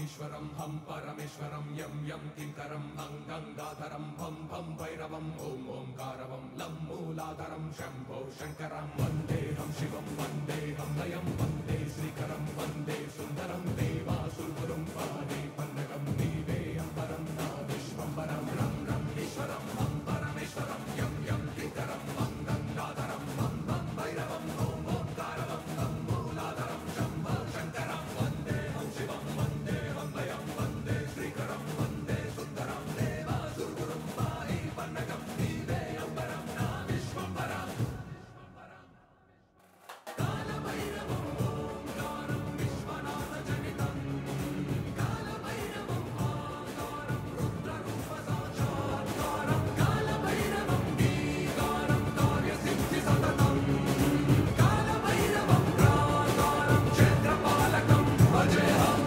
ఈశ్వరం హం పరమేశ్వరం యం యం కింకరం గంగాధరం భం భం భైరవం ఓం ఓంకారవం లం మూలాధరం శంభో శంకరం వందేహం శివం వందేహం లయం వందే శ్రీకరం వందే సుందరం దేవాసురం పాదే పన్నగం నీవే అంబరం నా విశ్వంబరం రం రం ఈశ్వరం హం పరమేశ్వరం యం యం కింకరం గంగాధరం భం భం భైరవం ఓం ఓంకారవం లం మూలాధరం శంభో శంకరం వందేహం శివం వందేహం లయం వందే శ్రీకరం వందే సుందరం దేవాసురం పాదే పన్నగం నీవే అంబరం నా విశ్వంబరం కాలభైరవం ఓంకారం విశ్వనాథ జనితం కాలభైరవం ఆకారం రుద్రరూప సాక్షాత్కారం కాలభైరవం గీకారం కార్యసిద్ధి సతతం కాలభైరవం ప్రాకారం క్షేత్రపాలకం భజేహం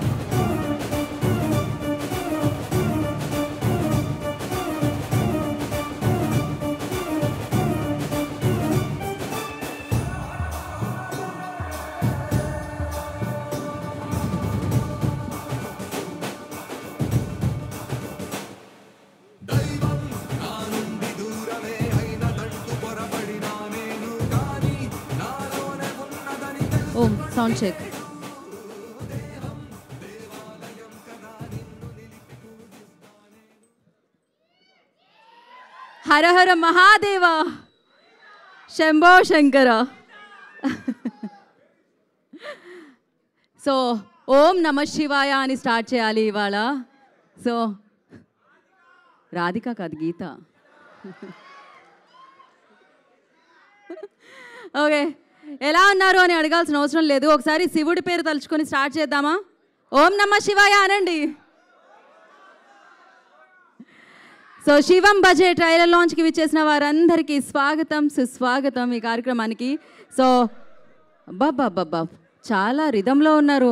దైవం నా నుండి దూరమే అయినదంటూ పొరపడినా నేను కానీ నాలోనే ఉన్నదని ఓం సౌండ్ చెక్. హర హర మహాదేవ శంభో శంకర. సో ఓం నమ శివాయ అని స్టార్ట్ చేయాలి ఇవాళ. సో రాధిక కాదు, గీత. ఓకే, ఎలా ఉన్నారు అని అడగాల్సిన అవసరం లేదు. ఒకసారి శివుడి పేరు తలుచుకొని స్టార్ట్ చేద్దామా? ఓం నమ శివాయ అనండి. సో శివం భజే ట్రైలర్ లాంచ్కి విచ్చేసిన వారందరికీ స్వాగతం సుస్వాగతం ఈ కార్యక్రమానికి. సో అబ్బాబ్బాబ్బా చాలా రిధంలో ఉన్నారు.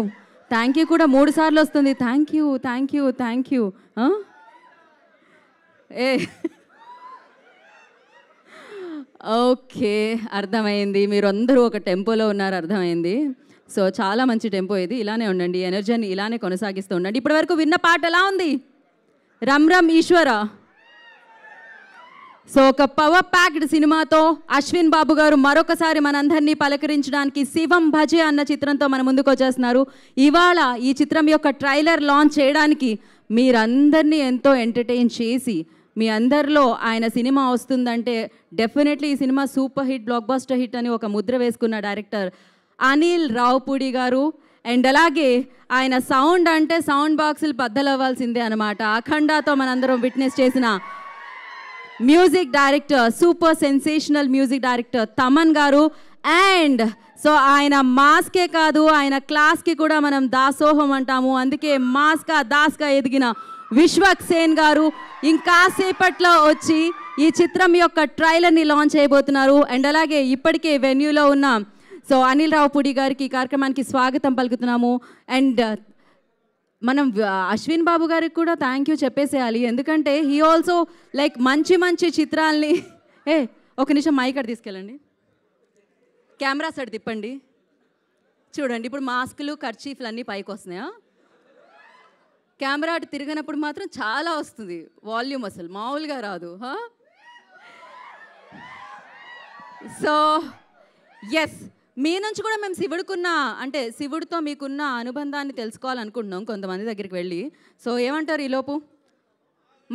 థ్యాంక్ యూ కూడా 3 సార్లు వస్తుంది. Thank you thank you thank you. A okay, అర్థమైంది. మీరు అందరూ ఒక టెంపోలో ఉన్నారు, అర్థమైంది. సో చాలా మంచి టెంపో ఇది. ఇలానే ఉండండి, ఎనర్జీని ఇలానే కొనసాగిస్తూ ఉండండి. ఇప్పటి వరకు విన్న పాట ఎలా ఉంది? రమ్ రమ్ ఈశ్వర. సో ఒక పవర్ ప్యాక్డ్ సినిమాతో అశ్విన్ బాబు గారు మరొకసారి మనందరినీ పలకరించడానికి శివం భజే అన్న చిత్రంతో మన ముందుకు వచ్చేస్తున్నారు. ఇవాళ ఈ చిత్రం యొక్క ట్రైలర్ లాంచ్ చేయడానికి మీరందరినీ ఎంతో ఎంటర్టైన్ చేసి మీ అందరిలో ఆయన సినిమా వస్తుందంటే డెఫినెట్లీ ఈ cinema super hit, block buster hit అని ఒక ముద్ర వేసుకున్న డైరెక్టర్ అనిల్ రావుపూడి గారు. అండ్ అలాగే ఆయన సౌండ్ అంటే సౌండ్ బాక్సులు బద్దలవ్వాల్సిందే అనమాట. అఖండాతో మనందరం విట్నెస్ చేసిన music director, super sensational music director Thaman గారు. అండ్ సో ఆయన మాస్కే కాదు, ఆయన క్లాస్కి కూడా మనం దాసోహం అంటాము. అందుకే మాస్గా దాస్గా ఎదిగిన విశ్వక్ సేన్ గారు ఇంకాసేపట్లో వచ్చి ఈ చిత్రం యొక్క ట్రైలర్ని లాంచ్ చేయబోతున్నారు. అండ్ అలాగే ఇప్పటికే వెన్యూలో ఉన్న సో అనిల్ రావుపూడి గారికి ఈ కార్యక్రమానికి స్వాగతం పలుకుతున్నాము. అండ్ మనం అశ్విన్ బాబు గారికి కూడా థ్యాంక్ యూ చెప్పేసేయాలి. ఎందుకంటే హీ ఆల్సో లైక్ మంచి మంచి చిత్రాల్ని ఒక నిమిషం మైక్ అక్కడ తీసుకెళ్ళండి, కెమెరా సైడ్ తిప్పండి. చూడండి, ఇప్పుడు మాస్కులు కర్చీఫ్లు అన్నీ పైకి వస్తున్నాయా? కెమెరా అటు తిరిగినప్పుడు మాత్రం చాలా వస్తుంది వాల్యూమ్, అసలు మామూలుగా రాదు. సో ఎస్, మీ నుంచి కూడా మేము శివుడికున్న అంటే శివుడితో మీకున్న అనుబంధాన్ని తెలుసుకోవాలనుకుంటున్నాం కొంతమంది దగ్గరికి వెళ్ళి. సో ఏమంటారు ఈలోపు?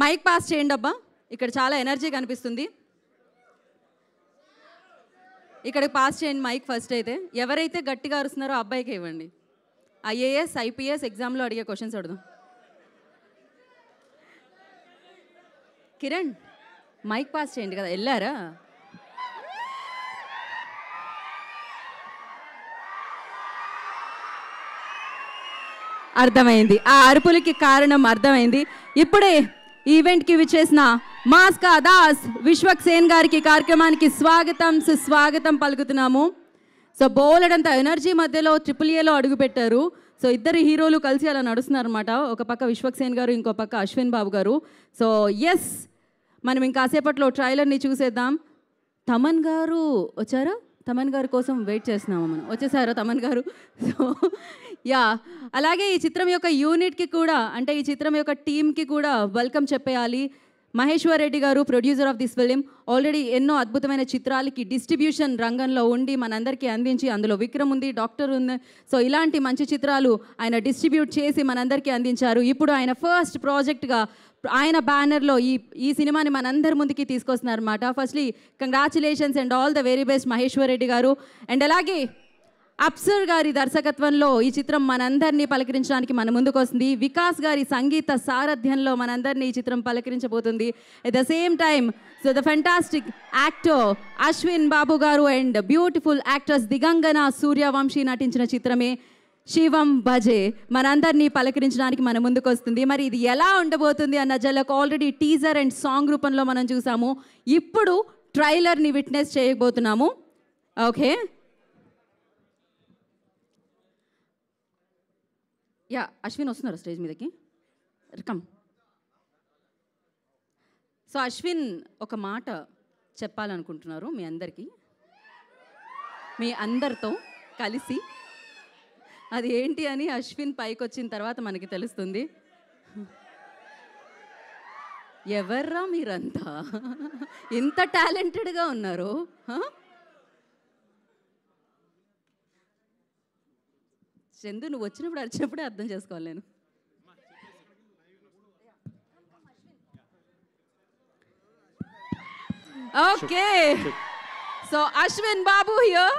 మైక్ పాస్ చేయండి అబ్బా, ఇక్కడ చాలా ఎనర్జీ కనిపిస్తుంది. ఇక్కడికి పాస్ చేయండి మైక్ ఫస్ట్. అయితే ఎవరైతే గట్టిగా అరుస్తున్నారో అబ్బాయికి ఇవ్వండి. ఐఏఎస్ ఐపీఎస్ ఎగ్జామ్లో అడిగే క్వశ్చన్స్ అడుగుదాం. కిరణ్ మైక్ పాస్ చేయండి కదా, వెళ్ళారా? అర్థమైంది, ఆ అరుపులకి కారణం అర్థమైంది. ఇప్పుడే ఈవెంట్కి విచ్చేసిన మాస్కా దాస్ విశ్వక్ సేన్ గారికి కార్యక్రమానికి స్వాగతం సుస్వాగతం పలుకుతున్నాము. సో బోలెడంత ఎనర్జీ మధ్యలో AAAలో అడుగుపెట్టారు. సో ఇద్దరు హీరోలు కలిసి అలా నడుస్తున్నారు అనమాట. ఒక పక్క విశ్వక్ సేన్ గారు, ఇంకో పక్క అశ్విన్ బాబు గారు. సో ఎస్, మనం ఇంకాసేపట్లో ట్రైలర్ని చూసేద్దాం. తమన్ గారు వచ్చారా? తమన్ గారి కోసం వెయిట్ చేస్తున్నాము మనం. వచ్చేసారా తమన్ గారు? సో యా, అలాగే ఈ చిత్రం యొక్క యూనిట్కి కూడా, అంటే ఈ చిత్రం యొక్క టీమ్కి కూడా వెల్కమ్ చెప్పేయాలి. మహేశ్వర్ రెడ్డి గారు, producer of this film, already ఎన్నో అద్భుతమైన చిత్రాలకి డిస్ట్రిబ్యూషన్ రంగంలో ఉండి మనందరికీ అందించి, అందులో విక్రమ్ ఉంది, డాక్టర్ ఉంది. సో ఇలాంటి మంచి చిత్రాలు ఆయన డిస్ట్రిబ్యూట్ చేసి మనందరికీ అందించారు. ఇప్పుడు ఆయన ఫస్ట్ ప్రాజెక్ట్గా ఆయన బ్యానర్లో ఈ సినిమాని మనందరి ముందుకి తీసుకొస్తున్నారు అనమాట. Firstly congratulations and all the very best Maheshwar Reddy గారు. అండ్ అలాగే అప్సర్ గారి దర్శకత్వంలో ఈ చిత్రం మనందరినీ పలకరించడానికి మన ముందుకు వస్తుంది. వికాస్ గారి సంగీత సారథ్యంలో మనందరినీ ఈ చిత్రం పలకరించబోతుంది. At the same time so the fantastic actor Ashwin Babu గారు and beautiful actors Digangana Suryavanshi నటించిన చిత్రమే శివం భజే మనందరినీ పలకరించడానికి మన ముందుకు వస్తుంది. మరి ఇది ఎలా ఉండబోతుంది అన్న జల్లకు ఆల్రెడీ టీజర్ అండ్ సాంగ్ రూపంలో మనం చూసాము. ఇప్పుడు ట్రైలర్ని విట్నెస్ చేయబోతున్నాము. ఓకే, యా, అశ్విన్ వస్తున్నారు స్టేజ్ మీదకి. కమ్. సో అశ్విన్ ఒక మాట చెప్పాలనుకుంటున్నారు మీ అందరికీ, మీ అందరితో కలిసి. అది ఏంటి అని అశ్విన్ పైకి వచ్చిన తర్వాత మనకి తెలుస్తుంది. ఎవర్రా మీరంతా ఇంత టాలెంటెడ్గా ఉన్నారు? చందు, నువ్వు వచ్చినప్పుడు అరిచినప్పుడే అర్థం చేసుకోవాలి నేను. Okay, so Ashwin Babu here.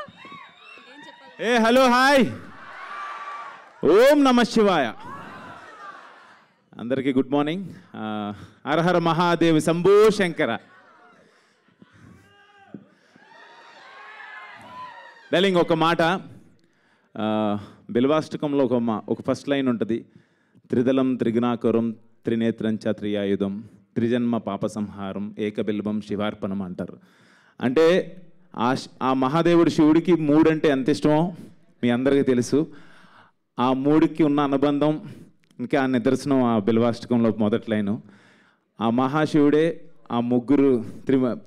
ఏ హలో, హాయ్, ఓం నమ శివాయ. అందరికీ గుడ్ మార్నింగ్. హరహర మహాదేవ్ శంభో శంకర. డార్లింగ్, ఒక మాట, బిల్వాష్టకంలో ఒక ఫస్ట్ లైన్ ఉంటుంది. త్రిదళం త్రిగుణాకరం త్రినేత్రం చ త్రియాయుధం త్రిజన్మ పాప సంహారం ఏకబిల్వం శివార్పణం అంటారు. అంటే ఆ మహాదేవుడు శివుడికి మూడంటే ఎంత ఇష్టమో మీ అందరికీ తెలుసు. ఆ మూడుకి ఉన్న అనుబంధం ఇంకా నిదర్శనం ఆ బిల్వాష్టకంలో మొదటి లైను. ఆ మహాశివుడే ఆ ముగ్గురు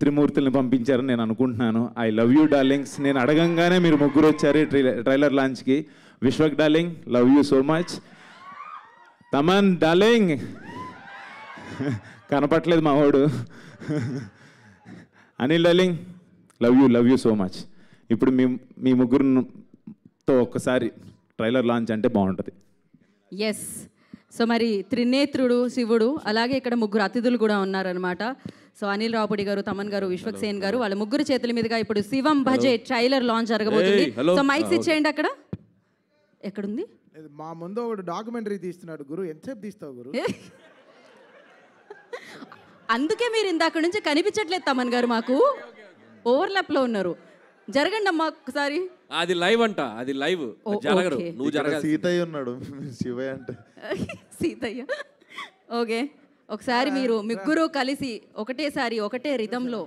త్రిమూర్తుల్ని పంపించారని నేను అనుకుంటున్నాను. I love you darlings. నేను అడగంగానే మీరు ముగ్గురు వచ్చారు ట్రైలర్ లాంచ్కి. Vishwak darling, love you so much. Thaman darling, కనపట్లేదు మా వాడు. Anil darling, love you so much. ఇప్పుడు మీ ముగ్గురుతో ఒక్కసారి ట్రైలర్ లాంచ్ అంటే బాగుంటుంది. ఎస్, సో మరి త్రినేత్రుడు శివుడు, అలాగే ఇక్కడ ముగ్గురు అతిథులు కూడా ఉన్నారనమాట. సో అనిల్ రావుపూడి గారు, తమన్ గారు, విశ్వక్ సేన్ గారు, వాళ్ళ ముగ్గురు చేతుల మీదుగా ఇప్పుడు శివం భజే ట్రైలర్ లాంచ్ జరగబోతుంది. సో మైక్స్ ఇచ్చేయండి. అక్కడ ఎక్కడుంది? మా ముందు ఒకడు డాక్యుమెంటరీ తీస్తున్నాడు. గురు, ఎంతసేపు తీస్తావు గురు? అందుకే మీరు ఇందాక నుంచి కనిపించట్లేదు తమన్ గారు, మాకు ఓవర్లాప్లో ఉన్నారు. జరగండి అమ్మా ఒకసారి. అది లైవ్ అంట, అది లైవ్. జరగరు, నువ్వు జరగాలి. సీతయ్య ఉన్నాడు, శివయ్య అంటే సీతయ్య. ఓకే, ఒకసారి మీరు ముగ్గురు కలిసి ఒకటేసారి ఒకటే రిథంలో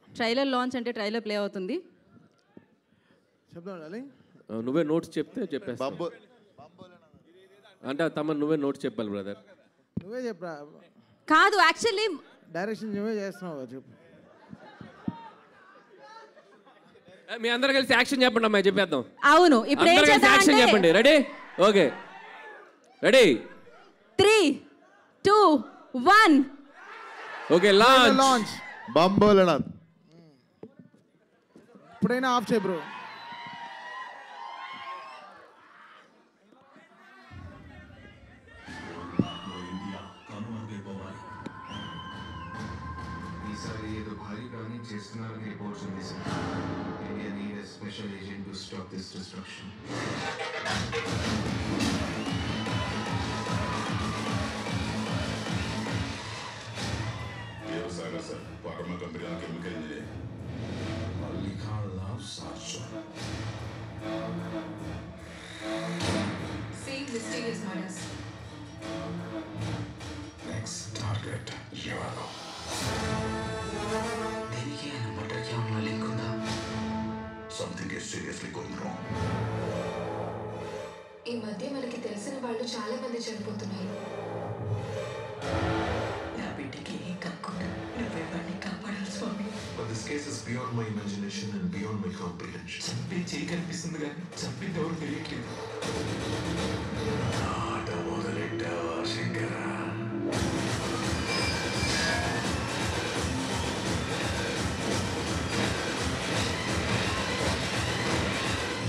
ట్రైలర్ లాంచ్ అంటే ట్రైలర్ ప్లే అవుతుంది. నువ్వే నోట్స్ చెప్తే చెప్పేస్తా. అంటే తమన్ నువ్వే నోట్స్ చెప్పాలి బ్రదర్. నువ్వే చెప్పరా? కాదు, యాక్చువల్లీ డైరెక్షన్ నువ్వే చేస్తున్నావు. చెప్పు. మీ అందరు కలిసి యాక్షన్ చెప్పండి అమ్మా, చెప్పేద్దాం. అవును, ఇప్పుడు ఏం చేద్దాం యాక్షన్ చెప్పండి. Ready? Okay, ready? 3, 2, 1. Okay, launch. Bambholenath. ఇప్పుడైనా ఆఫ్ చేయ బ్రో. చేస్తున్నారని రిపోర్ట్స్ ఉంది sir. India need a special agent to stop this destruction. వ్యవసాయ sir, pharma company chemical engineer. Mallika love సార్చో. Seeing mysterious murders. Next target ఎవరు? దీనికి ఆయన మర్డర్కి ఏమన్నా లింక్ ఉందా? Something is seriously going wrong. ఈ మధ్య మనకి తెలిసిన వాళ్ళు చాలా మంది చనిపోతున్నారు. నా బిడ్డకి ఏం కాకుండా నువ్వే వాడిని కాపాడాలి స్వామి. But this case is beyond my imagination and beyond my comprehension. చంపే చేయి కనిపిస్తుంది కానీ చంపింది ఎవరు తెలియట్లేదు. ఆట మొదలెట్టావా శంకర?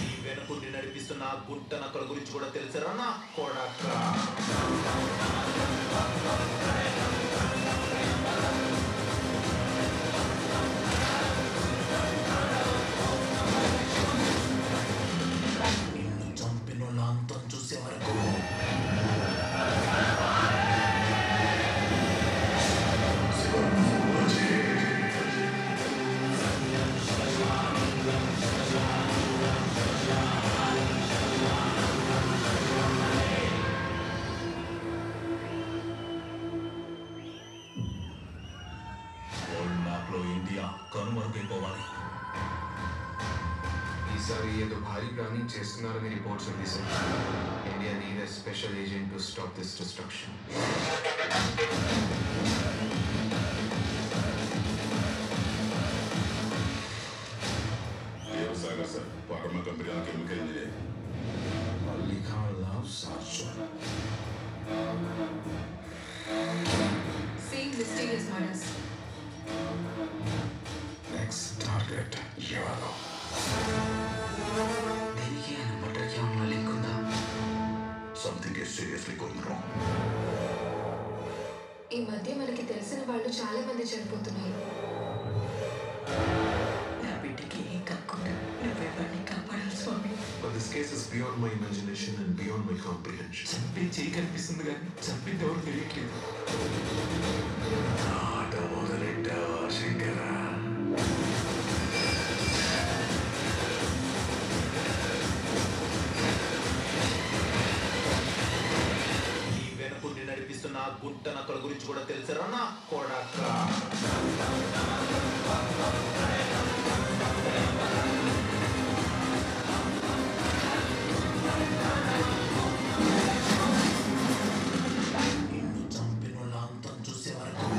ఈ వెనకుండి నడిపిస్తున్న గుంట నక్కల గురించి కూడా తెలుసరా నా కొడక? ఈసారి ఏదో భారీ ప్లానింగ్ చేస్తున్నారని రిపోర్ట్స్ ఉంది sir. India need a special agent to stop this destruction. Devasagar sir, పరమ company chemical engineer. Mallika love సార్చర్. Same mysterious murders. Next target, Yellow. దీనికి ఆయన మర్డర్కి ఏమన్నా లింక్ ఉందా? Something is seriously going wrong. ఈ మధ్య మనకి తెలిసిన వాళ్ళు చాలా మంది చనిపోతున్నారు. నా బిడ్డకి ఏం కాకుండా నువ్వెవరిని కాపాడాలి స్వామి. But this case is beyond my imagination and beyond my comprehension. చంపే చేయి కనిపిస్తుంది కానీ చంపింది ఎవరు తెలియట్లేదు. ఆట మొదలెట్టావా శంకర? ఈ వెనకుండి నడిపిస్తున్న గుంట నక్కల గురించి కూడా తెలుసరా నా కొడక? నిన్ను చంపిన వాళ్ళ అంతం చూసే వరకు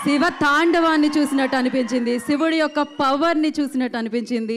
శివ తాండవాన్ని చూసినట్టు అనిపించింది, శివుడి యొక్క పవర్ని చూసినట్టు అనిపించింది.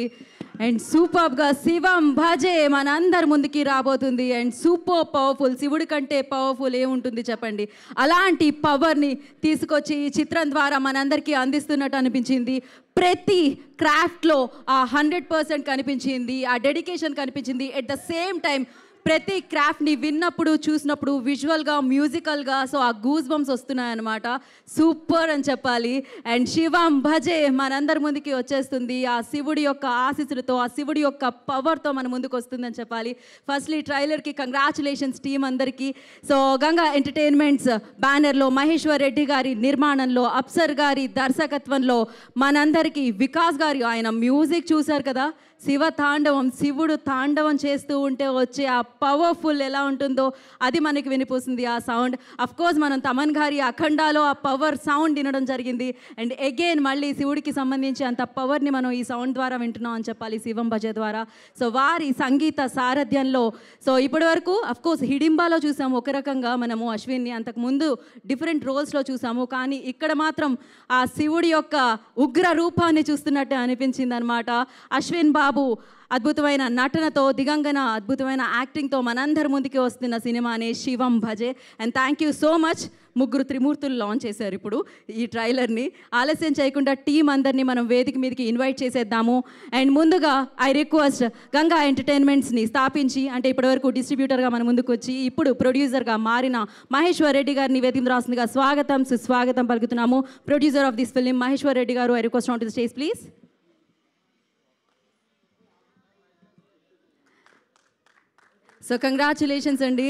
అండ్ సూపర్గా శివం భజే మన అందరి ముందుకి రాబోతుంది. అండ్ సూపర్ పవర్ఫుల్, శివుడి కంటే పవర్ఫుల్ ఏముంటుంది చెప్పండి. అలాంటి పవర్ని తీసుకొచ్చి ఈ చిత్రం ద్వారా మనందరికీ అందిస్తున్నట్టు అనిపించింది. ప్రతి క్రాఫ్ట్లో ఆ 100% కనిపించింది, ఆ డెడికేషన్ కనిపించింది. ఎట్ ద సేమ్ టైం ప్రతి క్రాఫ్ట్ని విన్నప్పుడు చూసినప్పుడు విజువల్గా మ్యూజికల్గా సో ఆ గూస్ బంప్స్ వస్తున్నాయన్నమాట. సూపర్ అని చెప్పాలి. అండ్ శివం భజే మనందరి ముందుకి వచ్చేస్తుంది ఆ శివుడి యొక్క ఆశీస్సులతో, ఆ శివుడి యొక్క పవర్తో మన ముందుకు వస్తుందని చెప్పాలి. ఫస్ట్లీ ట్రైలర్కి కంగ్రాచులేషన్స్ టీమ్ అందరికీ. సో గంగా ఎంటర్టైన్మెంట్స్ బ్యానర్లో మహేశ్వర్ రెడ్డి గారి నిర్మాణంలో, అప్సర్ గారి దర్శకత్వంలో మనందరికీ వికాస్ గారి ఆయన మ్యూజిక్ చూశారు కదా, శివ తాండవం, శివుడు తాండవం చేస్తూ ఉంటే వచ్చే ఆ పవర్ఫుల్ ఎలా ఉంటుందో అది మనకి వినిపిస్తుంది ఆ సౌండ్. అఫ్కోర్స్ మనం తమన్ గారి అఖండాలో ఆ పవర్ సౌండ్ వినడం జరిగింది. అండ్ అగైన్ మళ్ళీ శివుడికి సంబంధించి అంత పవర్ని మనం ఈ సౌండ్ ద్వారా వింటున్నాం అని చెప్పాలి, శివం భజే ద్వారా. సో వారి సంగీత సారథ్యంలో సో ఇప్పటి వరకు అఫ్కోర్స్ హిడింబాలో చూసాము ఒక రకంగా మనము అశ్విన్ని, అంతకుముందు డిఫరెంట్ రోల్స్లో చూసాము. కానీ ఇక్కడ మాత్రం ఆ శివుడి యొక్క ఉగ్ర రూపాన్ని చూస్తున్నట్టు అనిపించింది అనమాట. అశ్విన్ బాబు అద్భుతమైన నటనతో, దిగంగన అద్భుతమైన యాక్టింగ్తో మనందరి ముందుకి వస్తున్న సినిమానే శివం భజే. And thank you so much. ముగ్గురు త్రిమూర్తులు లాంచ్ చేశారు ఇప్పుడు ఈ ట్రైలర్ని. ఆలస్యం చేయకుండా టీం అందరినీ మనం వేదిక మీదకి ఇన్వైట్ చేసేద్దాము. అండ్ ముందుగా ఐ రిక్వెస్ట్ గంగా ఎంటర్టైన్మెంట్స్ని స్థాపించి, అంటే ఇప్పటివరకు డిస్ట్రిబ్యూటర్గా మన ముందుకు వచ్చి ఇప్పుడు ప్రొడ్యూసర్గా మారిన మహేశ్వర్ రెడ్డి గారిని వేదిక రాస్తుందిగా స్వాగతం సుస్వాగతం పలుకుతున్నాము. Producer of this film Maheshwar Reddy గారు, I request on to the stage please. So congratulations అండి.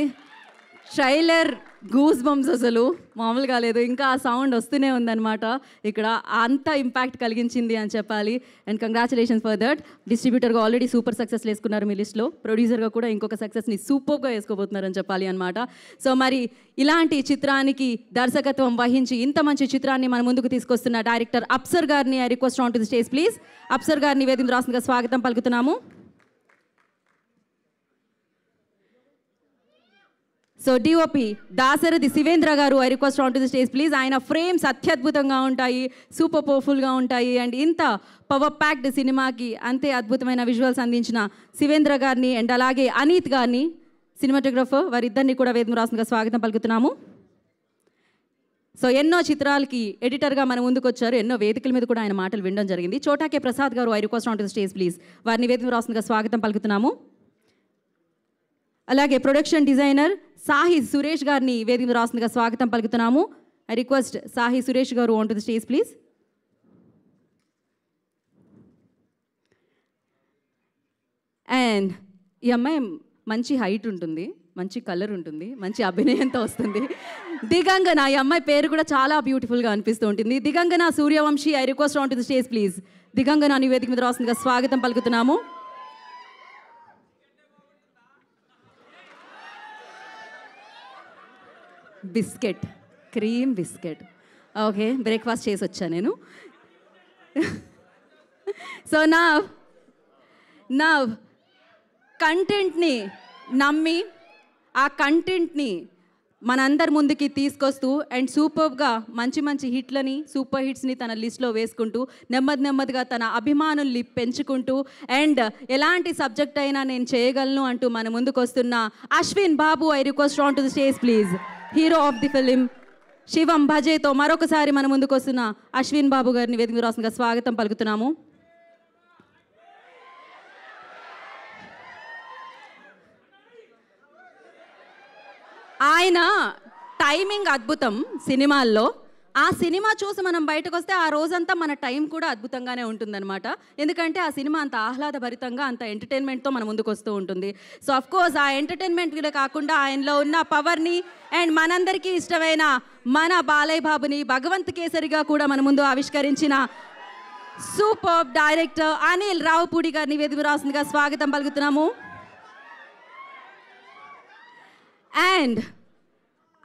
ట్రైలర్ గూస్ బంప్స్ అసలు మామూలుగా లేదు. ఇంకా ఆ సౌండ్ వస్తూనే ఉందన్నమాట. ఇక్కడ అంత ఇంపాక్ట్ కలిగించింది అని చెప్పాలి. And congratulations for that. డిస్ట్రిబ్యూటర్గా ఆల్రెడీ సూపర్ సక్సెస్ వేసుకున్నారు మీ లిస్ట్లో. ప్రొడ్యూసర్గా కూడా ఇంకొక సక్సెస్ని సూపర్గా వేసుకోబోతున్నారని చెప్పాలి అనమాట. సో మరి ఇలాంటి చిత్రానికి దర్శకత్వం వహించి ఇంత మంచి చిత్రాన్ని మన ముందుకు తీసుకొస్తున్న డైరెక్టర్ అప్సర్ గారిని I request on to the stage please. అప్సర్ గారిని వేదిక రాష్ట్రంగా స్వాగతం పలుకుతున్నాము. సో డిఓపి దాశరథి శివేంద్ర గారు I request on to the stage please. ఆయన ఫ్రేమ్స్ అత్యద్భుతంగా ఉంటాయి, సూపర్ పవర్ఫుల్గా ఉంటాయి. అండ్ ఇంత పవర్ ప్యాక్డ్ సినిమాకి అంతే అద్భుతమైన విజువల్స్ అందించిన శివేంద్ర గారిని అండ్ అలాగే అనీత్ గారిని సినిమాటోగ్రఫర్ వారిద్దరిని కూడా వేదిక రాష్ట్రంగా స్వాగతం పలుకుతున్నాము. సో ఎన్నో చిత్రాలకి ఎడిటర్గా మన ముందుకు వచ్చారు. ఎన్నో వేదికల మీద కూడా ఆయన మాటలు వినడం జరిగింది. చోటాకే ప్రసాద్ గారు I request on to the stage please. వారిని వేదిక రాష్ట్రంగా స్వాగతం పలుకుతున్నాము. అలాగే ప్రొడక్షన్ డిజైనర్ సాహి సురేష్ గారిని వేదిక రాస్తుందిగా స్వాగతం పలుకుతున్నాము. ఐ రిక్వెస్ట్ సాహి సురేష్ గారు on to the stage please. And ఈ అమ్మాయి మంచి హైట్ ఉంటుంది, మంచి కలర్ ఉంటుంది, మంచి అభినయంతో వస్తుంది. దిగంగన, ఈ అమ్మాయి పేరు కూడా చాలా బ్యూటిఫుల్గా అనిపిస్తూ ఉంటుంది. Digangana Suryavanshi I request on to the stage please. Digangana వేదిక మీద రాస్తుందిగా స్వాగతం పలుకుతున్నాము. Biscuit, cream biscuit. Okay, breakfast చేసి వచ్చా నేను. సో నా కంటెంట్ని నమ్మి ఆ కంటెంట్ని మనందరి ముందుకి తీసుకొస్తూ అండ్ సూపర్గా మంచి మంచి హిట్లని, సూపర్ హిట్స్ని తన లిస్ట్లో వేసుకుంటూ నెమ్మదిగా తన అభిమానుల్ని పెంచుకుంటూ అండ్ ఎలాంటి సబ్జెక్ట్ అయినా నేను చేయగలను అంటూ మన ముందుకు వస్తున్న Ashwin Babu I request on to the stage please. Hero of the film Shivam భజేతో మరొకసారి మన ముందుకు వస్తున్న అశ్విన్ బాబు గారిని వేదిక రాష్ట్రంగా స్వాగతం పలుకుతున్నాము. ఆయన టైమింగ్ అద్భుతం సినిమాల్లో. ఆ సినిమా చూసి మనం బయటకు వస్తే ఆ రోజంతా మన టైం కూడా అద్భుతంగానే ఉంటుందన్నమాట. ఎందుకంటే ఆ సినిమా అంత ఆహ్లాదభరితంగా, అంత ఎంటర్టైన్మెంట్తో మన ముందుకు వస్తూ ఉంటుంది. సో అఫ్ కోర్స్ ఆ ఎంటర్టైన్మెంట్ కాకుండా ఆయనలో ఉన్న పవర్ని అండ్ మనందరికీ ఇష్టమైన మన బాలయ్య బాబుని భగవంత్ కేసరిగా కూడా మన ముందు ఆవిష్కరించిన సూపర్ డైరెక్టర్ అనిల్ రావుపూడి గారిని వేదిక రాస్తుందిగా స్వాగతం పలుకుతున్నాము. అండ్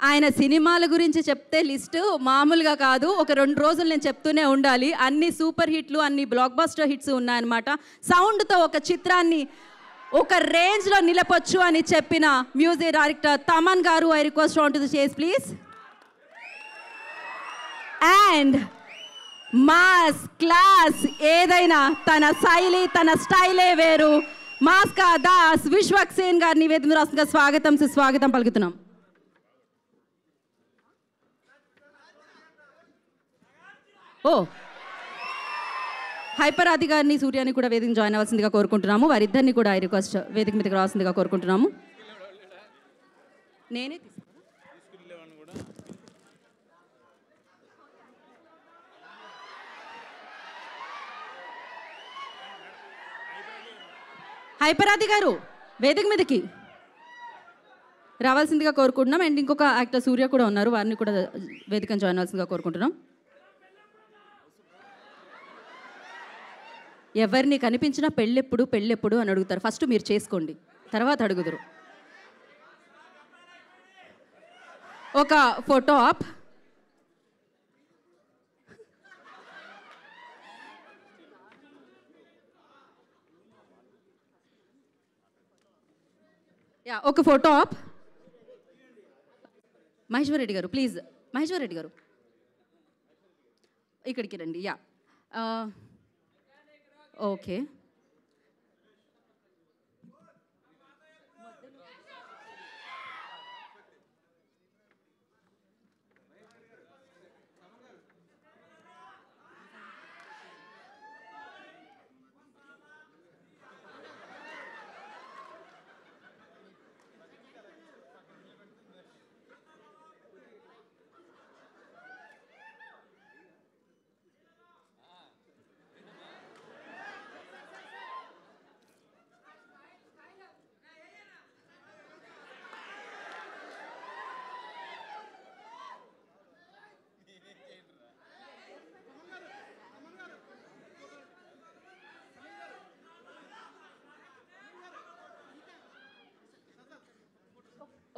ఆయన సినిమాల గురించి చెప్తే లిస్టు మామూలుగా కాదు. ఒక 2 రోజులు నేను చెప్తూనే ఉండాలి. అన్ని సూపర్ హిట్లు, అన్ని బ్లాక్ బస్టర్ హిట్స్ ఉన్నాయన్నమాట. సౌండ్తో ఒక చిత్రాన్ని ఒక రేంజ్లో నిలపొచ్చు అని చెప్పిన మ్యూజిక్ డైరెక్టర్ తమన్ గారు I request on to the stage please. And mass class ఏదైనా తన శైలి, తన స్టైలే వేరు. మాస్కా దాస్ విశ్వక్ సేన్ గారిని వేదిక రాష్ట్రంగా స్వాగతం సుస్వాగతం పలుకుతున్నాం. ఓ హైపర్ ఆది గారిని, సూర్యాని కూడా వేదిక జాయిన్ అవ్వాల్సిందిగా కోరుకుంటున్నాము. వారిద్దరిని కూడా ఐ రిక్వెస్ట్ వేదిక మీదకి రావాల్సిందిగా కోరుకుంటున్నాము. నేనే హైపర్ ఆది గారు వేదిక మీదకి రావాల్సిందిగా కోరుకుంటున్నాం. అండ్ ఇంకొక యాక్టర్ సూర్య కూడా ఉన్నారు, వారిని కూడా వేదికను జాయిన్ అవ్వాల్సిందిగా కోరుకుంటున్నాం. ఎవరిని కనిపించినా పెళ్ళెప్పుడు అని అడుగుతారు. ఫస్ట్ మీరు చేసుకోండి, తర్వాత అడుగుదురు. ఒక ఫోటో ఆప్. ఒక ఫోటో ఆప్. మహేశ్వర్ రెడ్డి గారు ప్లీజ్, మహేశ్వర్ రెడ్డి గారు ఇక్కడికి రండి. ఓకే,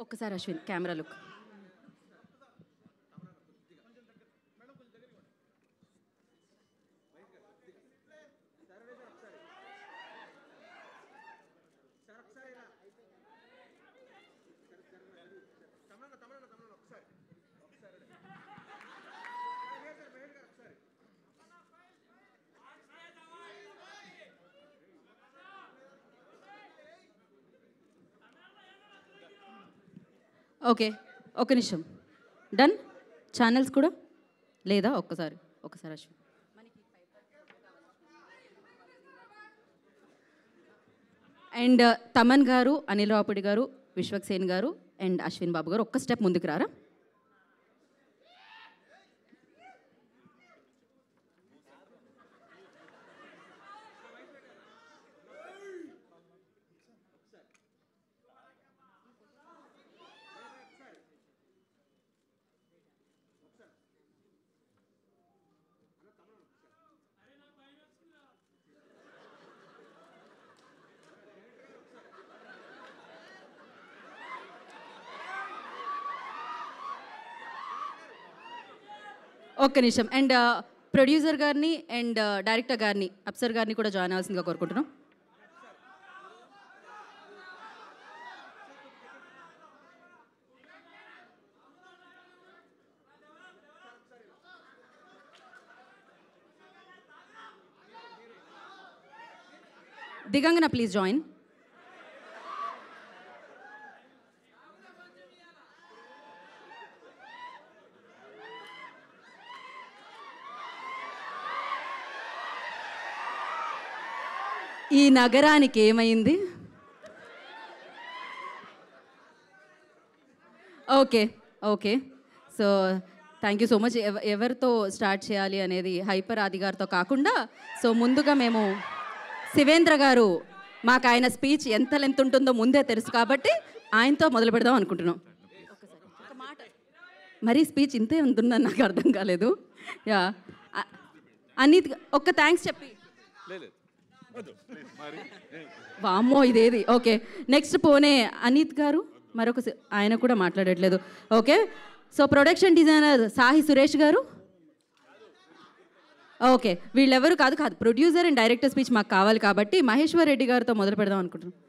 ఒక్కసారి అశ్విన్ కెమెరా లుక్. ఓకే, ఒక నిమిషం. డన్. ఛానల్స్ కూడా లేదా? ఒక్కసారి అశ్విన్. అండ్ తమన్ గారు, అనిల్ రావుపూడి గారు, విశ్వక్సేన్ గారు అండ్ అశ్విన్ బాబు గారు ఒక్క స్టెప్ ముందుకు రారా? ఒక్క నిమిషం. అండ్ ప్రొడ్యూసర్ గారిని అండ్ డైరెక్టర్ గారిని, అప్సర్ గారిని కూడా జాయిన్ అవ్వాల్సిందిగా కోరుకుంటున్నాం. Digangana please join. ఈ నగరానికి ఏమైంది? Okay. So thank you so much. ఎవరితో స్టార్ట్ చేయాలి అనేది హైపర్ ఆది గారితో కాకుండా, సో ముందుగా మేము శివేంద్ర గారు, మాకు ఆయన స్పీచ్ ఎంత లెంత్ ఉంటుందో ముందే తెలుసు కాబట్టి ఆయనతో మొదలు పెడదాం అనుకుంటున్నాం. మరీ స్పీచ్ ఇంతే ఉంటుందని నాకు అర్థం కాలేదు. యా అనిత్ ఒక్క థ్యాంక్స్ చెప్పి. వామ్మో ఇదేది. ఓకే, నెక్స్ట్ పోనే అనిత్ గారు, మరొక ఆయన కూడా మాట్లాడట్లేదు. Okay, so production designer Sahi Suresh గారు. ఓకే, వీళ్ళెవరు కాదు ప్రొడ్యూసర్ అండ్ డైరెక్టర్ స్పీచ్ మాకు కావాలి కాబట్టి మహేశ్వర్ రెడ్డి గారితో మొదలు పెడదాం అనుకుంటున్నాం.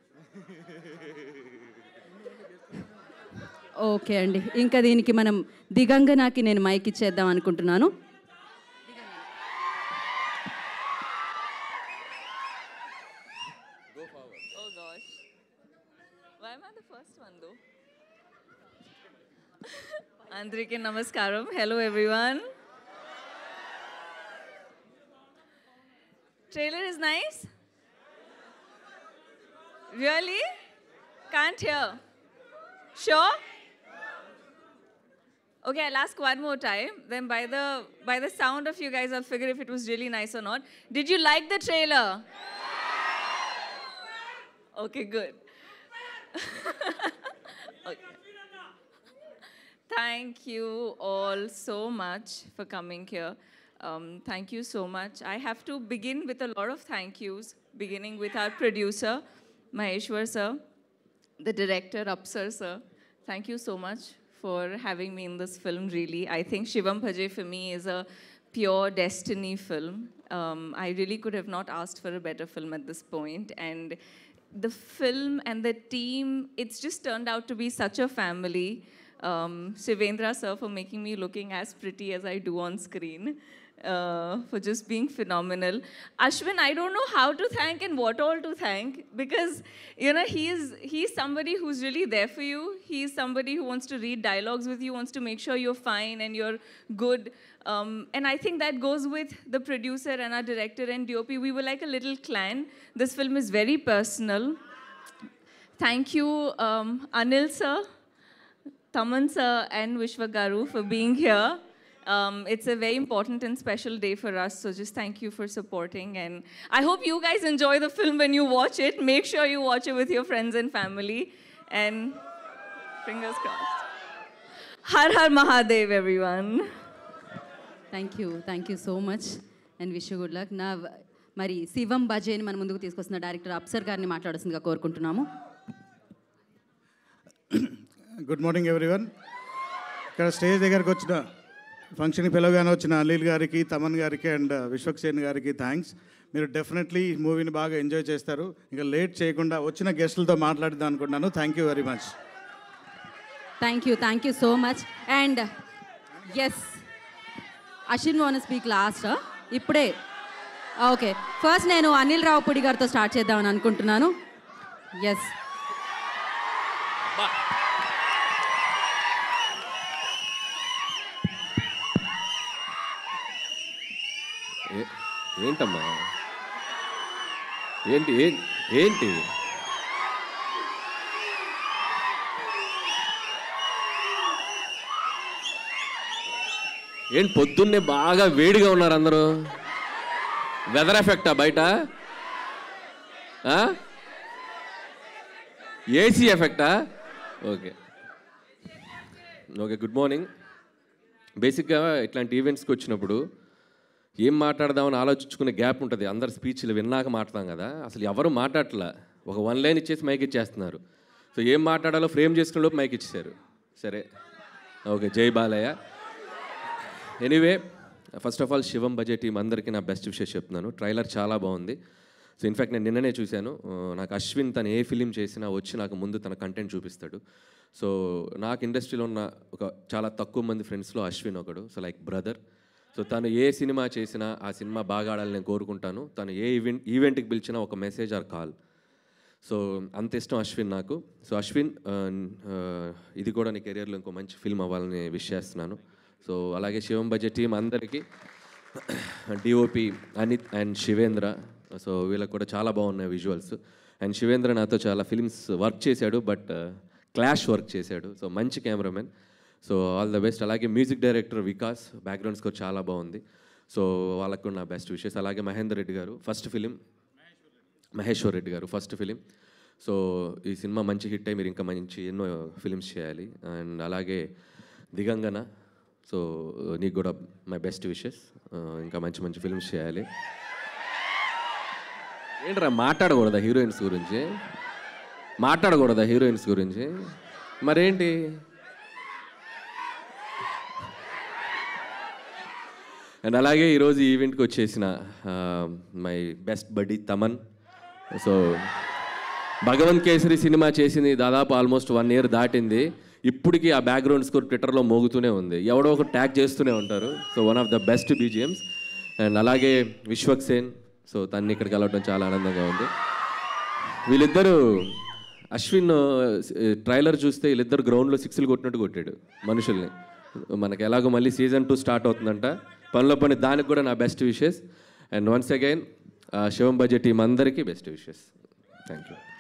ఓకే అండి, ఇంకా దీనికి మనం దిగంగనాకి నేను మైక్ ఇచ్చేద్దాం అనుకుంటున్నాను. Andrike namaskaram. Hello everyone. Trailer is nice? Really? Can't hear. Sure? Okay, I'll ask one more time. Then by the sound of you guys, I'll figure if it was really nice or not. Did you like the trailer? Okay, good. Okay. Thank you all so much for coming here. Thank you so much. I have to begin with a lot of thank yous, beginning with our producer, Maheshwar sir, the director, Apsar sir. Thank you so much for having me in this film, really. I think Shivam Bhaje for me is a pure destiny film. I really could have not asked for a better film at this point. And the film and the team, it's just turned out to be such a family. Shivendra sir for making me looking as pretty as I do on screen, for just being phenomenal. Ashwin, I don't know how to thank and what all to thank, because you know he's somebody who's really there for you. He's somebody who wants to read dialogues with you, wants to make sure you're fine and you're good. And I think that goes with the producer and our director and DOP. We were like a little clan. This film is very personal. Thank you, Anil sir, Taman sir and Vishwa Garu for being here. It's a very important and special day for us, so just thank you for supporting. And I hope you guys enjoy the film when you watch it. Make sure you watch it with your friends and family. And fingers crossed. Har Har Mahadev, everyone. Thank you so much and wish you good luck. నా మరి శివం బజేని మన ముందుకు తీసుకొస్తున్న director అప్సర్ గారిని మాట్లాడాల్సిందిగా కోరుకుంటున్నాము. Good morning everyone. ఇక్కడ స్టేజ్ దగ్గరకు వచ్చిన ఫంక్షన్కి పిలవగానే వచ్చిన అనిల్ గారికి, తమన్ గారికి అండ్ విశ్వక్సేన్ గారికి థ్యాంక్స్. మీరు డెఫినెట్లీ ఈ మూవీని బాగా ఎంజాయ్ చేస్తారు. ఇంకా లేట్ చేయకుండా వచ్చిన గెస్టులతో మాట్లాడిద్దాం అనుకుంటున్నాను. Thank you very much. Thank you so much. And yes, Ashwin want speak last. ఇప్పుడే ఓకే, ఫస్ట్ నేను అనిల్ రావుపూడి గారితో స్టార్ట్ చేద్దామని అనుకుంటున్నాను. ఎస్, ఏంటమ్మా ఏంటి ఏంటి ఏంటి పొద్దున్నే బాగా వేడిగా ఉన్నారు అందరూ. వెదర్ ఎఫెక్టా బయట? ఏసీ ఎఫెక్టా? Okay okay, good morning. బేసిక్గా ఇట్లాంటి ఈవెంట్స్కి వచ్చినప్పుడు ఏం మాట్లాడదామని ఆలోచించుకునే గ్యాప్ ఉంటుంది. అందరు స్పీచ్లు విన్నాక మాట్లాడతాం కదా, అసలు ఎవరు మాట్లాడట్లా. ఒక 1 లైన్ ఇచ్చేసి మైక్ ఇచ్చేస్తున్నారు. సో ఏం మాట్లాడాలో ఫ్రేమ్ చేసుకునే లోపు మైక్ ఇచ్చేసారు. సరే ఓకే, జై Balayya. Anyway, first of all Shivam Bhaje team అందరికీ నా బెస్ట్ విషెస్ చెప్తున్నాను. ట్రైలర్ చాలా బాగుంది. సో ఇన్ఫ్యాక్ట్ నేను నిన్ననే చూశాను. నాకు అశ్విన్ తను ఏ ఫిలిం చేసినా వచ్చి నాకు ముందు తన కంటెంట్ చూపిస్తాడు. సో నాకు ఇండస్ట్రీలో ఉన్న ఒక చాలా తక్కువ మంది ఫ్రెండ్స్లో అశ్విన్ ఒకడు. So like brother. సో తను ఏ సినిమా చేసినా ఆ సినిమా బాగా ఆడాలని నేను కోరుకుంటాను. తను ఏ ఈవెంట్కి పిలిచినా ఒక మెసేజ్ ఆర్ కాల్. సో అంత ఇష్టం అశ్విన్ నాకు. సో అశ్విన్, ఇది కూడా నీ కెరియర్లో ఇంకో మంచి ఫిల్మ్ అవ్వాలని విష్ చేస్తున్నాను. సో అలాగే శివం బజే టీం అందరికీ, DOP Anith and Shivendra. So వీళ్ళకి కూడా చాలా బాగున్నాయి విజువల్స్. అండ్ శివేంద్ర నాతో చాలా ఫిల్మ్స్ వర్క్ చేశాడు, బట్ క్లాష్ వర్క్ చేశాడు. సో మంచి cameraman. So all the best. అలాగే music director Vikas, background score చాలా బాగుంది. సో వాళ్ళకు కూడా నా బెస్ట్ విషెస్. అలాగే మహేందర్ రెడ్డి గారు ఫస్ట్ ఫిలిం, మహేశ్వర్ రెడ్డి గారు ఫస్ట్ ఫిలిం. సో ఈ సినిమా మంచి హిట్ అయ్యి మీరు ఇంకా మంచి ఎన్నో ఫిలిమ్స్ చేయాలి. అండ్ అలాగే దిగంగన, సో నీకు కూడా మై బెస్ట్ విషెస్. ఇంకా మంచి మంచి ఫిలిమ్స్ చేయాలి. ఏంట్రా మాట్లాడకూడదా హీరోయిన్స్ గురించి? మాట్లాడకూడదా హీరోయిన్స్ గురించి? మరేంటి? అండ్ అలాగే ఈరోజు ఈవెంట్కి వచ్చేసిన మై బెస్ట్ బడ్డీ తమన్. సో భగవంత్ కేసరి సినిమా చేసింది దాదాపు ఆల్మోస్ట్ 1 year దాటింది. ఇప్పటికీ ఆ బ్యాక్గ్రౌండ్ స్కోర్ ట్విట్టర్లో మోగుతూనే ఉంది. ఎవడో ఒక ట్యాగ్ చేస్తూనే ఉంటారు. So one of the best BGMs. And అలాగే విశ్వక్సేన్. సో తన్ని ఇక్కడ కలవడం చాలా ఆనందంగా ఉంది. వీళ్ళిద్దరూ, అశ్విన్ ట్రైలర్ చూస్తే వీళ్ళిద్దరు గ్రౌండ్లో 6లు కొట్టినట్టు కొట్టాడు మనుషుల్ని. మనకి ఎలాగో మళ్ళీ సీజన్ 2 స్టార్ట్ అవుతుందంట. పనిలో పని దానికి కూడా నా best wishes. And once again Shivam Bhaje team అందరికీ best wishes.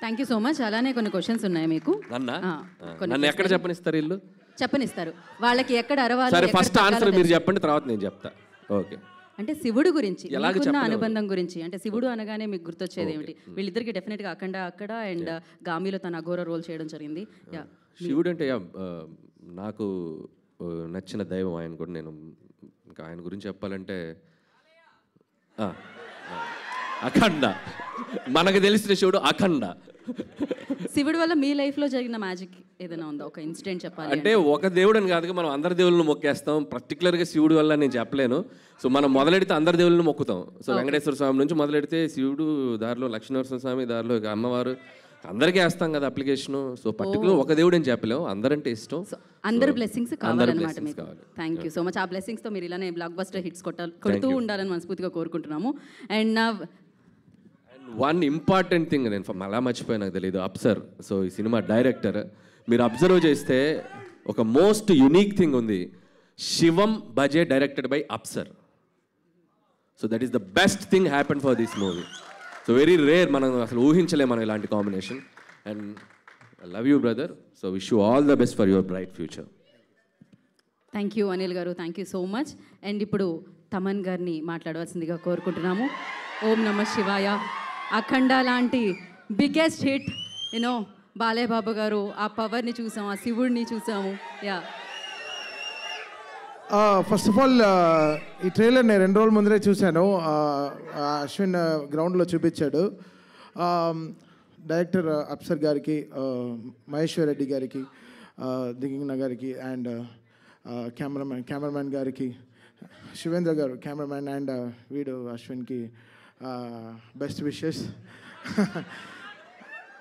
Thank you so much. అలానే కొన్ని క్వశ్చన్స్ ఉన్నాయి మీకు. నన్ను ఎక్కడ చెప్పనిస్తారు? ఇల్లు చెప్పనిస్తారు. వాళ్ళకి ఎక్కడ అరవాలి? సరే, ఫస్ట్ ఆన్సర్ మీరు చెప్పండి, తర్వాత నేను చెప్తా. ఓకే. అంటే శివుడు గురించి, మీకున్న అనుబంధం గురించి, అంటే శివుడు అనగానే మీకు గుర్తొచ్చేది ఏమిటి? వీళ్ళిద్దరికి డెఫినెట్గా అఖండ అక్కడ అండ్ గామిలో తన అఘోర రోల్ చేయడం జరిగింది. శివుడు అంటే నాకు నచ్చిన దైవం ఆయన కూడా. నేను ఇంకా ఆయన గురించి చెప్పాలంటే అఖండ, మనకు తెలిసిన శివుడు అఖండ. శివుడు వల్ల మీ లైఫ్లో జరిగిన మ్యాజిక్ ఏదైనా ఉందా? ఒక ఇన్సిడెంట్ చెప్పాలి అంటే ఒక దేవుడు అని కాదుగా, మనం అందరి దేవుళ్ళని మొక్కేస్తాం. పర్టికులర్గా శివుడు వల్ల నేను చెప్పలేను. సో మనం మొదలెడితే అందరి దేవుళ్ళని మొక్కుతాం. సో వెంకటేశ్వర స్వామి నుంచి మొదలెడితే శివుడు, దారిలో లక్ష్మీనరసింహ స్వామి, దారిలో అమ్మవారు, అందరికీ వేస్తాం కదా అప్లికేషన్. సో పర్టికులర్ ఒక దేవుడు అని చెప్పలేము, అందరంటే ఇష్టం. అందరు బ్లెస్సింగ్స్ కావాలన్నమాట మీకు. Thank you so much. ఆ బ్లెస్సింగ్స్తో మీరు ఇలానే బ్లాక్ బస్టర్ హిట్స్ కొడుతూ ఉండాలని మనస్ఫూర్తిగా కోరుకుంటున్నాము. అండ్ వన్ ఇంపార్టెంట్ థింగ్ నేను అలా మర్చిపోయి, నాకు తెలియదు, అప్సర్. సో ఈ సినిమా డైరెక్టర్ మీరు అబ్జర్వ్ చేస్తే ఒక మోస్ట్ యునిక్ థింగ్ ఉంది. Shivam Bhaje directed by Apsar. So that is the best thing happen for this movie. So very rare, మనం అసలు ఊహించలేము మనం ఇలాంటి combination. And I love you brother. So wish you all the best for your bright future. Thank you Anil గారు, thank you so much. And ఇప్పుడు తమన్ గారిని మాట్లాడవలసిందిగా కోరుకుంటున్నాము. ఓం నమః శివాయ. అఖండ లాంటి biggest hit, you know Balayya Babu గారు ఆ పవర్ని చూసాము, ఆ శివుడిని చూసాము. యా, ఫస్ట్ ఆఫ్ ఆల్ ఈ ట్రైలర్ నేను 2 రోజుల ముందరే చూశాను. అశ్విన్ గ్రౌండ్లో చూపించాడు. డైరెక్టర్ అప్సర్ గారికి, మహేశ్వర్ రెడ్డి గారికి, దిగిన గారికి అండ్ కెమెరామ్యాన్ గారికి, శివేంద్ర గారు కెమెరామ్యాన్, అండ్ వీడు అశ్విన్కి బెస్ట్ విషెస్.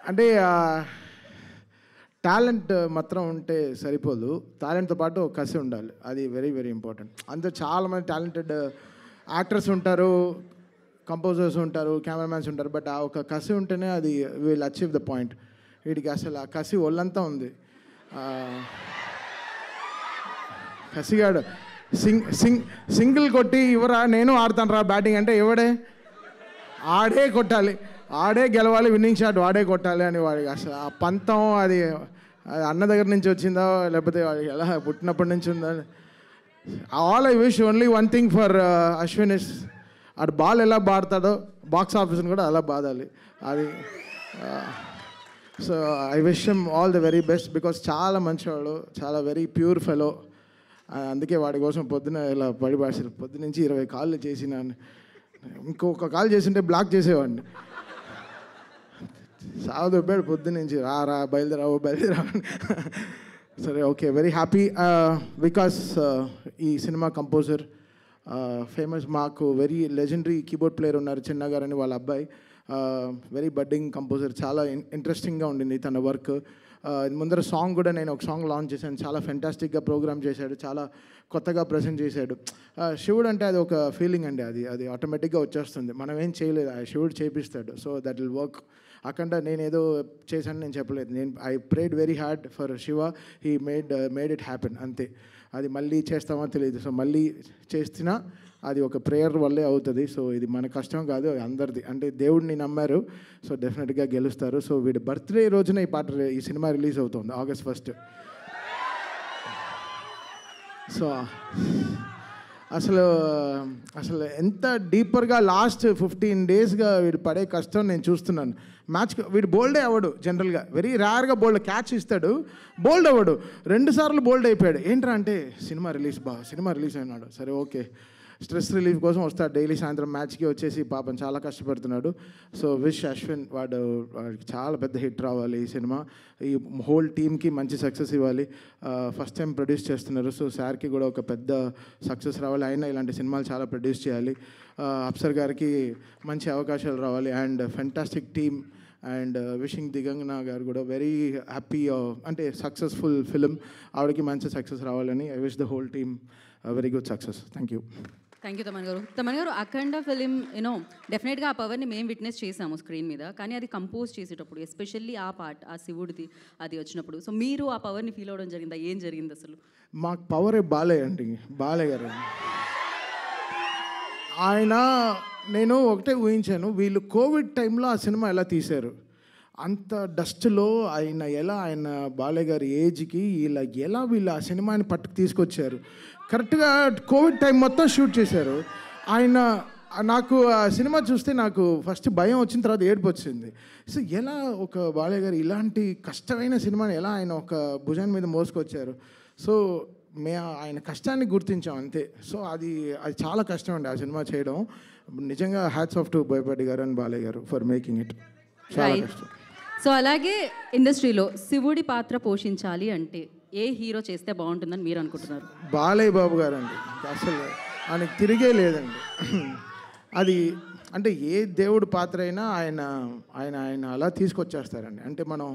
అంటే టాలెంట్ మాత్రం ఉంటే సరిపోదు, టాలెంట్తో పాటు ఒక కసి ఉండాలి, అది వెరీ వెరీ ఇంపార్టెంట్. అందరూ చాలామంది టాలెంటెడ్ యాక్టర్స్ ఉంటారు, కంపోజర్స్ ఉంటారు, కెమెరామ్యాన్స్ ఉంటారు, బట్ ఆ ఒక కసి ఉంటేనే అది విల్ అచీవ్ ద పాయింట్. వీడికి అసలు ఆ కసి ఒళ్ళంతా ఉంది. కసిగాడు సింగిల్ కొట్టి ఇవరా నేను ఆడతాను రా బ్యాటింగ్ అంటే ఎవడే, ఆడే కొట్టాలి, ఆడే గెలవాలి, విన్నింగ్ షాట్ వాడే కొట్టాలి అని వాడికి అసలు ఆ పంతం అది అన్న దగ్గర నుంచి వచ్చిందో లేకపోతే వాడికి ఎలా పుట్టినప్పటి నుంచి ఉందో. All I wish only one thing for Ashwin is అటు బాల్ ఎలా బాడతాడో బాక్స్ ఆఫీస్ని కూడా అలా బాదాలి అది. So I wish him all the very best because చాలా మంచివాడు, చాలా వెరీ ప్యూర్ ఫెలో. అందుకే వాడి కోసం పొద్దున ఇలా పడిపాడారు. పొద్దునుంచి 20 కాళ్ళు చేసిన, ఇంకొక కాల్ చేసింటే బ్లాక్ చేసేవాడిని. సాగు దొబ్బాడు పొద్దునుంచి, రా బయలుదేరా. సరే ఓకే, వెరీ హ్యాపీ బికాస్ ఈ సినిమా కంపోజర్ ఫేమస్, మాకు వెరీ లెజెండరీ కీబోర్డ్ ప్లేయర్ ఉన్నారు చిన్న గారు అని, వాళ్ళ అబ్బాయి వెరీ బడ్డింగ్ కంపోజర్. చాలా ఇంట్రెస్టింగ్గా ఉండింది తన వర్క్. ముందర సాంగ్ కూడా నేను ఒక సాంగ్ లాంచ్ చేశాను, చాలా ఫెంటాస్టిక్గా ప్రోగ్రామ్ చేశాడు, చాలా కొత్తగా ప్రజెంట్ చేశాడు. శివుడు అంటే అది ఒక ఫీలింగ్ అండి, అది ఆటోమేటిక్గా వచ్చేస్తుంది, మనం ఏం చేయలేదు, ఆ శివుడు చేపిస్తాడు. So that will work. అక్కడ నేను ఏదో చేశాను నేను చెప్పలేదు, I prayed very hard for Shiva, he made it happen అంతే. అది మళ్ళీ చేస్తామో తెలియదు, సో మళ్ళీ చేస్తున్నా అది ఒక ప్రేయర్ వల్లే అవుతుంది. సో ఇది మన కష్టం కాదు, అందరిది. అంటే దేవుడిని నమ్మారు, సో డెఫినెట్గా గెలుస్తారు. సో వీడి బర్త్డే రోజున ఈ సినిమా రిలీజ్ అవుతుంది August 1. సో అసలు ఎంత డీపర్గా లాస్ట్ 15 డేస్గా వీడు పడే కష్టం నేను చూస్తున్నాను. వీడు బోల్డే అవ్వడు జనరల్గా, వెరీ రేర్గా బోల్డ్ క్యాచ్ ఇస్తాడు, బోల్డ్ అవ్వడు. 2 సార్లు బోల్డ్ అయిపోయాడు. ఏంట్రా అంటే సినిమా రిలీజ్ అయినాడు. సరే ఓకే, స్ట్రెస్ రిలీఫ్ కోసం వస్తాడు డైలీ సాయంత్రం మ్యాచ్కి వచ్చేసి, పాపం చాలా కష్టపడుతున్నాడు. సో విష్ అశ్విన్, వాడికి చాలా పెద్ద హిట్ రావాలి ఈ సినిమా, ఈ హోల్ టీమ్కి మంచి సక్సెస్ ఇవ్వాలి. ఫస్ట్ టైం ప్రొడ్యూస్ చేస్తున్నారు, సో సార్కి కూడా ఒక పెద్ద సక్సెస్ రావాలి. అయినా ఇలాంటి సినిమాలు చాలా ప్రొడ్యూస్ చేయాలి. అప్సర్ గారికి మంచి అవకాశాలు రావాలి, and fantastic team. And wishing Digangana గారు కూడా వెరీ హ్యాపీ, అంటే సక్సెస్ఫుల్ ఫిలిం, ఆవిడకి మంచి సక్సెస్ రావాలని. I wish the whole team very good success. Thank you Thaman గారు. అఖండ ఫిలిం డెఫినెట్గా ఆ పవర్ని మేము విట్నెస్ చేసాము స్క్రీన్ మీద, కానీ అది కంపోజ్ చేసేటప్పుడు ఎస్పెషల్లీ ఆ పార్ట్, ఆ శివుడిది అది వచ్చినప్పుడు, సో మీరు ఆ పవర్ని ఫీల్ అవ్వడం జరిగిందా? ఏం జరిగింది అసలు? మాకు పవరే బాలయ్య గారు. ఆయన నేను ఒకటే ఊహించాను, వీళ్ళు కోవిడ్ టైంలో ఆ సినిమా ఎలా తీశారు, అంత డస్ట్లో ఆయన బాలయ్య గారి ఏజ్కి వీళ్ళు ఆ సినిమాని పట్టుకు తీసుకొచ్చారు. కరెక్ట్గా కోవిడ్ టైం మొత్తం షూట్ చేశారు. నాకు ఆ సినిమా చూస్తే నాకు ఫస్ట్ భయం వచ్చిన తర్వాత ఏడుపు వచ్చింది. సో ఎలా ఒక బాలయ్య గారు ఇలాంటి కష్టమైన సినిమాని ఎలా ఆయన ఒక భుజాన్ని మీద మోసుకొచ్చారు. సో ఆయన కష్టాన్ని గుర్తించాం అంతే. సో అది చాలా కష్టం అండి ఆ సినిమా చేయడం. నిజంగా హ్యాట్స్ ఆఫ్ టు బోయపాటి గారు అండ్ బాలయ్య గారు ఫర్ మేకింగ్ ఇట్. చాలా కష్టం. సో అలాగే ఇండస్ట్రీలో శివుడి పాత్ర పోషించాలి అంటే ఏ హీరో చేస్తే బాగుంటుందని మీరు అనుకుంటున్నారు? బాలయ్య బాబు గారు అండి, అసలు ఆయనకి తిరిగే లేదండి. అది అంటే ఏ దేవుడి పాత్ర అయినా ఆయన అలా తీసుకొచ్చేస్తారండి. అంటే మనం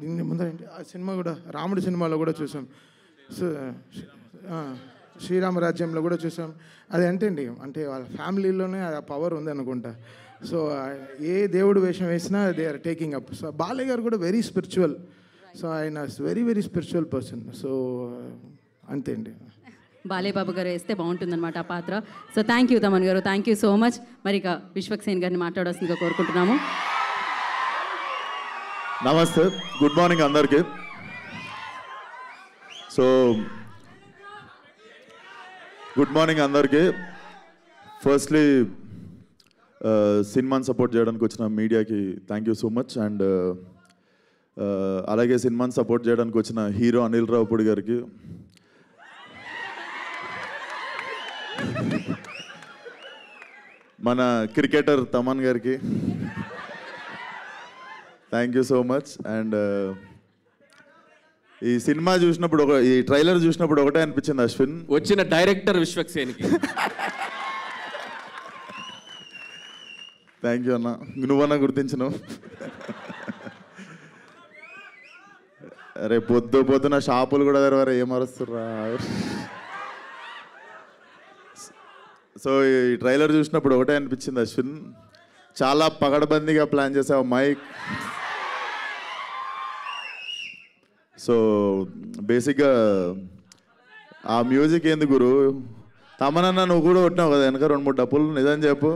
దీన్ని ముందర ఆ సినిమా కూడా రాముడి సినిమాలో కూడా చూసాం, శ్రీరామరాజ్యంలో కూడా చూసాం. అది అండి అంటే వాళ్ళ ఫ్యామిలీలోనే ఆ పవర్ ఉంది అనుకుంటా. సో ఏ దేవుడు వేషం వేసినా they are taking up. So Balayya garu కూడా వెరీ స్పిరిచువల్, సో ఆయన very very spiritual person. So అంతే అండి, బాలయ్య బాబు గారు వేస్తే బాగుంటుందన్నమాట ఆ పాత్ర. సో థ్యాంక్ యూ తమన్ గారు, థ్యాంక్ యూ సో మచ్. మరి ఇక విశ్వక్సేన్ గారిని మాట్లాడాల్సిందిగా కోరుకుంటున్నాము. నమస్తే, గుడ్ మార్నింగ్ అందరికీ. సో గుడ్ మార్నింగ్ అందరికీ. ఫస్ట్లీ సినిమాని సపోర్ట్ చేయడానికి వచ్చిన మీడియాకి thank you so much. And అలాగే సినిమాని సపోర్ట్ చేయడానికి వచ్చిన హీరో అనిల్ రావుపూడి గారికి, మన క్రికెటర్ తమన్ గారికి thank you so much. And ఈ సినిమా చూసినప్పుడు ఈ ట్రైలర్ చూసినప్పుడు ఒకటే అనిపించింది అశ్విన్, వచ్చిన డైరెక్టర్ విశ్వక్సేన్కి థ్యాంక్ యూ అన్న, నువ్వన్నా గుర్తించినావు. అరే పొద్దున షాపులు కూడా తెరవారు, ఏం అరుస్తుర్రా. సో ఈ ట్రైలర్ చూసినప్పుడు ఒకటే అనిపించింది అశ్విన్, చాలా పగడబందీగా ప్లాన్ చేసావు మైక్. సో బేసిక్గా ఆ మ్యూజిక్ ఏంది గురు, తమనన్నా నువ్వు కూడా కొట్టినావు కదా వెనక 2-3 డప్పులు, నిజం చెప్పు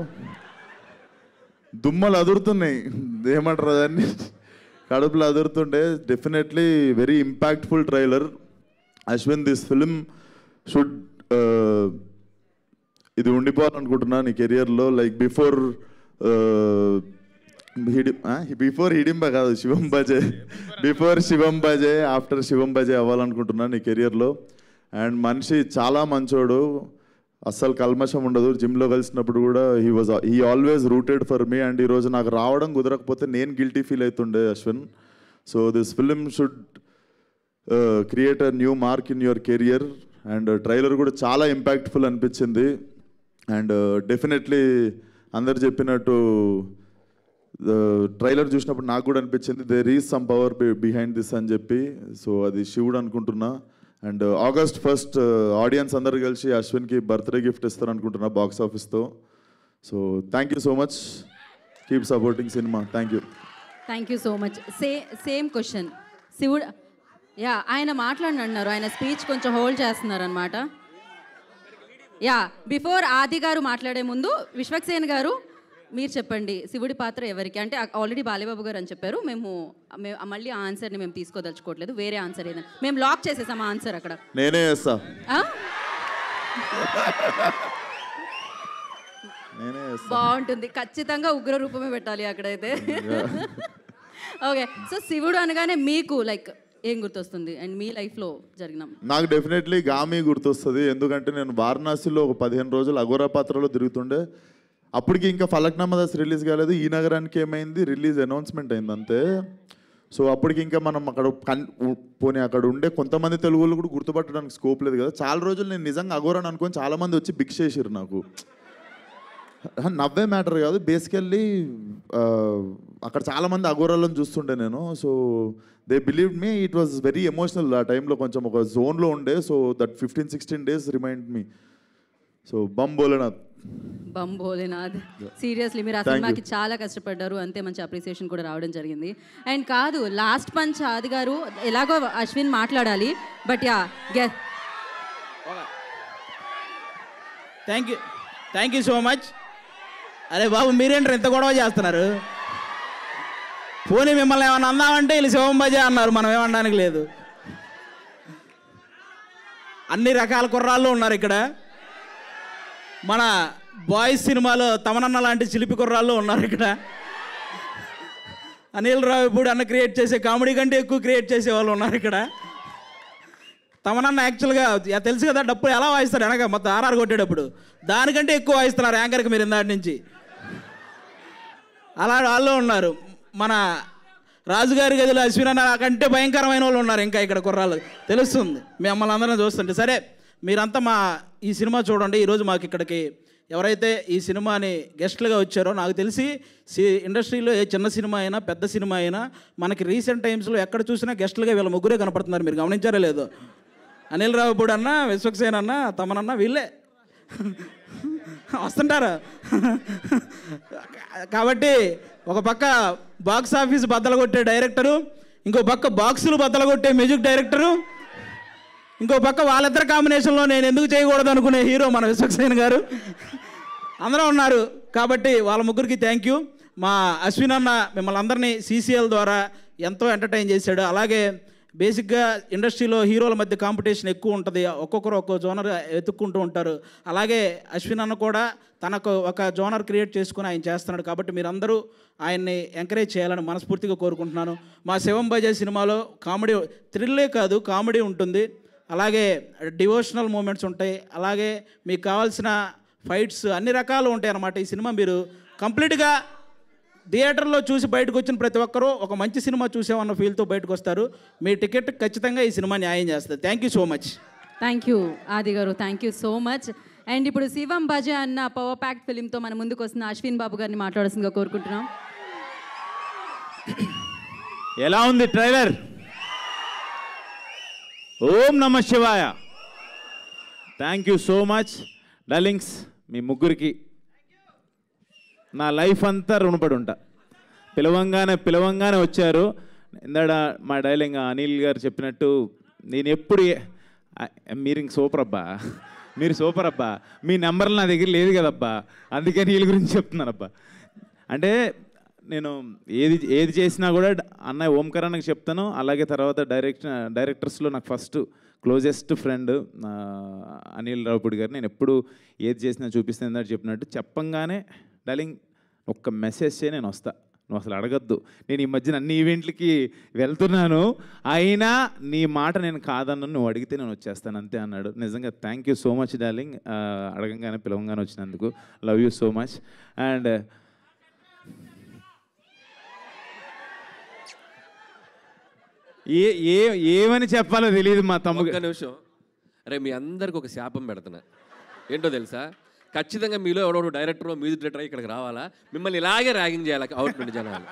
దుమ్మలు అదురుతున్నాయి, ఏమంటారు దాన్ని, కడుపులు అదురుతుంటే. Definitely very impactful trailer. Ashwin, this film should ఇది ఉండిపోవాలనుకుంటున్నా నీ కెరియర్లో. లైక్ బిఫోర్ హిడింబ కాదు, శివం బజే, బిఫోర్ శివం బజే, ఆఫ్టర్ శివం బజే అవ్వాలనుకుంటున్నా నీ కెరియర్లో. అండ్ మనిషి చాలా మంచోడు, అస్సలు కల్మషం ఉండదు. జిమ్లో కలిసినప్పుడు కూడా he always rooted for me. And ఈరోజు నాకు రావడం కుదరకపోతే నేను గిల్టీ ఫీల్ అవుతుండే Ashwin. So this film should create a new mark in your career. And trailer కూడా చాలా ఇంపాక్ట్ఫుల్ అనిపించింది. అండ్ డెఫినెట్లీ అందరు చెప్పినట్టు ట్రైలర్ చూసినప్పుడు నాకు కూడా అనిపించింది there is some power behind this అని చెప్పి. సో అది శివుడు అనుకుంటున్నా. అండ్ August 1st ఆడియన్స్ అందరు కలిసి అశ్విన్కి బర్త్డే గిఫ్ట్ ఇస్తారు అనుకుంటున్నా బాక్స్ ఆఫీస్తో. So thank you so much, keep supporting cinema. Thank you so much. Same question శివుడు, యా ఆయన మాట్లాడినారు, ఆయన స్పీచ్ కొంచెం హోల్డ్ చేస్తున్నారు అనమాట. యా బిఫోర్ ఆది గారు మాట్లాడే ముందు విశ్వక్సేన్ గారు మీరు చెప్పండి, శివుడి పాత్ర ఎవరికి? అంటే ఆల్రెడీ బాలేబాబు గారు అని చెప్పారు, మేము మళ్ళీ ఆ ఆన్సర్ని మేము తీసుకోదలుచుకోవట్లేదు, వేరే ఆన్సర్ ఏదైనా మేము లాక్ చేసేసాం ఆ ఆన్సర్ అక్కడ. నేనే చేస్తా. బాగుంటుంది, ఖచ్చితంగా ఉగ్ర రూపమే పెట్టాలి అక్కడైతే. ఓకే, సో శివుడు అనగానే మీకు లైక్ ఏం గుర్తొస్తుంది అండ్ మీ లైఫ్లో జరిగిన? నాకు డెఫినెట్లీ గామి గుర్తొస్తుంది. ఎందుకంటే నేను వారణాసిలో ఒక 15 రోజులు అఘోరా పాత్రలో తిరుగుతుండే. అప్పటికి ఇంకా ఫలక్నామా దాస్ రిలీజ్ కాలేదు, ఈ నగరానికి ఏమైంది రిలీజ్ అనౌన్స్మెంట్ అయింది అంతే. సో అప్పటికి ఇంకా మనం అక్కడ పోనీ అక్కడ ఉండే కొంతమంది తెలుగు వాళ్ళు కూడా గుర్తుపట్టడానికి స్కోప్ లేదు కదా. చాలా రోజులు నేను నిజంగా అఘోరాని అనుకొని చాలామంది వచ్చి భిక్ష చేసిర్రు నాకు. నవ్వే మ్యాటర్ కాదు, బేసికల్లీ అక్కడ చాలామంది అఘోరాలను చూస్తుండే నేను. So they believed me, it was very emotional. ఆ టైంలో కొంచెం ఒక జోన్లో ఉండే. So that 15-16 days remind me. So Bam Bholenath. Bam Bholenath, seriously మీరు ఆ సినిమాకి చాలా కష్టపడ్డారు, అంతే మంచి అప్రిసియేషన్ కూడా రావడం జరిగింది. అండ్ కాదు, లాస్ట్ పంచ్ ఆది గారు ఎలాగో అశ్విన్ మాట్లాడాలి, but yeah thank you so much. అరే బాబు మీరేంటారు ఎంత గొడవ చేస్తున్నారు? పోనీ మిమ్మల్ని ఏమన్నా అందామంటే వీళ్ళు శివం బజే అన్నారు, మనం ఏమనడానికి లేదు. అన్ని రకాల కుర్రాళ్ళు ఉన్నారు ఇక్కడ. మన బాయ్స్ సినిమాలో తమనన్న లాంటి చిలిపి కుర్రాళ్ళు ఉన్నారు ఇక్కడ. అనిల్ రావిపూడి అన్న క్రియేట్ చేసే కామెడీ కంటే ఎక్కువ క్రియేట్ చేసే వాళ్ళు ఉన్నారు ఇక్కడ. తమనన్న యాక్చువల్గా తెలుసు కదా డప్పులు ఎలా వాయిస్తారు వెనక మొత్తం ఆర్ఆర్ కొట్టేటప్పుడు, దానికంటే ఎక్కువ వాయిస్తున్నారు యాంకర్కి మీరు ఇందాటి నుంచి. అలా వాళ్ళు ఉన్నారు. మన రాజుగారి గదిలో అశ్విన్ అన్న కంటే భయంకరమైన వాళ్ళు ఉన్నారు ఇంకా ఇక్కడ కుర్రాళ్ళు, తెలుస్తుంది మిమ్మల్ని అందరం చూస్తుంటే. సరే మీరంతా మా ఈ సినిమా చూడండి. ఈరోజు మాకు ఇక్కడికి ఎవరైతే ఈ సినిమాని గెస్ట్లుగా వచ్చారో, నాకు తెలిసి ఇండస్ట్రీలో ఏ చిన్న సినిమా అయినా పెద్ద సినిమా అయినా మనకి రీసెంట్ టైమ్స్లో ఎక్కడ చూసినా గెస్ట్లుగా వీళ్ళ ముగ్గురే కనపడుతున్నారు. మీరు గమనించారో లేదో? అనిల్ రావిపూడి అన్న, విశ్వక్సేన్ అన్న, తమనన్న వీళ్ళే వస్తుంటారు. కాబట్టి ఒక పక్క బాక్స్ ఆఫీస్ బద్దలు కొట్టే డైరెక్టరు, ఇంకో పక్క బాక్సులు బద్దలు కొట్టే మ్యూజిక్ డైరెక్టరు, ఇంకో పక్క వాళ్ళిద్దరు కాంబినేషన్లో నేను ఎందుకు చేయకూడదు అనుకునే హీరో మన విశ్వక్సేన్ గారు అందరూ ఉన్నారు. కాబట్టి వాళ్ళ ముగ్గురికి థ్యాంక్ యూ. మా అశ్విన్ అన్న మిమ్మల్ని అందరినీ CCL ద్వారా ఎంతో ఎంటర్టైన్ చేశాడు. అలాగే బేసిక్గా ఇండస్ట్రీలో హీరోల మధ్య కాంపిటీషన్ ఎక్కువ ఉంటుంది, ఒక్కొక్కరు ఒక్కో జోనర్ వెతుక్కుంటూ ఉంటారు. అలాగే అశ్విన్ అన్న కూడా తనకు ఒక జోనర్ క్రియేట్ చేసుకుని ఆయన చేస్తున్నాడు. కాబట్టి మీరందరూ ఆయన్ని ఎంకరేజ్ చేయాలని మనస్ఫూర్తిగా కోరుకుంటున్నాను. మా శివం బజే సినిమాలో కామెడీ, థ్రిల్లే కాదు కామెడీ ఉంటుంది, అలాగే డివోషనల్ మూమెంట్స్ ఉంటాయి, అలాగే మీకు కావాల్సిన ఫైట్స్ అన్ని రకాలు ఉంటాయి అన్నమాట. ఈ సినిమా మీరు కంప్లీట్గా థియేటర్లో చూసి బయటకు వచ్చిన ప్రతి ఒక్కరూ ఒక మంచి సినిమా చూసామన్న ఫీల్తో బయటకు వస్తారు. మీ టికెట్ ఖచ్చితంగా ఈ సినిమా న్యాయం చేస్తుంది. Thank you so much. Thank you ఆది గారు, thank you so much. And ఇప్పుడు శివం భజే అన్న పవర్ ప్యాక్ ఫిలింతో మన ముందుకు వస్తున్న అశ్విన్ బాబు గారిని మాట్లాడాల్సిందిగా కోరుకుంటున్నాం. ఎలా ఉంది ట్రైలర్? ఓం నమ శివాయ. Thank you so much darlings. మీ ముగ్గురికి నా లైఫ్ అంతా రుణపడి ఉంటా. పిలవంగానే వచ్చారు. ఇందాడ మా డైలింగ్ అనిల్ గారు చెప్పినట్టు నేను ఎప్పుడు మీరు ఇంక సూపర్ అబ్బా, మీరు సూపర్ అబ్బా, మీ నెంబర్లు నా దగ్గర లేదు కదబ్బా, అందుకని వీళ్ళ గురించి చెప్తున్నానబ్బా. అంటే నేను ఏది చేసినా కూడా అన్నయ్య ఓంకార్ అన్నకి చెప్తాను. అలాగే తర్వాత డైరెక్టర్స్లో నాకు first closest friend Anil Ravipudi గారు. నేను ఎప్పుడు ఏది చేసినా చూపిస్తాను ఇందాక చెప్పినట్టు. చెప్పంగానే డార్లింగ్ ఒక్క మెసేజ్ చేయి, నేను వస్తా, నువ్వు అసలు అడగద్దు. నేను ఈ మధ్యన అన్ని ఈవెంట్లకి వెళ్తున్నాను, అయినా నీ మాట నేను కాదన్నా, నువ్వు అడిగితే నేను వచ్చేస్తాను అంతే అన్నాడు. నిజంగా thank you so much darling, అడగంగానే పిలవంగానే వచ్చినందుకు. Love you so much. And ఏమని చెప్పాలో తెలియదు మా తమ్ముడు. ఒక్క నిమిషం, అరే మీ అందరికి ఒక శాపం పెడుతున్నా. ఏంటో తెలుసా? ఖచ్చితంగా మీలో ఎవడో డైరెక్టర్ మ్యూజిక్ డైరెక్టర్ ఇక్కడికి రావాలా, మిమ్మల్ని ఇలాగే ర్యాగింగ్ చేయాలి అవుట్ నుండి జనాలు.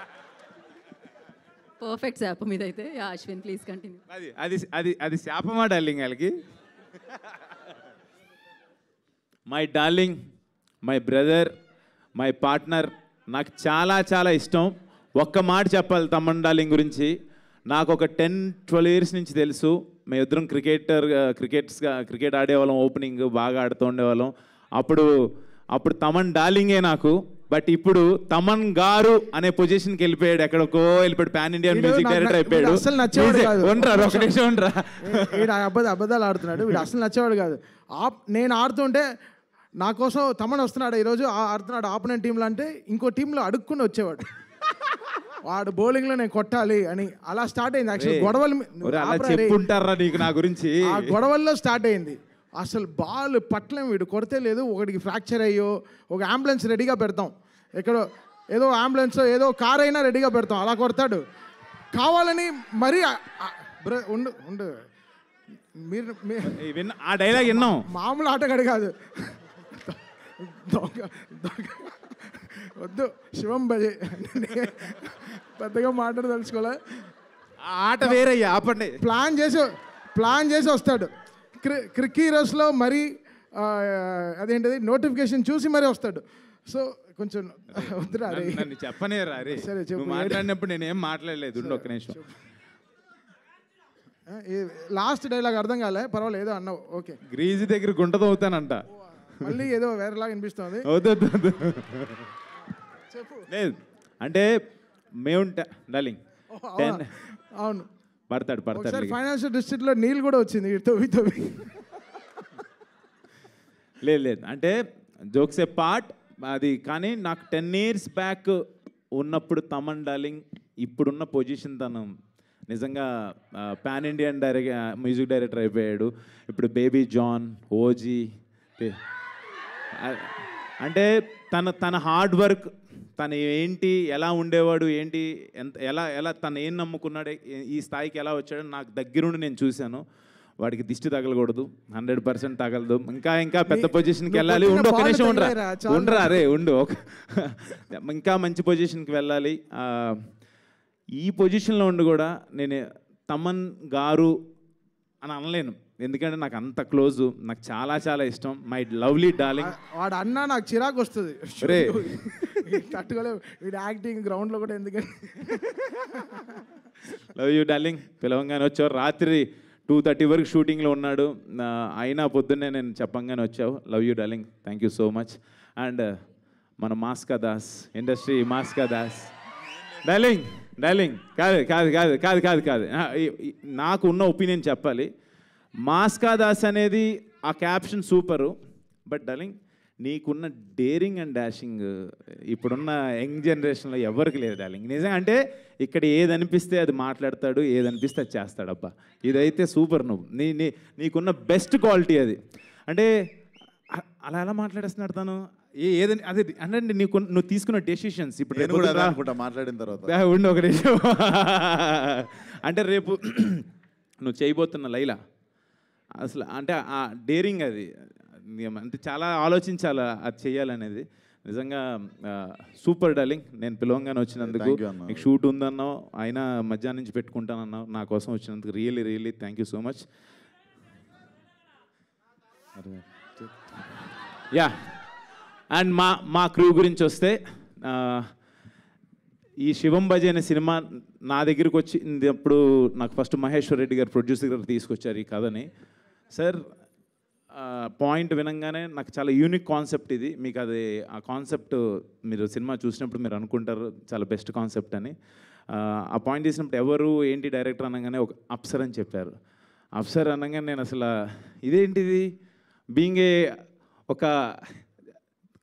పర్ఫెక్ట్ శాపం ఇదైతే. Ashwin please continue. అది శాపమా డార్లింగ్ వాళ్ళకి? My darling, my brother, my partner, నాకు చాలా చాలా ఇష్టం. ఒక్క మాట చెప్పాలి తమ్మన్ డార్లింగ్ గురించి. నాకు ఒక 10-12 ఇయర్స్ నుంచి తెలుసు. మేమిద్దరం క్రికెట్ ఆడేవాళ్ళం, ఓపెనింగ్ బాగా ఆడుతూ ఉండేవాళ్ళం. అప్పుడు తమన్ డార్లింగే నాకు. బట్ ఇప్పుడు తమన్ గారు అనే పొజిషన్కి వెళ్ళిపోయాడు, ఎక్కడికో వెళ్ళిపోయాడు, పాన్ ఇండియన్ మ్యూజిక్ డైరెక్టర్ అయిపోయాడు. అబద్ధాలు ఆడుతున్నాడు వీడు, అసలు నచ్చేవాడు కాదు. నేను ఆడుతుంటే నా కోసం తమన్ వస్తున్నాడు, ఈరోజు ఆడుతున్నాడు ఆపోనెంట్ టీంలో అంటే ఇంకో టీంలో అడుక్కుని వచ్చేవాడు. వాడు బౌలింగ్లో నేను కొట్టాలి అని అలా స్టార్ట్ అయింది. యాక్చువల్ గొడవలు చెప్పుంటారా నీకు నా గురించి? ఆ గొడవల్లో స్టార్ట్ అయింది. అసలు బాల్ పట్లం వీడు కొడితే లేదు, ఒకటికి ఫ్రాక్చర్ అయ్యో ఒక అంబులెన్స్ రెడీగా పెడతాం, ఎక్కడో ఏదో అంబులెన్స్ ఏదో కార్ అయినా రెడీగా పెడతాం, అలా కొడతాడు కావాలని. మరీ ఉండు మీరు ఆ డైలాగ్ విన్నాం. మామూలు ఆటగాడు కాదు, వద్దు శివం భజే పెద్దగా మాట్లాడదలుచుకోలే. ఆట వేరయ్యా, ఆపండి. ప్లాన్ చేసి వస్తాడు. క్రిక్ హీరోస్లో మరీ అదేంటిది నోటిఫికేషన్ చూసి మరీ వస్తాడు. సో కొంచెం వద్దురా నన్ను చెప్పనేరా రే. సరే చెప్పు. మాట్లాడినప్పుడు నేనేం మాట్లాడలేదు, ఒక్క నిమిషం. లాస్ట్ డైలాగ్ అర్థం కాలే, పర్వాలేదు ఏదో అన్నావు, ఓకే. గ్రీజు దగ్గర గుంటతో అవుతానంట, మళ్ళీ ఏదో వేరేలాగా అనిపిస్తుంది. లేదు అంటే మేముంటా డార్లింగ్. అవును పడతాడు. ఫైనాన్షియల్ డిస్ట్రిక్ట్లో నీళ్ళు కూడా వచ్చింది తవ్వి. లేదు అంటే జోక్స్ ఏ పార్ట్ అది. కానీ నాకు 10 years బ్యాక్ ఉన్నప్పుడు తమన్ డార్లింగ్ ఇప్పుడున్న పొజిషన్ తను నిజంగా పాన్ ఇండియన్ మ్యూజిక్ డైరెక్టర్ అయిపోయాడు. ఇప్పుడు బేబీ జాన్, ఓజీ, అంటే తన హార్డ్ వర్క్, తను ఏంటి, ఎలా ఉండేవాడు, ఏంటి, ఎలా తను ఏం నమ్ముకున్నాడు, ఈ స్థాయికి ఎలా వచ్చాడో నాకు దగ్గరుండి నేను చూశాను. వాడికి దిష్టి తగలకూడదు, 100% తగలదు. ఇంకా పెద్ద పొజిషన్కి వెళ్ళాలి. ఒక నిమిషం ఉండరా రే ఉండు. ఇంకా మంచి పొజిషన్కి వెళ్ళాలి. ఈ పొజిషన్లో ఉండి కూడా నేను తమన్ గారు అని అనలేను, ఎందుకంటే నాకు అంత క్లోజ్, నాకు చాలా చాలా ఇష్టం. My lovely darling. వాడు అన్నా నాకు చిరాకు వస్తుంది రే, తట్టుకోలే వీడు యాక్టింగ్ గ్రౌండ్లో కూడా. ఎందుకంటే లవ్ యూ డార్లింగ్. పిలవంగానే వచ్చావు. రాత్రి 2:30 వరకు షూటింగ్లో ఉన్నాడు, అయినా పొద్దున్నే నేను చెప్పంగానే వచ్చావు. Love you darling, thank you so much. And మన మాస్కా దాస్, ఇండస్ట్రీ మాస్కా దాస్. డార్లింగ్ కాదు నాకు ఉన్న ఒపీనియన్ చెప్పాలి. మాస్కా దాస్ అనేది ఆ క్యాప్షన్ సూపరు. బట్ డార్లింగ్ నీకున్న డేరింగ్ అండ్ డాషింగ్ ఇప్పుడున్న యంగ్ జనరేషన్లో ఎవరికి లేదు డార్లింగ్. నిజంగా అంటే ఇక్కడ ఏది అనిపిస్తే అది మాట్లాడతాడు, ఏది అనిపిస్తే అది చేస్తాడు. అబ్బా ఇదైతే సూపర్. నువ్వు నీకున్న బెస్ట్ క్వాలిటీ అది. అంటే అలా ఎలా మాట్లాడేస్తున్నాడు తను, ఏదని అదే అంటే నువ్వు తీసుకున్న డెసిషన్స్ ఇప్పుడు నేను కూడా అదే అనుకుంటా మాట్లాడిన తర్వాత. ఉండి ఒక నిమిషం. అంటే రేపు నువ్వు చేయబోతున్న లైలా అసలు అంటే ఆ డేరింగ్ అది అంటే చాలా ఆలోచించాలి అది చేయాలనేది. నిజంగా సూపర్ డార్లింగ్. నేను పిలవంగానే వచ్చినందుకు, నీకు షూట్ ఉందన్నావు అయినా మధ్యాహ్నం నుంచి పెట్టుకుంటానన్నావు, నా కోసం వచ్చినందుకు really really thank you so much. Yeah, and మా క్రూ గురించి వస్తే ఈ శివం భజే అనే సినిమా నా దగ్గరికి వచ్చింది అప్పుడు నాకు ఫస్ట్ మహేశ్వర్ రెడ్డి గారు ప్రొడ్యూసర్ గారు తీసుకొచ్చారు ఈ కథని. సార్ పాయింట్ వినంగానే నాకు చాలా యూనిక్ కాన్సెప్ట్ ఇది, మీకు అది ఆ కాన్సెప్ట్ మీరు సినిమా చూసినప్పుడు మీరు అనుకుంటారు చాలా బెస్ట్ కాన్సెప్ట్ అని. ఆ పాయింట్ తీసినప్పుడు ఎవరు ఏంటి డైరెక్టర్ అనగానే ఒక అప్సర్ అని చెప్పారు. అప్సర్ అనగానే నేను అసలు ఇదేంటిది బీయింగ్ ఏ ఒక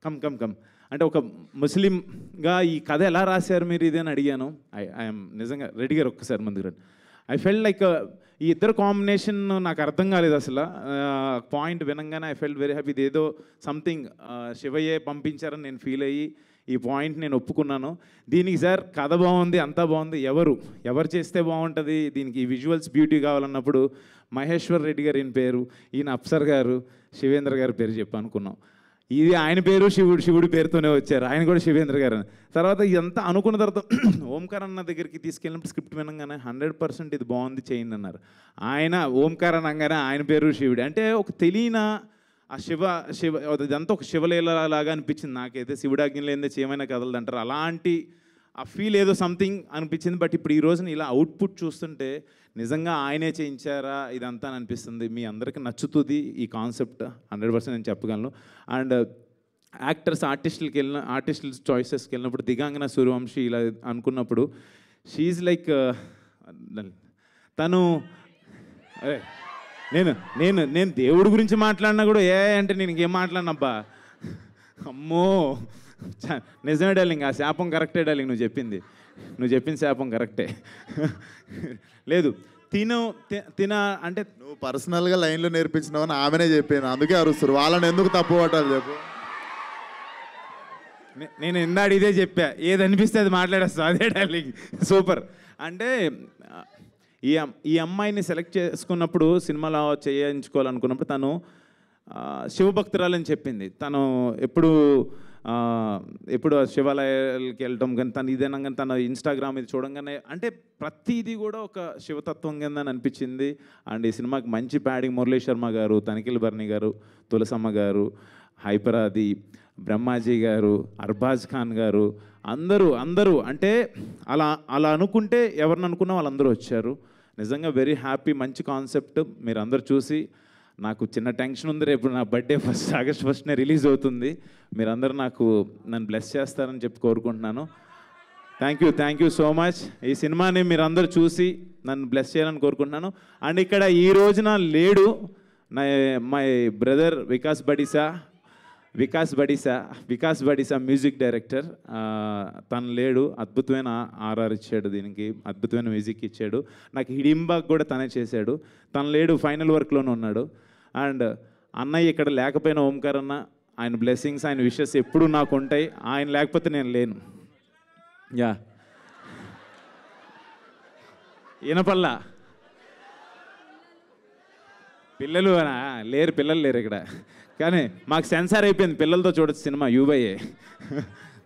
కమ్ అంటే ఒక ముస్లింగా ఈ కథ ఎలా రాశారు మీరు ఇది అని అడిగాను. ఐఎమ్ నిజంగా రెడ్డి గారు ఒక్కసారి ముందుకు రండి. ఐ ఫెల్ట్ లైక్ ఈ ఇద్దరు కాంబినేషన్ నాకు అర్థం కాలేదు అసలు. పాయింట్ వినంగానే ఐ ఫెల్ట్ వెరీ హ్యాపీ. ఇదేదో సంథింగ్ శివయ్యే పంపించారని నేను ఫీల్ అయ్యి ఈ పాయింట్ నేను ఒప్పుకున్నాను. దీనికి సార్ కథ బాగుంది, అంతా బాగుంది, ఎవరు చేస్తే బాగుంటుంది, దీనికి విజువల్స్ బ్యూటీ కావాలన్నప్పుడు మహేశ్వర్ రెడ్డి గారు ఈయన పేరు, ఈయన అప్సర్ గారు, శివేంద్ర గారి పేరు చెప్పి అనుకున్నాం. ఇది ఆయన పేరు శివుడి పేరుతోనే వచ్చారు, ఆయన కూడా శివేంద్ర గారు. తర్వాత ఇదంతా అనుకున్న తర్వాత ఓంకార్ అన్న దగ్గరికి తీసుకెళ్ళినప్పుడు స్క్రిప్ట్ వినగానే 100% ఇది బాగుంది చేయండి అన్నారు. ఆయన ఓంకార్ అనగానే ఆయన పేరు శివుడు. అంటే ఒక తెలియన ఆ శివ ఇదంతా ఒక శివలీలలాగా అనిపించింది నాకైతే. శివుడాజ్ఞలు ఏందో చేయమైనా కదలదు అంటారు, అలాంటి ఆ ఫీల్ ఏదో సంథింగ్ అనిపించింది. బట్ ఇప్పుడు ఈ రోజున ఇలా అవుట్పుట్ చూస్తుంటే నిజంగా ఆయనే చేయించారా ఇదంతా అని అనిపిస్తుంది. మీ అందరికీ నచ్చుతుంది ఈ కాన్సెప్ట్ 100% నేను చెప్పగలను. అండ్ ఆర్టిస్టుల చాయిసెస్కి వెళ్ళినప్పుడు దిగాంగన సూర్యవంశీ ఇలా అనుకున్నప్పుడు షీఈ్ లైక్ తను నేను దేవుడి గురించి మాట్లాడినా కూడా అంటే నేను ఇంకేం మాట్లాడినబ్బా అమ్మో నిజమే డార్లింగ్, ఆ శాపం కరెక్టే డార్లింగ్, నువ్వు చెప్పిన శాపం కరెక్టే. లేదు తిన అంటే నువ్వు పర్సనల్గా లైన్లో నేర్పించినావని ఆమెనే చెప్పాను, అందుకే అరుస్తారు. వాళ్ళని ఎందుకు తప్పు పట్టాలి చెప్పు. నేను ఇందాడు ఇదే చెప్పా, ఏది అనిపిస్తే అది మాట్లాడేస్తా. అదే డార్లింగ్ సూపర్. అంటే ఈ అమ్మాయిని సెలెక్ట్ చేసుకున్నప్పుడు సినిమాలో చేయించుకోవాలనుకున్నప్పుడు తను శివభక్తురాలని చెప్పింది. తను ఎప్పుడు శివాలయాలకి వెళ్ళటం కానీ తను ఇదేనా కానీ తన ఇన్స్టాగ్రామ్ ఇది చూడంగానే అంటే ప్రతిదీ కూడా ఒక శివతత్వం కింద అనిపించింది. అండ్ ఈ సినిమాకి మంచి ప్యాడింగ్ మురళీ శర్మ గారు, తనిఖీల్ బర్ని గారు, తులసమ్మ గారు, హైపరాది, బ్రహ్మాజీ గారు, అర్బాజ్ ఖాన్ గారు, అందరూ అంటే అలా అనుకుంటే ఎవరిని అనుకున్నా వాళ్ళందరూ వచ్చారు. నిజంగా వెరీ హ్యాపీ. మంచి కాన్సెప్ట్. మీరు అందరూ చూసి నాకు చిన్న టెన్షన్ ఉంది, రేపు నా బర్త్డే ఆగస్ట్ 1నే రిలీజ్ అవుతుంది. మీరందరూ నన్ను బ్లెస్ చేస్తారని చెప్పి కోరుకుంటున్నాను. Thank you so much. ఈ సినిమాని మీరందరూ చూసి నన్ను బ్లెస్ చేయాలని కోరుకుంటున్నాను. అండ్ ఇక్కడ ఈ రోజున లేడు my brother Vikas Badisa music director. తను లేడు. అద్భుతమైన ఆర్ఆర్ ఇచ్చాడు, దీనికి అద్భుతమైన మ్యూజిక్ ఇచ్చాడు. నాకు హిడింబాగ్ కూడా తనే చేశాడు. తను లేడు, ఫైనల్ వర్క్లోనే ఉన్నాడు. అండ్ అన్నయ్య ఇక్కడ లేకపోయినా ఓంకార్ అన్న, ఆయన బ్లెస్సింగ్స్, ఆయన విషెస్ ఎప్పుడూ నాకు ఉంటాయి. ఆయన లేకపోతే నేను లేను. యా ఈనపల్లా పిల్లలు లేరు ఇక్కడ, కానీ మాకు సెన్సార్ అయిపోయింది, పిల్లలతో చూడొచ్చు cinema యూబైఏ.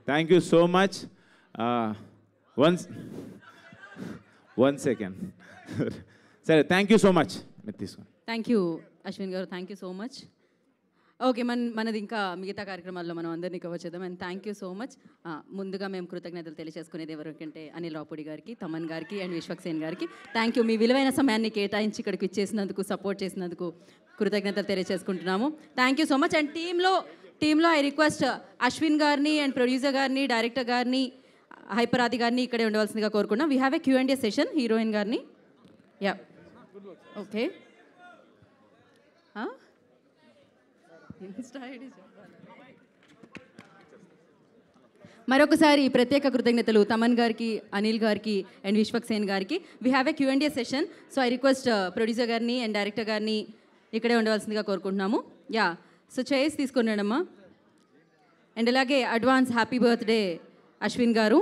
Thank you so much. One second సరే, థ్యాంక్ యూ సో మచ్. మీరు తీసుకోండి. థ్యాంక్ యూ అశ్విన్ గారు, thank you so much. Okay, మనది ఇంకా మిగతా కార్యక్రమాల్లో మనం అందరినీ కవర్ చేద్దాం. And thank you so much. ముందుగా మేము కృతజ్ఞతలు తెలియజేసుకునేది ఎవరికంటే అనిల్ రావుపూడి గారికి, తమన్ గారికి అండ్ విశ్వక్సేన్ గారికి థ్యాంక్ యూ. మీ విలువైన సమయాన్ని కేటాయించి ఇక్కడికి ఇచ్చేసినందుకు, సపోర్ట్ చేసినందుకు కృతజ్ఞతలు తెలియజేసుకుంటున్నాము. Thank you so much. And టీంలో ఐ రిక్వెస్ట్ అశ్విన్ గారిని అండ్ ప్రొడ్యూసర్ గారిని, డైరెక్టర్ గారిని, హైపరాది గారిని ఇక్కడే ఉండవలసిందిగా కోరుకున్నాం. We have a Q&A session. Heroine గారిని యా ఓకే. మరొకసారి ప్రత్యేక కృతజ్ఞతలు తమన్ గారికి, అనిల్ గారికి అండ్ విశ్వక్సేన్ గారికి. We have a Q&A session. So I request producer గారిని అండ్ డైరెక్టర్ గారిని ఇక్కడే ఉండవలసిందిగా కోరుకుంటున్నాము. యా, సో చైర్స్ తీసుకున్నాడమ్మా. అండ్ ఇలాగే అడ్వాన్స్ హ్యాపీ బర్త్డే అశ్విన్ గారు.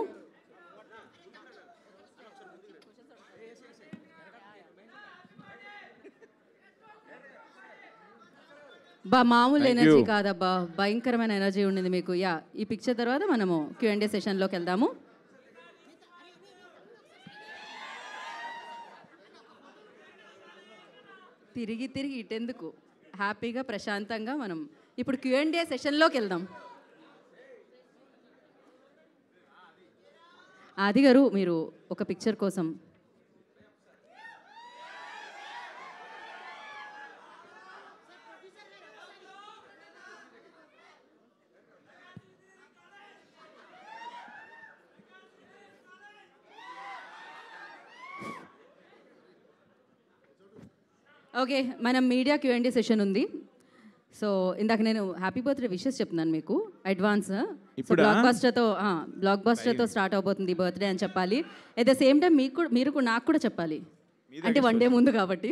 బా మామూలు ఎనర్జీ కాదబ్బా, భయంకరమైన ఎనర్జీ ఉండింది మీకు. యా, ఈ పిక్చర్ తర్వాత మనము Q&A సెషన్లోకి వెళ్దాము. తిరిగి తిరిగి ఇటెందుకు, హ్యాపీగా ప్రశాంతంగా మనం ఇప్పుడు Q&A సెషన్లోకి వెళ్దాం. ఆది గారు, మీరు ఒక పిక్చర్ కోసం ఓకే, మనం మీడియా Q&A సెషన్ ఉంది. సో ఇందాక నేను హ్యాపీ బర్త్డే విషెస్ చెప్తున్నాను మీకు అడ్వాన్స్. బ్లాక్ బస్టర్తో స్టార్ట్ అవబోతుంది బర్త్డే అని చెప్పాలి. ఎట్ ద సేమ్ టైం మీరు కూడా నాకు కూడా చెప్పాలి, అంటే వన్ డే ముందు కాబట్టి.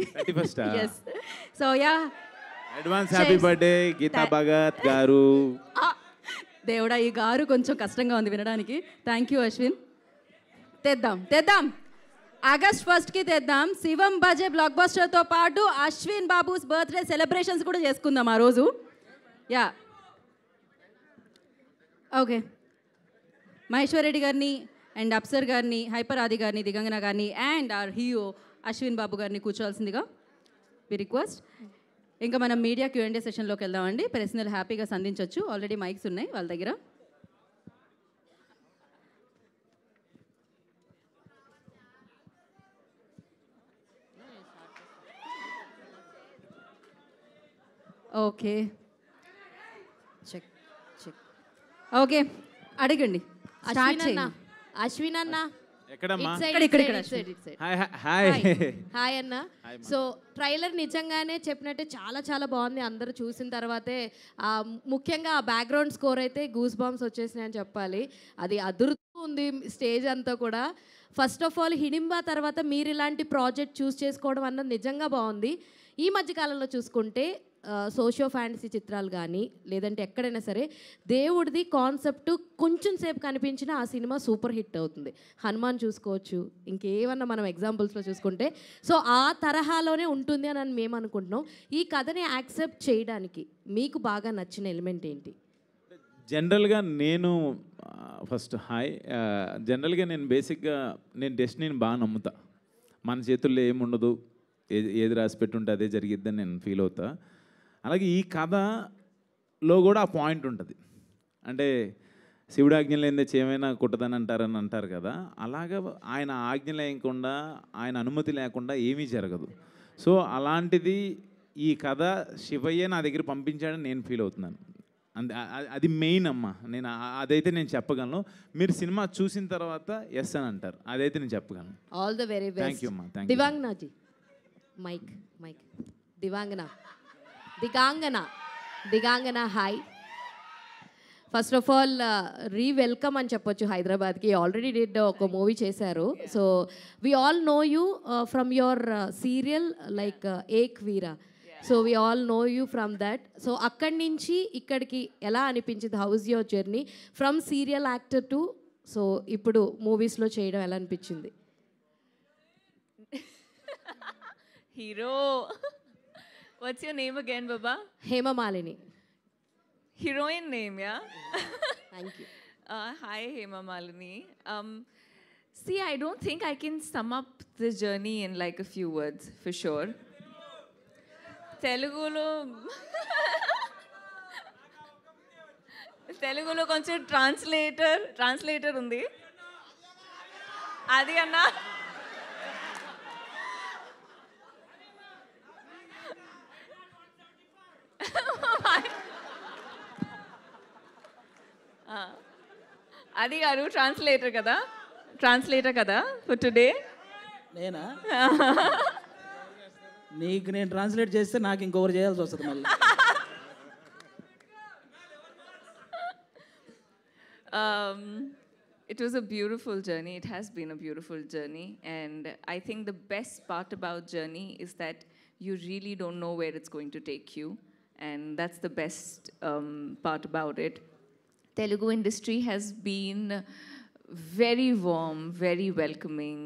Yes, so yeah, advance happy birthday Geetha Bhagat గారు. దేవుడా, ఈ గారు కొంచెం కష్టంగా ఉంది వినడానికి. Thank you Ashwin. తెద్దాం ఆగస్ట్ 1కి తెద్దాం. శివం బజే బ్లాక్ బస్టర్తో పాటు అశ్విన్ బాబుస్ బర్త్డే సెలబ్రేషన్స్ కూడా చేసుకుందాం ఆ రోజు. Yeah, okay. మహేశ్వర్ రెడ్డి గారిని అండ్ అప్సర్ గారిని, హైపర్ ఆది గారిని, దిగంగన గారిని అండ్ ఆర్ హీరో అశ్విన్ బాబు గారిని కూర్చోవాల్సిందిగా వి రిక్వెస్ట్. ఇంకా మనం మీడియా Q&A సెషన్లోకి వెళ్దామండి. ప్రశ్నలు హ్యాపీగా సంధించవచ్చు, ఆల్రెడీ మైక్స్ ఉన్నాయి వాళ్ళ దగ్గర. Okay, check. ఓకే, అడగండి. అశ్విన్ అన్న, హాయ్ అన్న. సో ట్రైలర్ నిజంగానే చెప్పినట్టే చాలా చాలా బాగుంది. అందరూ చూసిన తర్వాతే ముఖ్యంగా ఆ బ్యాక్గ్రౌండ్ స్కోర్ అయితే గూస్ బాంబ్స్ వచ్చేసినాయని చెప్పాలి. అది అదురుతూ ఉంది స్టేజ్ అంతా కూడా. ఫస్ట్ ఆఫ్ ఆల్ హిడింబా తర్వాత మీరు ఇలాంటి ప్రాజెక్ట్ చూస్ చేసుకోవడం అన్నది నిజంగా బాగుంది. ఈ మధ్యకాలంలో చూసుకుంటే సోషియో ఫ్యాంటసీ చిత్రాలు కానీ లేదంటే ఎక్కడైనా సరే దేవుడిది కాన్సెప్ట్ కొంచెం సేపు కనిపించినా ఆ సినిమా సూపర్ హిట్ అవుతుంది. హనుమాన్ చూసుకోవచ్చు, ఇంకేమన్నా మనం ఎగ్జాంపుల్స్లో చూసుకుంటే. సో ఆ తరహాలోనే ఉంటుంది అని మేము అనుకుంటున్నాం. ఈ కథని యాక్సెప్ట్ చేయడానికి మీకు బాగా నచ్చిన ఎలిమెంట్ ఏంటి? జనరల్గా నేను ఫస్ట్ జనరల్గా నేను బేసిక్గా నేను డెస్టినీని బాగా నమ్ముతా. మన చేతుల్లో ఏముండదు, ఏది రాసి పెట్టుంటే అదే జరిగిద్దని నేను ఫీల్ అవుతా. అలాగే ఈ కథలో కూడా ఆ పాయింట్ ఉంటుంది. అంటే శివుడు ఆజ్ఞ లేనిదే చేయమైనా కుట్టదని అంటారు కదా, అలాగా ఆయన ఆజ్ఞ లేకుండా, ఆయన అనుమతి లేకుండా ఏమీ జరగదు. సో అలాంటిది ఈ కథ శివయ్య నా దగ్గర పంపించాడని నేను ఫీల్ అవుతున్నాను. అది మెయిన్ అమ్మ. నేను అదైతే నేను చెప్పగలను. మీరు సినిమా చూసిన తర్వాత ఎస్ అని అంటారు, అదైతే నేను చెప్పగలను. All the very best. Thank you అమ్మా. దివాంగనాజీ, mic. Digangana hi. First of all welcome అని చెప్పొచ్చు హైదరాబాద్కి. ఆల్రెడీ డిడ్ ఒక మూవీ చేశారు. So we all know you from your serial like Ek Veera. So we all know you from that. So అక్కడి నుంచి ఇక్కడికి ఎలా అనిపించింది? How is your journey from serial actor to so ఇప్పుడు మూవీస్లో చేయడం ఎలా అనిపించింది? Hero. What's your name again, Baba? Hema Malini. Heroine name, yeah? Thank you. Hi, Hema Malini. See, I don't think I can sum up this journey in like a few words, for sure. Telugulo koncham translator undi. Adi anna. అది గారు translator కదా for today. నేనా? నీకు నేను translate చేస్తే నాకు ఇంకొకరు చేయాల్సి వస్తుంది మళ్ళీ. It was a beautiful journey. It has been a beautiful journey. And I think the best part about journey is that you really don't know where it's going to take you. And that's the best part about it. Telugu industry has been very warm, very welcoming.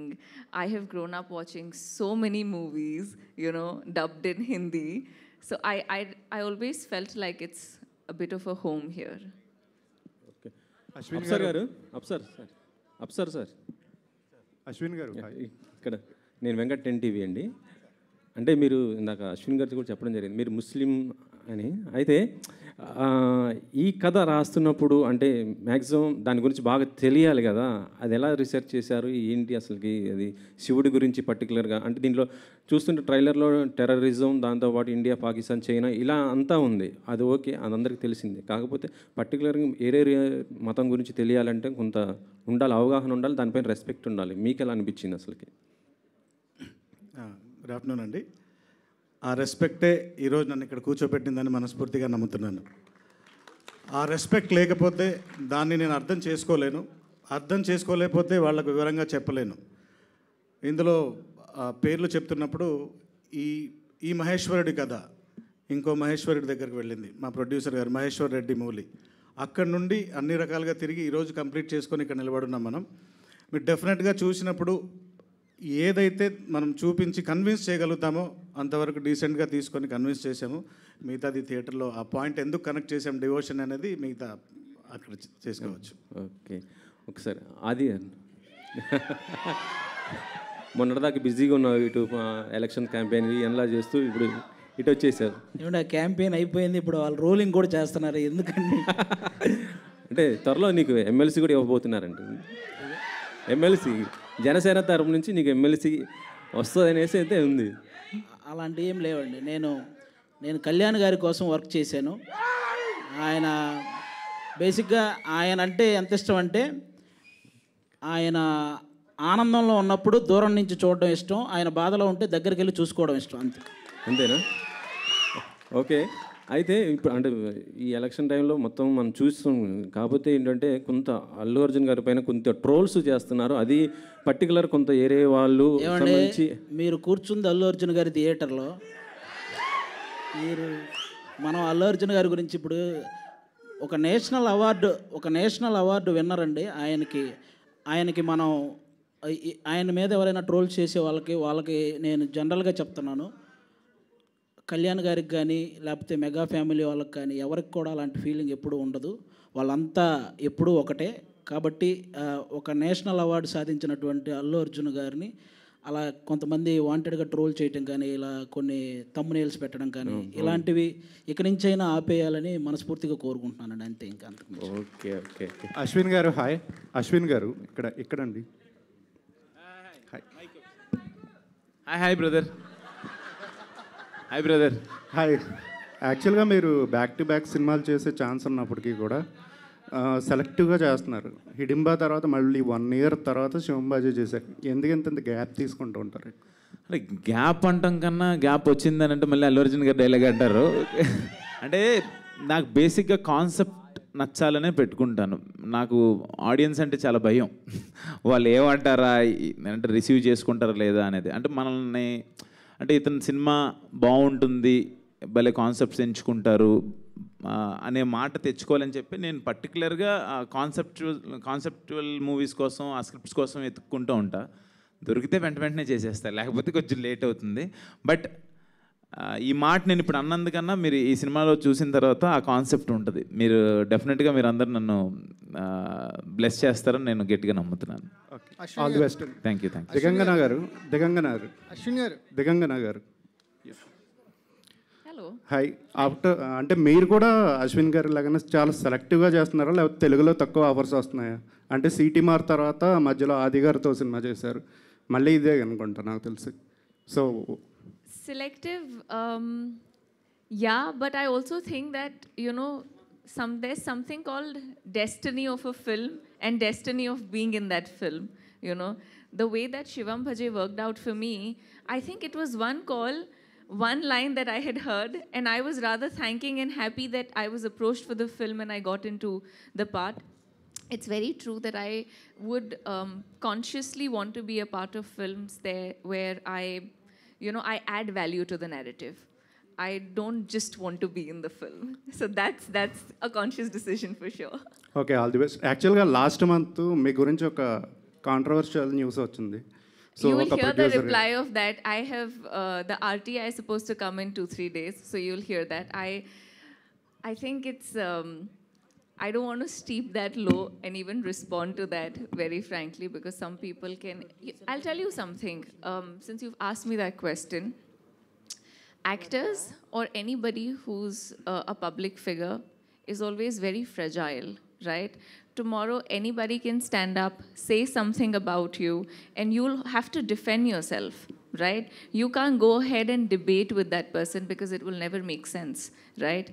I have grown up watching so many movies, you know, dubbed in Hindi. So I always felt like it's a bit of a home here. అప్సర్ గారు అప్సర్ sir Ashwin గారు ఇక్కడ నేను Venkat 10 TV అండి. అంటే మీరు ఇందాక అశ్విన్ గారితో కూడా చెప్పడం జరిగింది మీరు ముస్లిం అని. అయితే ఈ కథ రాస్తున్నప్పుడు అంటే మ్యాక్సిమం దాని గురించి బాగా తెలియాలి కదా, అది ఎలా రీసెర్చ్ చేశారు ఏంటి అసలుకి? అది శివుడి గురించి పర్టికులర్గా అంటే దీంట్లో చూస్తుంటే ట్రైలర్లో టెర్రరిజం, దాంతోపాటు ఇండియా, పాకిస్తాన్, చైనా ఇలా అంతా ఉంది. అది ఓకే, అది అందరికీ తెలిసింది. కాకపోతే పర్టికులర్గా ఏరే మతం గురించి తెలియాలంటే కొంత ఉండాలి, అవగాహన ఉండాలి, దానిపైన రెస్పెక్ట్ ఉండాలి. మీకు ఎలా అనిపించింది అసలుకి? గుడ్ ఆఫ్టర్నూన్ అండి. ఆ రెస్పెక్టే ఈరోజు నన్ను ఇక్కడ కూర్చోబెట్టిందని మనస్ఫూర్తిగా నమ్ముతున్నాను. ఆ రెస్పెక్ట్ లేకపోతే దాన్ని నేను అర్థం చేసుకోలేను, అర్థం చేసుకోలేకపోతే వాళ్ళకు వివరంగా చెప్పలేను. ఇందులో పేర్లు చెప్తున్నప్పుడు ఈ మహేశ్వరుడి కథ ఇంకో మహేశ్వరుడి దగ్గరికి వెళ్ళింది, మా ప్రొడ్యూసర్ గారు మహేశ్వర్ రెడ్డి మూలి. అక్కడి నుండి అన్ని రకాలుగా తిరిగి ఈరోజు కంప్లీట్ చేసుకొని ఇక్కడ నిలబడున్నాం మనం. మీరు డెఫినెట్గా చూసినప్పుడు ఏదైతే మనం చూపించి కన్విన్స్ చేయగలుగుతామో అంతవరకు డీసెంట్గా తీసుకొని కన్విన్స్ చేసాము. మిగతాది థియేటర్లో ఆ పాయింట్ ఎందుకు కనెక్ట్ చేసాము డివోషన్ అనేది మిగతా అక్కడ చేసుకోవచ్చు. ఓకే, ఒకసారి అది మొన్నటిదాకా బిజీగా ఉన్నావు, ఇటు ఎలక్షన్ క్యాంపెయిన్ ఎలా చేస్తూ ఇప్పుడు ఇటు వచ్చేసారు. ఏమంటే క్యాంపెయిన్ అయిపోయింది, ఇప్పుడు వాళ్ళు రోలింగ్ కూడా చేస్తున్నారు. ఎందుకండి అంటే త్వరలో నీకు ఎమ్మెల్సీ కూడా ఇవ్వబోతున్నారంట. ఎమ్మెల్సీ జనసేన తరపు నుంచి నీకు ఎమ్మెల్సీ వస్తుంది అనేసి అయితే ఉంది. అలాంటివి ఏం లేవండి. నేను కళ్యాణ్ గారి కోసం వర్క్ చేశాను. ఆయన బేసిక్గా ఆయన అంటే ఎంత ఇష్టం అంటే ఆయన ఆనందంలో ఉన్నప్పుడు దూరం నుంచి చూడడం ఇష్టం, ఆయన బాధలో ఉంటే దగ్గరికి వెళ్ళి చూసుకోవడం ఇష్టం, అంతేనా? ఓకే, అయితే ఇప్పుడు అంటే ఈ ఎలక్షన్ టైంలో మొత్తం మనం చూస్తాం. కాకపోతే ఏంటంటే కొంత అల్లు అర్జున్ గారి పైన కొంత ట్రోల్స్ చేస్తున్నారు. అది పర్టికులర్ కొంత ఏరే వాళ్ళు సంబంధించి మీరు కూర్చుంది అల్లు అర్జున్ గారి థియేటర్లో. మనం అల్లు అర్జున్ గారి గురించి ఇప్పుడు ఒక నేషనల్ అవార్డు విన్నర్ అండి. ఆయనకి మనం ఆయన మీద ఎవరైనా ట్రోల్స్ చేసే వాళ్ళకి నేను జనరల్గా చెప్తున్నాను, కళ్యాణ్ గారికి కానీ లేకపోతే మెగా ఫ్యామిలీ వాళ్ళకి కానీ ఎవరికి కూడా అలాంటి ఫీలింగ్ ఎప్పుడూ ఉండదు. వాళ్ళంతా ఎప్పుడూ ఒకటే. కాబట్టి ఒక నేషనల్ అవార్డు సాధించినటువంటి అల్లు అర్జున్ గారిని అలా కొంతమంది వాంటెడ్గా ట్రోల్ చేయటం కానీ, ఇలా కొన్ని తమ్మునేల్స్ పెట్టడం కానీ, ఇలాంటివి ఇక నుంచైనా ఆపేయాలని మనస్ఫూర్తిగా కోరుకుంటున్నానండి. అంతే, ఇంకా అంతకు. Okay okay. అశ్విన్ గారు హాయ్. అశ్విన్ గారు ఇక్కడండి. Hi brother. Hi brother. Hi. యాక్చువల్గా మీరు బ్యాక్ టు బ్యాక్ సినిమాలు చేసే ఛాన్స్ ఉన్నప్పటికీ కూడా సెలెక్టివ్గా చేస్తున్నారు. హిడింబా తర్వాత మళ్ళీ 1 year తర్వాత శివంబాజీ చేశారు. ఎందుకంత గ్యాప్ తీసుకుంటూ ఉంటారు? అంటే గ్యాప్ అంటాం కన్నా గ్యాప్ వచ్చిందని అంటే మళ్ళీ అల్లు అర్జున్ గారు డైలాగ్ అంటారు. అంటే నాకు బేసిక్గా కాన్సెప్ట్ నచ్చాలనే పెట్టుకుంటాను. నాకు ఆడియన్స్ అంటే చాలా భయం. వాళ్ళు ఏమంటారా అంటే రిసీవ్ చేసుకుంటారా లేదా అనేది. అంటే మనల్ని అంటే ఇతని సినిమా బాగుంటుంది, భలే కాన్సెప్ట్స్ ఎంచుకుంటారు అనే మాట తెచ్చుకోవాలని చెప్పి నేను పర్టికులర్గా కాన్సెప్చువల్ మూవీస్ కోసం, ఆ స్క్రిప్ట్స్ కోసం వెతుక్కుంటూ ఉంటా. దొరికితే వెంటనే చేసేస్తా, లేకపోతే కొంచెం లేట్ అవుతుంది. బట్ ఈ మాట నేను ఇప్పుడు అన్నందుకన్నా మీరు ఈ సినిమాలో చూసిన తర్వాత ఆ కాన్సెప్ట్ ఉంటుంది. మీరు డెఫినెట్గా మీరు అందరు నన్ను బ్లెస్ చేస్తారని నేను గట్టిగా నమ్ముతున్నాను. All the best. Thank you. Digangana గారు. దిగంగన గారు హాయ్. ఆఫ్టర్ అంటే మీరు కూడా అశ్విన్ గారి లాగానే చాలా సెలెక్టివ్గా చేస్తున్నారా, లేకపోతే తెలుగులో తక్కువ ఆఫర్స్ వస్తున్నాయా? అంటే సిటీ మార్ తర్వాత మధ్యలో ఆది గారితో సినిమా చేశారు, మళ్ళీ ఇదే అనుకుంటా నాకు తెలిసి. So selective, yeah, but I also think that, you know, there's something called destiny of a film and destiny of being in that film. You know, the way that Shivam Bhaje worked out for me, I think it was one call, one line that I had heard, and I was rather thanking and happy that I was approached for the film and I got into the part. It's very true that I would consciously want to be a part of films there where I add value to the narrative. I don't just want to be in the film. So that's a conscious decision for sure. Okay, all the best. యాక్చువల్గా last month మీ గురించి ఒక controversial news వచ్చింది. So You will ఒక hear the producer reply of that. I have the RTI is supposed to come in 2-3 days, so you'll hear that. I think it's I don't want to steep that low and even respond to that very frankly, because some people can. I'll tell you something. Since you've asked me that question, actors or anybody who's a public figure is always very fragile, right? Tomorrow anybody can stand up, say something about you, and you'll have to defend yourself, right? You can't go ahead and debate with that person because it will never make sense, right?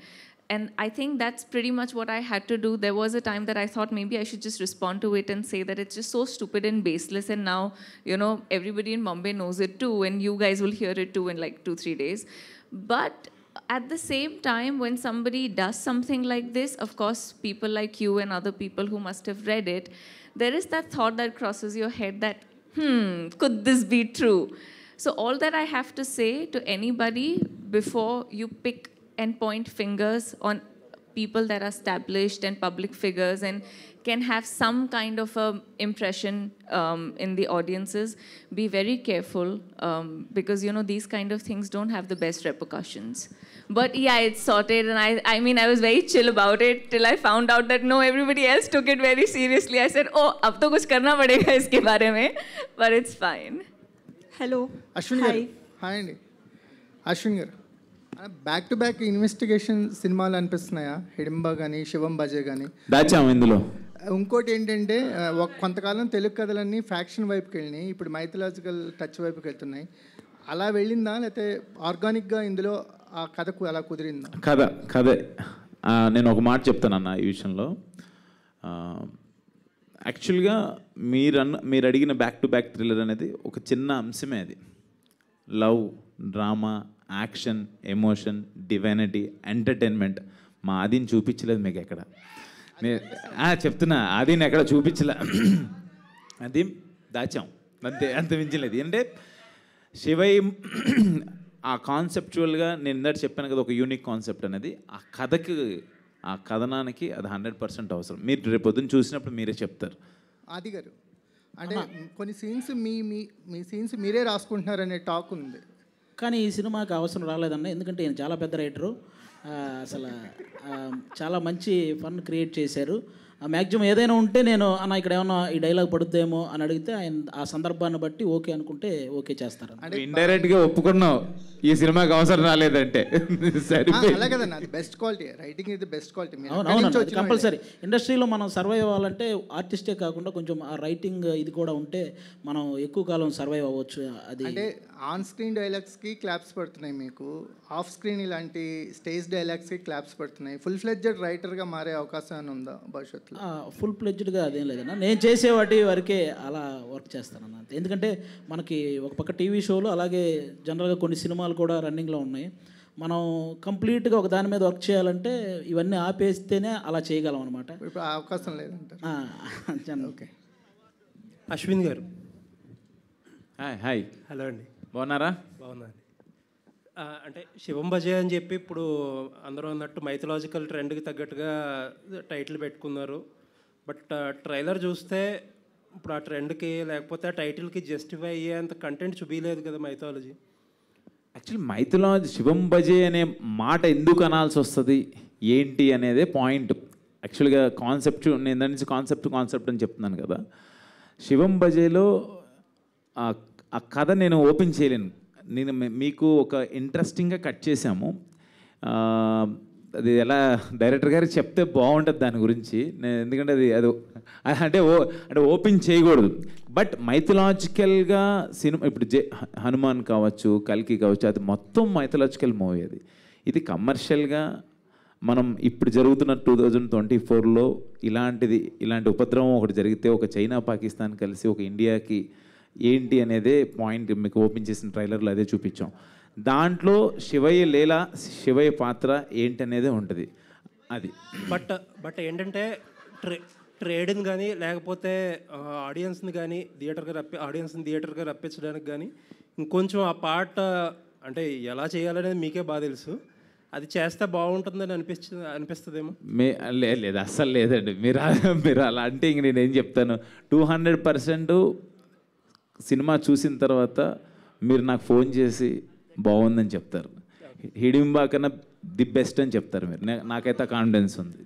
And I think that's pretty much what I had to do. There was a time that I thought maybe I should just respond to it and say that it's just so stupid and baseless, and now, you know, everybody in Bombay knows it too, and you guys will hear it too in like 2-3 days. But at the same time, when somebody does something like this, of course, people like you and other people who must have read it, there is that thought that crosses your head that, could this be true? So all that I have to say to anybody before you pick and point fingers on people that are established and public figures and can have some kind of a impression in the audiences, be very careful, because, you know, these kind of things don't have the best repercussions. But yeah, it's sorted, and I mean, I was very chill about it till I found out that no, everybody else took it very seriously. I said, oh, ab to kuch karna padega iske bare mein, but it's fine. Hello. Ashwin garu. Hi andi. Ashwin garu. Back to back investigation సినిమాలు అనిపిస్తున్నాయా? హిడింబా కానీ శివం బజే కానీ దాచాము ఇందులో. ఇంకోటి ఏంటంటే కొంతకాలం తెలుగు కథలన్నీ faction వైపుకి వెళ్ళినాయి, ఇప్పుడు మైథలాజికల్ టచ్ వైపుకి వెళ్తున్నాయి. అలా వెళ్ళిందా, లేకపోతే ఆర్గానిక్గా ఇందులో ఆ కథకు అలా కుదిరిందా? కథే. నేను ఒక మాట చెప్తానన్న ఈ విషయంలో. యాక్చువల్గా మీరు అడిగిన బ్యాక్ టు బ్యాక్ థ్రిల్లర్ అనేది ఒక చిన్న అంశమే. అది love, drama, action, emotion, divinity, entertainment. మా ఆదిని చూపించలేదు మీకు ఎక్కడ. చెప్తున్నా, ఆదిని ఎక్కడ చూపించలే. అది దాచాం అంతే, అంత మించలేదు. అంటే శివయ్య ఆ కాన్సెప్చువల్గా నేను ఇందాక చెప్పాను కదా, ఒక యూనిక్ కాన్సెప్ట్ అనేది ఆ కథకి, ఆ కథనానికి అది 100% అవసరం. మీరు రేపు పొద్దున్న చూసినప్పుడు మీరే చెప్తారు. ఆది గారు, అంటే కొన్ని సీన్స్ మీ సీన్స్ మీరే రాసుకుంటున్నారనే టాక్ ఉంది, కానీ ఈ సినిమాకి అవసరం రాలేదన్న. ఎందుకంటే ఈయన చాలా పెద్ద రైటరు, అసలు చాలా మంచి ఫన్ క్రియేట్ చేశారు. మ్యాక్సిమం ఏదైనా ఉంటే నేను అన్న ఇక్కడ ఏమన్నా ఈ డైలాగ్ పడుద్దేమో అని అడిగితే ఆయన ఆ సందర్భాన్ని బట్టి ఓకే అనుకుంటే ఓకే చేస్తారు. ఇండైరెక్ట్గా ఒప్పుకున్నావు ఈ సినిమాకి అవసరం రాలేదంటే. బెస్ట్ క్వాలిటీ రైటింగ్ ఇది, బెస్ట్ క్వాలిటీ. అవునవును, కంపల్సరీ. ఇండస్ట్రీలో మనం సర్వైవ్ అవ్వాలంటే ఆర్టిస్టే కాకుండా కొంచెం ఆ రైటింగ్ ఇది కూడా ఉంటే మనం ఎక్కువ కాలం సర్వైవ్ అవ్వచ్చు. అది అంటే ఆన్ స్క్రీన్ డైలాగ్స్కి క్లాప్స్ పడుతున్నాయి, మీకు ఆఫ్ స్క్రీన్ ఇలాంటి స్టేజ్ డైలాగ్స్కి క్లాప్స్ పడుతున్నాయి. ఫుల్ ఫ్లెడ్జెడ్ రైటర్గా మారే అవకాశం ఏమైనా ఉందా భవిష్యత్తులో? ఫుల్ ఫ్లెడ్జ్డ్గా అదేం లేదన్నా. నేను చేసే వాటి వరకే అలా వర్క్ చేస్తానన్న. ఎందుకంటే మనకి ఒక పక్క టీవీ షోలు, అలాగే జనరల్గా కొన్ని సినిమాలు కూడా రన్నింగ్లో ఉన్నాయి. మనం కంప్లీట్గా ఒక దాని మీద వర్క్ చేయాలంటే ఇవన్నీ ఆపేస్తేనే అలా చేయగలం అనమాట. ఇప్పుడు అవకాశం లేదంట. ఓకే. అశ్విన్ గారు. హాయ్. హలో అండి. బాగున్నారా? బాగున్నాను. అంటే శివం బజే అని చెప్పి ఇప్పుడు అందరూ అన్నట్టు మైథలాజికల్ ట్రెండ్కి తగ్గట్టుగా టైటిల్ పెట్టుకున్నారు. బట్ ట్రైలర్ చూస్తే ఇప్పుడు ఆ ట్రెండ్కి లేకపోతే ఆ టైటిల్కి జస్టిఫై అయ్యేంత కంటెంట్ చూపించలేదు కదా మైథాలజీ. యాక్చువల్లీ మైథలాజీ శివం బజే అనే మాట ఎందుకు అనాల్సి వస్తుంది ఏంటి అనేదే పాయింట్. యాక్చువల్గా కాన్సెప్ట్, నేను దాని నుంచి కాన్సెప్ట్ అని చెప్తున్నాను కదా. శివం బజేలో ఆ కథ నేను ఓపెన్ చేయలేను. నేను మీకు ఒక ఇంట్రెస్టింగ్గా కట్ చేశాము. అది ఎలా డైరెక్టర్ గారికి చెప్తే బాగుంటుంది దాని గురించి. ఎందుకంటే అది అంటే ఓపెన్ చేయకూడదు. బట్ మైథలాజికల్గా సినిమా ఇప్పుడు హనుమాన్ కావచ్చు, కల్కి కావచ్చు, అది మొత్తం మైథలాజికల్ మూవీ. ఇది కమర్షియల్గా మనం ఇప్పుడు జరుగుతున్న 2024లో ఇలాంటి ఉపద్రవం ఒకటి జరిగితే ఒక చైనా పాకిస్తాన్ కలిసి ఒక ఇండియాకి ఏంటి అనేదే పాయింట్. మీకు ఓపెన్ చేసిన ట్రైలర్లో అదే చూపించాం. దాంట్లో శివయ్య పాత్ర ఏంటనేదే ఉంటుంది. అది బట్ ఏంటంటే ట్రేడ్ని కానీ లేకపోతే ఆడియన్స్ని కానీ థియేటర్గా థియేటర్గా రప్పించడానికి కానీ ఇంకొంచెం ఆ పార్ట్ అంటే ఎలా చేయాలనేది మీకే బాగా తెలుసు. అది చేస్తే బాగుంటుందని అనిపిస్తుందేమో. లేదు అస్సలు లేదండి. మీరు అలా అంటే ఇంక నేనేం చెప్తాను. 200% సినిమా చూసిన తర్వాత మీరు నాకు ఫోన్ చేసి బాగుందని చెప్తారు. హిడింబా కన్నా ది బెస్ట్ అని చెప్తారు మీరు. నాకైతే కాన్ఫిడెన్స్ ఉంది.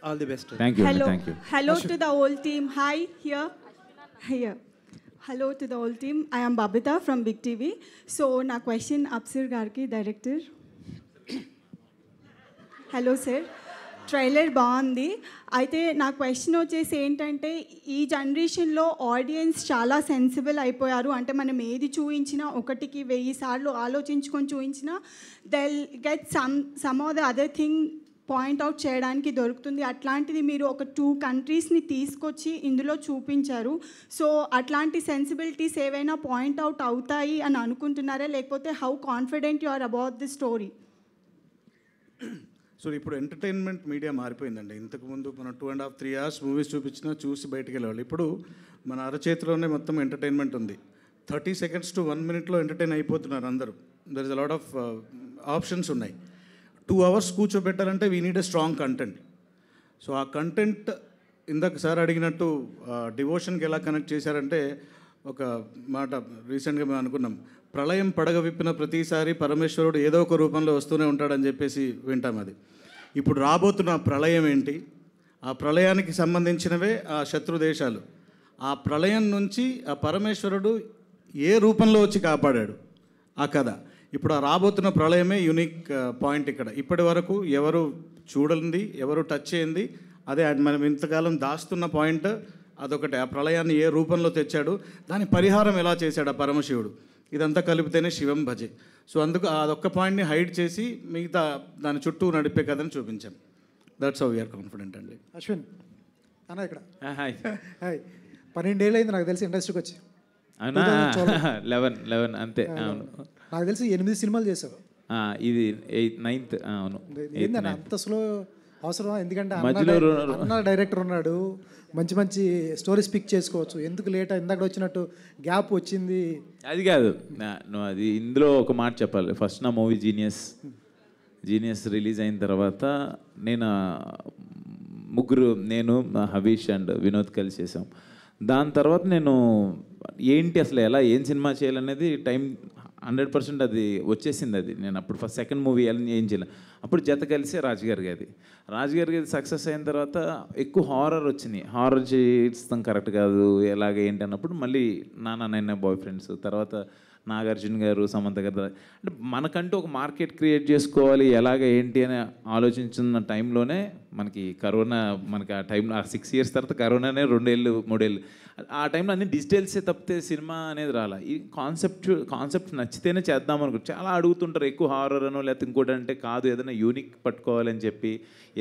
All the best. Thank you. Thank you. Hello to the whole team. Hi, here. Hello to the whole team. I am Babita from Big TV. So, na question Apsir Garki, director. Hello sir, trailer బాగుంది. అయితే నా question వచ్చేసి ఏంటంటే, ఈ జనరేషన్లో audience చాలా sensible అయిపోయారు. అంటే మనం ఏది చూపించినా 1,1000 సార్లు ఆలోచించుకొని చూపించినా they'll get some of the other thing point out చేయడానికి దొరుకుతుంది. అట్లాంటిది మీరు ఒక 2 కంట్రీస్ని తీసుకొచ్చి ఇందులో చూపించారు. సో అట్లాంటి సెన్సిబిలిటీస్ ఏవైనా పాయింట్అవుట్ అవుతాయి అని అనుకుంటున్నారా, లేకపోతే how confident you are about the story? So ఇప్పుడు ఎంటర్టైన్మెంట్ మీడియా మారిపోయిందండి. ఇంతకుముందు మనం 2.5-3 hours మూవీస్ చూపించినా చూసి బయటికి వెళ్ళేవాళ్ళు. ఇప్పుడు మన అరచేతిలోనే మొత్తం ఎంటర్టైన్మెంట్ ఉంది. 30 seconds to 1 minute ఎంటర్టైన్ అయిపోతున్నారు అందరూ. There is a lot of options ఉన్నాయి. 2 hours కూర్చోబెట్టాలంటే we need a strong content. So ఆ కంటెంట్ ఇందాక సార్ అడిగినట్టు డివోషన్కి ఎలా కనెక్ట్ చేశారంటే, ఒక మాట రీసెంట్గా మేము అనుకున్నాం, ప్రళయం పడగ విప్పిన ప్రతిసారి పరమేశ్వరుడు ఏదో ఒక రూపంలో వస్తూనే ఉంటాడని చెప్పేసి వింటాం. అది ఇప్పుడు రాబోతున్న ప్రళయం ఏంటి, ఆ ప్రళయానికి సంబంధించినవే ఆ శత్రు దేశాలు. ఆ ప్రళయం నుంచి ఆ పరమేశ్వరుడు ఏ రూపంలో వచ్చి కాపాడాడు ఆ కథ. ఇప్పుడు ఆ రాబోతున్న ప్రళయమే యూనిక్ పాయింట్ ఇక్కడ. ఇప్పటి వరకు ఎవరు చూడండి, ఎవరు టచ్ చేయండి, అదే మనం ఇంతకాలం దాస్తున్న పాయింట్ అదొకటి. ఆ ప్రళయాన్ని ఏ రూపంలో తెచ్చాడు, దాని పరిహారం ఎలా చేశాడు ఆ పరమశివుడు, ఇదంతా కలిపితేనే శివం భజే. సో అందుకు అదొక్క పాయింట్ని హైడ్ చేసి మిగతా దాని చుట్టూ నడిపే కథని చూపించాం. దట్స్ హౌ వీఆర్ కాన్ఫిడెంట్ అండి. అశ్విన్ అన్న ఇక్కడ. హాయ్. 12 ఏళ్ళు అయింది నాకు తెలిసి ఇండస్ట్రీకి వచ్చి. 11 అంతే. అవును, నాకు తెలిసి 8 సినిమాలు చేసావు. ఇది 9th. అవును. ఏంటన్నా అంత స్లో అవసరం? ఎందుకంటే అన్న డైరెక్టర్ ఉన్నాడు, మంచి మంచి స్టోరీస్ పిక్ చేసుకోవచ్చు. ఎందుకు లేట్? ఇందాక వచ్చినట్టు గ్యాప్ వచ్చింది. అది కాదు, అది ఇందులో ఒక మాట చెప్పాలి. ఫస్ట్ నా మూవీ జీనియస్ రిలీజ్ అయిన తర్వాత నేను నేను హవీష్ అండ్ వినోద్ కలిసి చేసాం. దాని తర్వాత నేను ఏంటి అసలు ఏం సినిమా చేయాలనేది టైం 100% అది వచ్చేసింది. అది నేను అప్పుడు ఫస్ట్ సెకండ్ మూవీ ఏం చేయలే. అప్పుడు జత కలిసి రాజుగారి గది సక్సెస్ అయిన తర్వాత ఎక్కువ హారర్ వచ్చినాయి. హారర్ చేస్తాం కరెక్ట్ కాదు, ఎలాగ ఏంటి అన్నప్పుడు మళ్ళీ నాన్న బాయ్ ఫ్రెండ్స్, తర్వాత నాగార్జున గారు, సమంత గారు, అంటే మనకంటూ ఒక మార్కెట్ క్రియేట్ చేసుకోవాలి ఎలాగ ఏంటి అని ఆలోచించిన టైంలోనే మనకి మనకి ఆ టైంలో 6 years తర్వాత కరోనానే 2 ఏళ్ళు 3 ఏళ్ళు. ఆ టైంలో అన్ని డిజిటల్సే తప్పితే సినిమా అనేది రాలా. ఈ కాన్సెప్ట్ నచ్చితేనే చేద్దాం అనుకుంటు. చాలా అడుగుతుంటారు ఎక్కువ హారర్ అనో లేకపోతే ఇంకోటి అంటే, కాదు ఏదైనా యూనిక్ పట్టుకోవాలని చెప్పి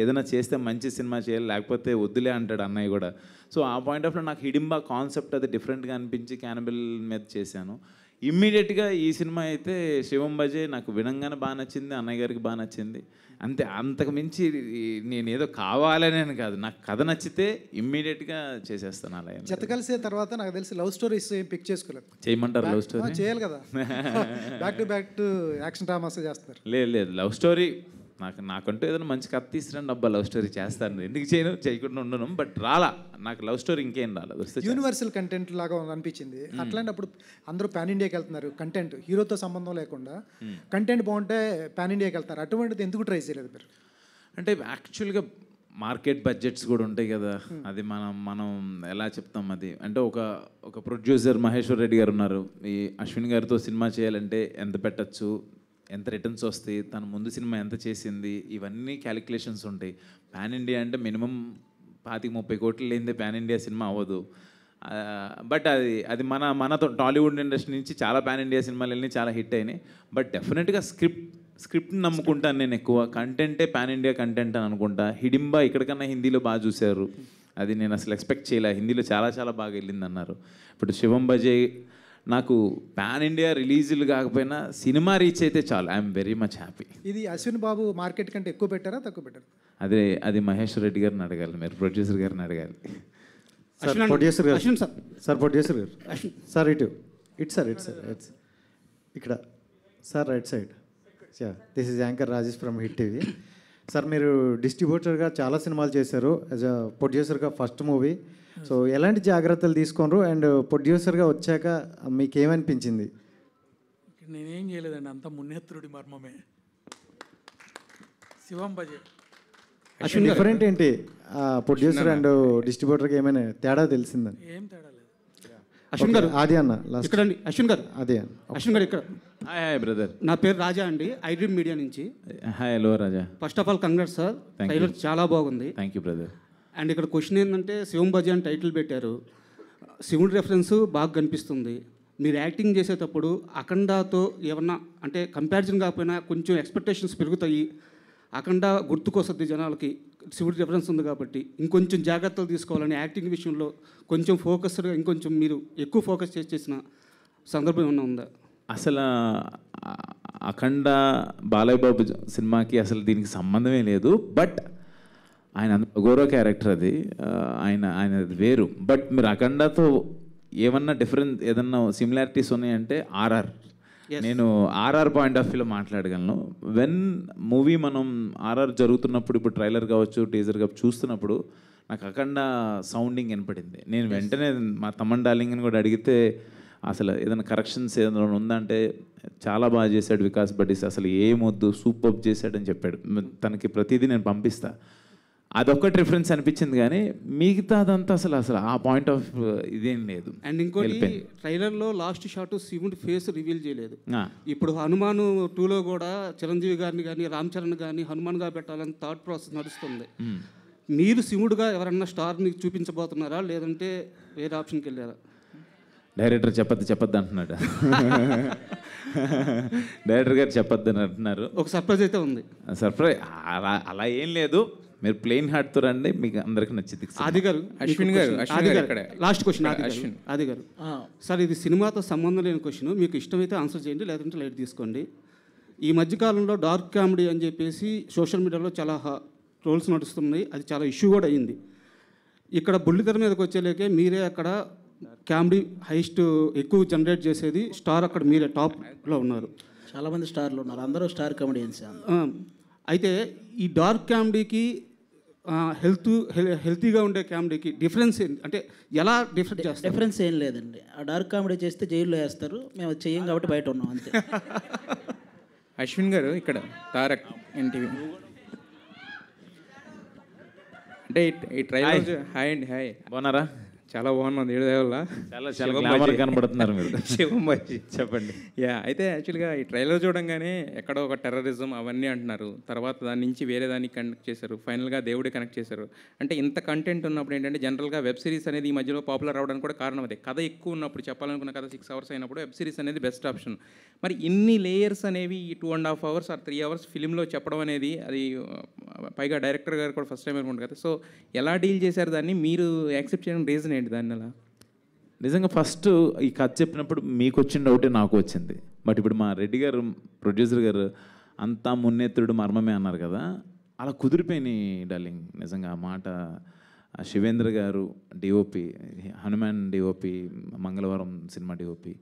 ఏదైనా చేస్తే మంచి సినిమా చేయాలి, లేకపోతే వద్దులే అంటాడు అన్నయ్య కూడా. సో ఆ పాయింట్ ఆఫ్ నాకు హిడింబా కాన్సెప్ట్ అది డిఫరెంట్గా అనిపించి క్యానబిల్ మీద చేశాను. ఇమ్మీడియట్గా ఈ సినిమా అయితే శివం భజే నాకు వినంగానే బాగా నచ్చింది, అన్నయ్య గారికి బాగా నచ్చింది. అంతే, అంతకు మించి నేను ఏదో కావాలని కాదు, నాకు కథ నచ్చితే ఇమ్మీడియట్గా చేసేస్తాను. అలా జత కలిసే తర్వాత నాకు తెలిసి లవ్ స్టోరీస్ ఏం పిక్ చేసుకోలేదు. చేయమంటారు లవ్ స్టోరీ? చేయాలి కదా, బ్యాక్ టు యాక్షన్ డ్రామాస్ చేస్తారు. లేదు లవ్ స్టోరీ నాకంటూ ఏదైనా మంచి కథ తీసుకురండి అబ్బా, లవ్ స్టోరీ చేస్తాను. ఎందుకు చేయకుండా ఉండను, బట్ రాలా నాకు లవ్ స్టోరీ ఇంకేం రాలేదు. యూనివర్సల్ కంటెంట్ లాగా అనిపించింది. అట్లాంటప్పుడు అందరూ పాన్ ఇండియాకి వెళ్తున్నారు, కంటెంట్ హీరోతో సంబంధం లేకుండా కంటెంట్ బాగుంటే పాన్ ఇండియాకి వెళ్తారు. అటువంటిది ఎందుకు ట్రై చేయలేదు మీరు? అంటే యాక్చువల్గా మార్కెట్ బడ్జెట్స్ కూడా ఉంటాయి కదా, అది మనం ఎలా చెప్తాం అది. అంటే ఒక ప్రొడ్యూసర్ మహేశ్వర్ రెడ్డి గారు ఉన్నారు, ఈ అశ్విన్ గారితో సినిమా చేయాలంటే ఎంత పెట్టచ్చు, ఎంత రిటర్న్స్ వస్తాయి, తన ముందు సినిమా ఎంత చేసింది, ఇవన్నీ క్యాలిక్యులేషన్స్ ఉంటాయి. పాన్ ఇండియా అంటే మినిమం 25-30 కోట్లు లేనిదే పాన్ ఇండియా సినిమా అవ్వదు. బట్ అది మన టాలీవుడ్ ఇండస్ట్రీ నుంచి చాలా పాన్ ఇండియా సినిమాలు వెళ్ళి చాలా హిట్ అయినాయి. బట్ డెఫినెట్గా స్క్రిప్ట్ని నమ్ముకుంటాను నేను ఎక్కువ. కంటెంటే పాన్ ఇండియా కంటెంట్ అని అనుకుంటా. హిడింబా ఇక్కడికన్నా హిందీలో బాగా చూశారు, అది నేను అసలు ఎక్స్పెక్ట్ చేయలే. హిందీలో చాలా చాలా బాగా వెళ్ళింది అన్నారు. ఇప్పుడు శివం భజే నాకు పాన్ ఇండియా రిలీజులు కాకపోయినా సినిమా రీచ్ అయితే చాలు, ఐఎమ్ వెరీ మచ్ హ్యాపీ. ఇది అశ్విన్ బాబు మార్కెట్ కంటే ఎక్కువ పెట్టారా తక్కువ పెట్టారా? అది మహేశ్వర్ రెడ్డి గారిని అడగాలి, మీరు ప్రొడ్యూసర్ గారిని అడగాలి. ప్రొడ్యూసర్ గారు సార్, ప్రొడ్యూసర్ గారు సార్, ఇటు సార్ ఇక్కడ sir right side. This is anchor Rajesh from hit TV. Sir మీరు డిస్ట్రిబ్యూటర్గా చాలా సినిమాలు చేశారు, యాజ్ అ ప్రొడ్యూసర్గా ఫస్ట్ మూవీ. సో ఎలాంటి జాగ్రత్తలు తీసుకున్నారు అండ్ ప్రొడ్యూసర్గా వచ్చాక మీకు ఏమనిపించింది? నేనేం చేయలేదండి, అంత మున్నేత్రుడి మర్మమే. శివం బజే డిఫరెంట్ ఏంటి ప్రొడ్యూసర్ అండ్ డిస్ట్రిబ్యూటర్కి ఏమైనా తేడా తెలిసిందని? ఏం తేడా లేదు. అశ్విన్ గారు ఆది అన్న ఇక్కడ అండి. అశ్విన్ గారు అదే అన్న. అశ్విన్ గారు ఇక్కడ. Hi brother. నా పేరు రాజా అండి, ఐడ్రీమ్ మీడియా నుంచి. Hi hello Raja. First of all congrats sir, trailer చాలా బాగుంది. Thank you brother. అండ్ ఇక్కడ క్వశ్చన్ ఏంటంటే శివం బజే అని టైటిల్ పెట్టారు, శివుడి రెఫరెన్స్ బాగా కనిపిస్తుంది. మీరు యాక్టింగ్ చేసేటప్పుడు అఖండాతో ఏమన్నా అంటే కంపారిజన్ కాకపోయినా కొంచెం ఎక్స్పెక్టేషన్స్ పెరుగుతాయి, అఖండ గుర్తుకొస్తుంది జనాలకి, శివుడి రిఫరెన్స్ ఉంది కాబట్టి ఇంకొంచెం జాగ్రత్తలు తీసుకోవాలని యాక్టింగ్ విషయంలో కొంచెం ఫోకస్డ్గా ఇంకొంచెం మీరు ఎక్కువ ఫోకస్ చేసిన సందర్భం ఏమన్నా ఉందా? అసలు అఖండ బాలయ్య బాబు సినిమాకి అసలు దీనికి సంబంధమే లేదు. బట్ ఆయన గౌరవ క్యారెక్టర్ అది, ఆయన వేరు. బట్ మీరు అఖండతో ఏమన్నా డిఫరెన్స్ ఏదన్నా సిమిలారిటీస్ ఉన్నాయంటే ఆర్ఆర్. నేను ఆర్ఆర్ పాయింట్ ఆఫ్ వ్యూలో మాట్లాడగలను. వెన్ మూవీ మనం ఆర్ఆర్ జరుగుతున్నప్పుడు, ఇప్పుడు ట్రైలర్ కావచ్చు టీజర్ కావచ్చు చూస్తున్నప్పుడు నాకు అఖండ సౌండింగ్ వినపడింది. నేను వెంటనే మా తమ్మన్ డార్లింగ్ అని కూడా అడిగితే అసలు ఏదైనా కరెక్షన్స్ ఏదైనా ఉందంటే చాలా బాగా చేశాడు వికాస్ బడ్డీస్, అసలు ఏమొద్దు సూపర్ చేశాడని చెప్పాడు. తనకి ప్రతిదీ నేను పంపిస్తా. అదొక్కటి రిఫరెన్స్ అనిపించింది కానీ మిగతా అదంతా అసలు ఆ పాయింట్ ఆఫ్ ఇదేం లేదు. అండ్ ఇంకోటి ట్రైలర్లో లాస్ట్ షాట్ శివుడి ఫేస్ రివీల్ చేయలేదు. ఇప్పుడు హనుమాన్ 2లో కూడా చిరంజీవి గారిని కానీ రామ్ చరణ్ కానీ హనుమాన్గా పెట్టాలని థాట్ ప్రాసెస్ నడుస్తుంది. మీరు శివుడుగా ఎవరన్నా స్టార్ని చూపించబోతున్నారా లేదంటే వేరే ఆప్షన్కి వెళ్ళారా? డైరెక్టర్ చెప్పద్దు అంటున్నాడు. డైరెక్టర్ గారు చెప్పొద్దు అని అంటున్నారు. ఒక సర్ప్రైజ్ అయితే ఉంది. సర్ప్రైజ్ అలా ఏం లేదు, మీరు ప్లెయిన్ హార్ట్తో రండి, మీకు అందరికి నచ్చింది. ఆది గారు, అశ్విన్ గారు లాస్ట్ క్వశ్చన్. ఆది గారు సార్, ఇది సినిమాతో సంబంధం లేని క్వశ్చన్, మీకు ఇష్టమైతే ఆన్సర్ చేయండి లేదంటే లైట్ తీసుకోండి. ఈ మధ్యకాలంలో డార్క్ కామెడీ అని చెప్పేసి సోషల్ మీడియాలో చాలా ట్రోల్స్ నడుస్తున్నాయి, అది చాలా ఇష్యూ కూడా అయింది. ఇక్కడ బుల్లితెర మీదకి వచ్చేలేకే మీరే అక్కడ కామెడీ హైస్ట్ ఎక్కువ జనరేట్ చేసేది స్టార్, అక్కడ మీరే టాప్లో ఉన్నారు. చాలామంది స్టార్లు ఉన్నారు, అందరూ స్టార్ కామెడియన్స్. అయితే ఈ డార్క్ కామెడీకి హెల్తీగా ఉండే కామెడీకి డిఫరెన్స్ ఏంటి, అంటే ఎలా డిఫరెంట్ చేస్తారు? డిఫరెన్స్ ఏం లేదండి, ఆ డార్క్ కామెడీ చేస్తే జైల్లో వేస్తారు, మేము చెయ్యం కాబట్టి బయట ఉన్నాం అంతే. అశ్విన్ గారు ఇక్కడ తారక్ ఎన్టీవీ అంటే ఈ ట్రైలర్. హాయ్ అండి. హాయ్, బాగున్నారా? చాలా బాగున్నాను, ఏడుదేవల్ల చాలా గ్లామర్ కనబడుతున్నారు మీరు. శివం బజే చెప్పండి. అయితే యాక్చువల్గా ఈ ట్రైలర్ చూడంగానే ఎక్కడో ఒక టెర్రరిజం అవన్నీ అంటున్నారు, తర్వాత దాని నుంచి వేరే దానికి కనెక్ట్ చేశారు, ఫైనల్గా దేవుడి కనెక్ట్ చేశారు. అంటే ఇంత కంటెంట్ ఉన్నప్పుడు ఏంటంటే జనరల్గా వెబ్ సిరీస్ అనేది ఈ మధ్యలో పాపులర్ అవడానికి కూడా కారణం అదే. కథ ఎక్కువ ఉన్నప్పుడు, చెప్పాలనుకున్న కథ 6 hours అయినప్పుడు వెబ్ సిరీస్ అనేది బెస్ట్ ఆప్షన్. మరి ఇన్ని లేయర్స్ అనేవి ఈ 2.5 hours or 3 hours ఫిలింలో చెప్పడం అనేది, అది పైగా డైరెక్టర్ గారు కూడా ఫస్ట్ టైం అనుకుంటారు కదా, సో ఎలా డీల్ చేశారు దాన్ని, మీరు యాక్సెప్ట్ చేయడం రీజన్ ఏంటి దాన్ని? అలా నిజంగా ఫస్ట్ ఈ కథ చెప్పినప్పుడు మీకు వచ్చిన డౌటే నాకు వచ్చింది. బట్ ఇప్పుడు మా రెడ్డి గారు ప్రొడ్యూసర్ గారు అంతా మున్నేత్రుడు మర్మమే అన్నారు కదా, అలా కుదిరిపోయినాయి డార్లింగ్. నిజంగా ఆ మాట శివేంద్ర గారు డిఓపి, హనుమాన్ డిఓపి, మంగళవారం సినిమా డిఓపి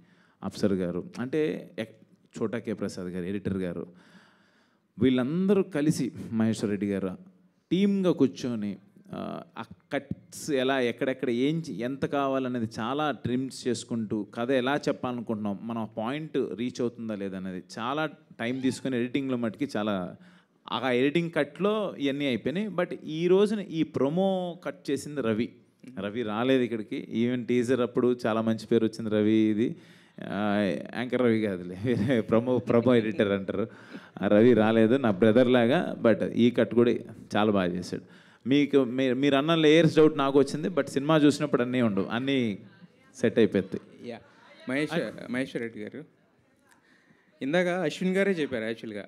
అఫ్సర్ గారు, అంటే చోటా కే ప్రసాద్ గారు ఎడిటర్ గారు, వీళ్ళందరూ కలిసి మహేశ్వర్ రెడ్డి గారు టీమ్గా కూర్చొని ఆ కట్స్ ఎలా ఎక్కడెక్కడ ఎంత కావాలనేది చాలా ట్రిమ్స్ చేసుకుంటూ కథ ఎలా చెప్పాలనుకుంటున్నాం, మన పాయింట్ రీచ్ అవుతుందా లేదనేది చాలా టైం తీసుకొని ఎడిటింగ్లో మటుకి చాలా ఆ ఎడిటింగ్ కట్లో ఇవన్నీ అయిపోయినాయి. బట్ ఈ రోజున ఈ ప్రొమో కట్ చేసింది రవి రాలేదు ఇక్కడికి. ఈవెన్ టీజర్ అప్పుడు చాలా మంచి పేరు వచ్చింది రవి, ఇది యాంకర్ రవి కాదులే, వేరే ప్రొమో ఎడిటర్ అంటారు. రవి రాలేదు, నా బ్రదర్ లాగా. బట్ ఈ కట్ కూడా చాలా బాగా చేశాడు. మీరు అన్న లేయర్స్ డౌట్ నాకు వచ్చింది, బట్ సినిమా చూసినప్పుడు అన్నీ ఉండవు, అన్నీ సెట్ అయిపోతాయి. మహేశ్వర్ రెడ్డి గారు ఇందాక అశ్విన్ గారే చెప్పారు యాక్చువల్గా,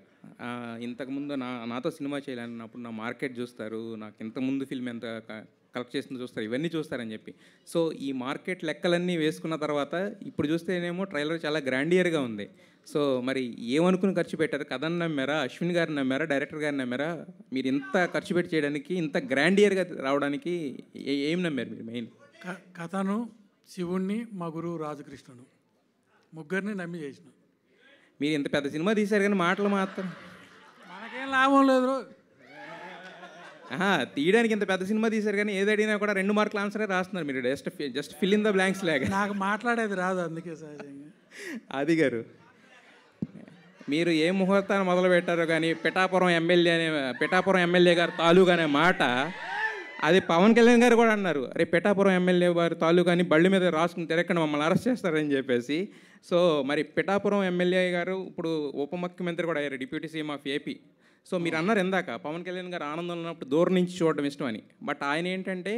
ఇంతకుముందు నాతో సినిమా చేయాలన్నప్పుడు నా మార్కెట్ చూస్తారు, నాకు ఇంతకుముందు ఫిల్మ్ ఎంత కలెక్ట్ చేసిందో చూస్తారు, ఇవన్నీ చూస్తారని చెప్పి. సో ఈ మార్కెట్ లెక్కలన్నీ వేసుకున్న తర్వాత ఇప్పుడు చూస్తేనేమో ట్రైలర్ చాలా గ్రాండియర్గా ఉంది. సో మరి ఏమనుకుని ఖర్చు పెట్టారు? కథను నమ్మారా, అశ్విన్ గారిని నమ్మారా, డైరెక్టర్ గారిని నమ్మారా? మీరు ఇంత ఖర్చు పెట్టి చేయడానికి, ఇంత గ్రాండియర్గా రావడానికి ఏం నమ్మారు మీరు? మెయిన్ కథను, శివుణ్ణి, మా గురువు రాజకృష్ణుడు, ముగ్గురిని నమ్మి చేసిన. మీరు ఇంత పెద్ద సినిమా తీశారు కానీ మాటలు మాత్రం మనకేం లాభం లేదు. తీయడానికి ఇంత పెద్ద సినిమా తీశారు కానీ ఏది అడిగినా కూడా 2 మార్కులు ఆన్సరే రాస్తున్నారు మీరు. Just fill in the blanks లాగా. నాకు మాట్లాడేది రాదు, అందుకే సహజంగా. ఆది గారు, మీరు ఏ ముహూర్తాన్ని మొదలు పెట్టారో కానీ పిఠాపురం ఎమ్మెల్యే గారు తాలూకా అనే మాట అది పవన్ కళ్యాణ్ గారు కూడా అన్నారు. అరే పిఠాపురం ఎమ్మెల్యే గారు తాలూకా అని బళ్ళు మీద రాసుకుని తిరగకుండా మమ్మల్ని అరెస్ట్ చేస్తారని చెప్పేసి. సో మరి పిఠాపురం ఎమ్మెల్యే గారు ఇప్పుడు ఉప ముఖ్యమంత్రి కూడా అయ్యారు, deputy CM of AP. So మీరు అన్నారు ఇందాక పవన్ కళ్యాణ్ గారు ఆనందంలో ఉన్నప్పుడు దూరం నుంచి చూడడం ఇష్టం అని. బట్ ఆయన ఏంటంటే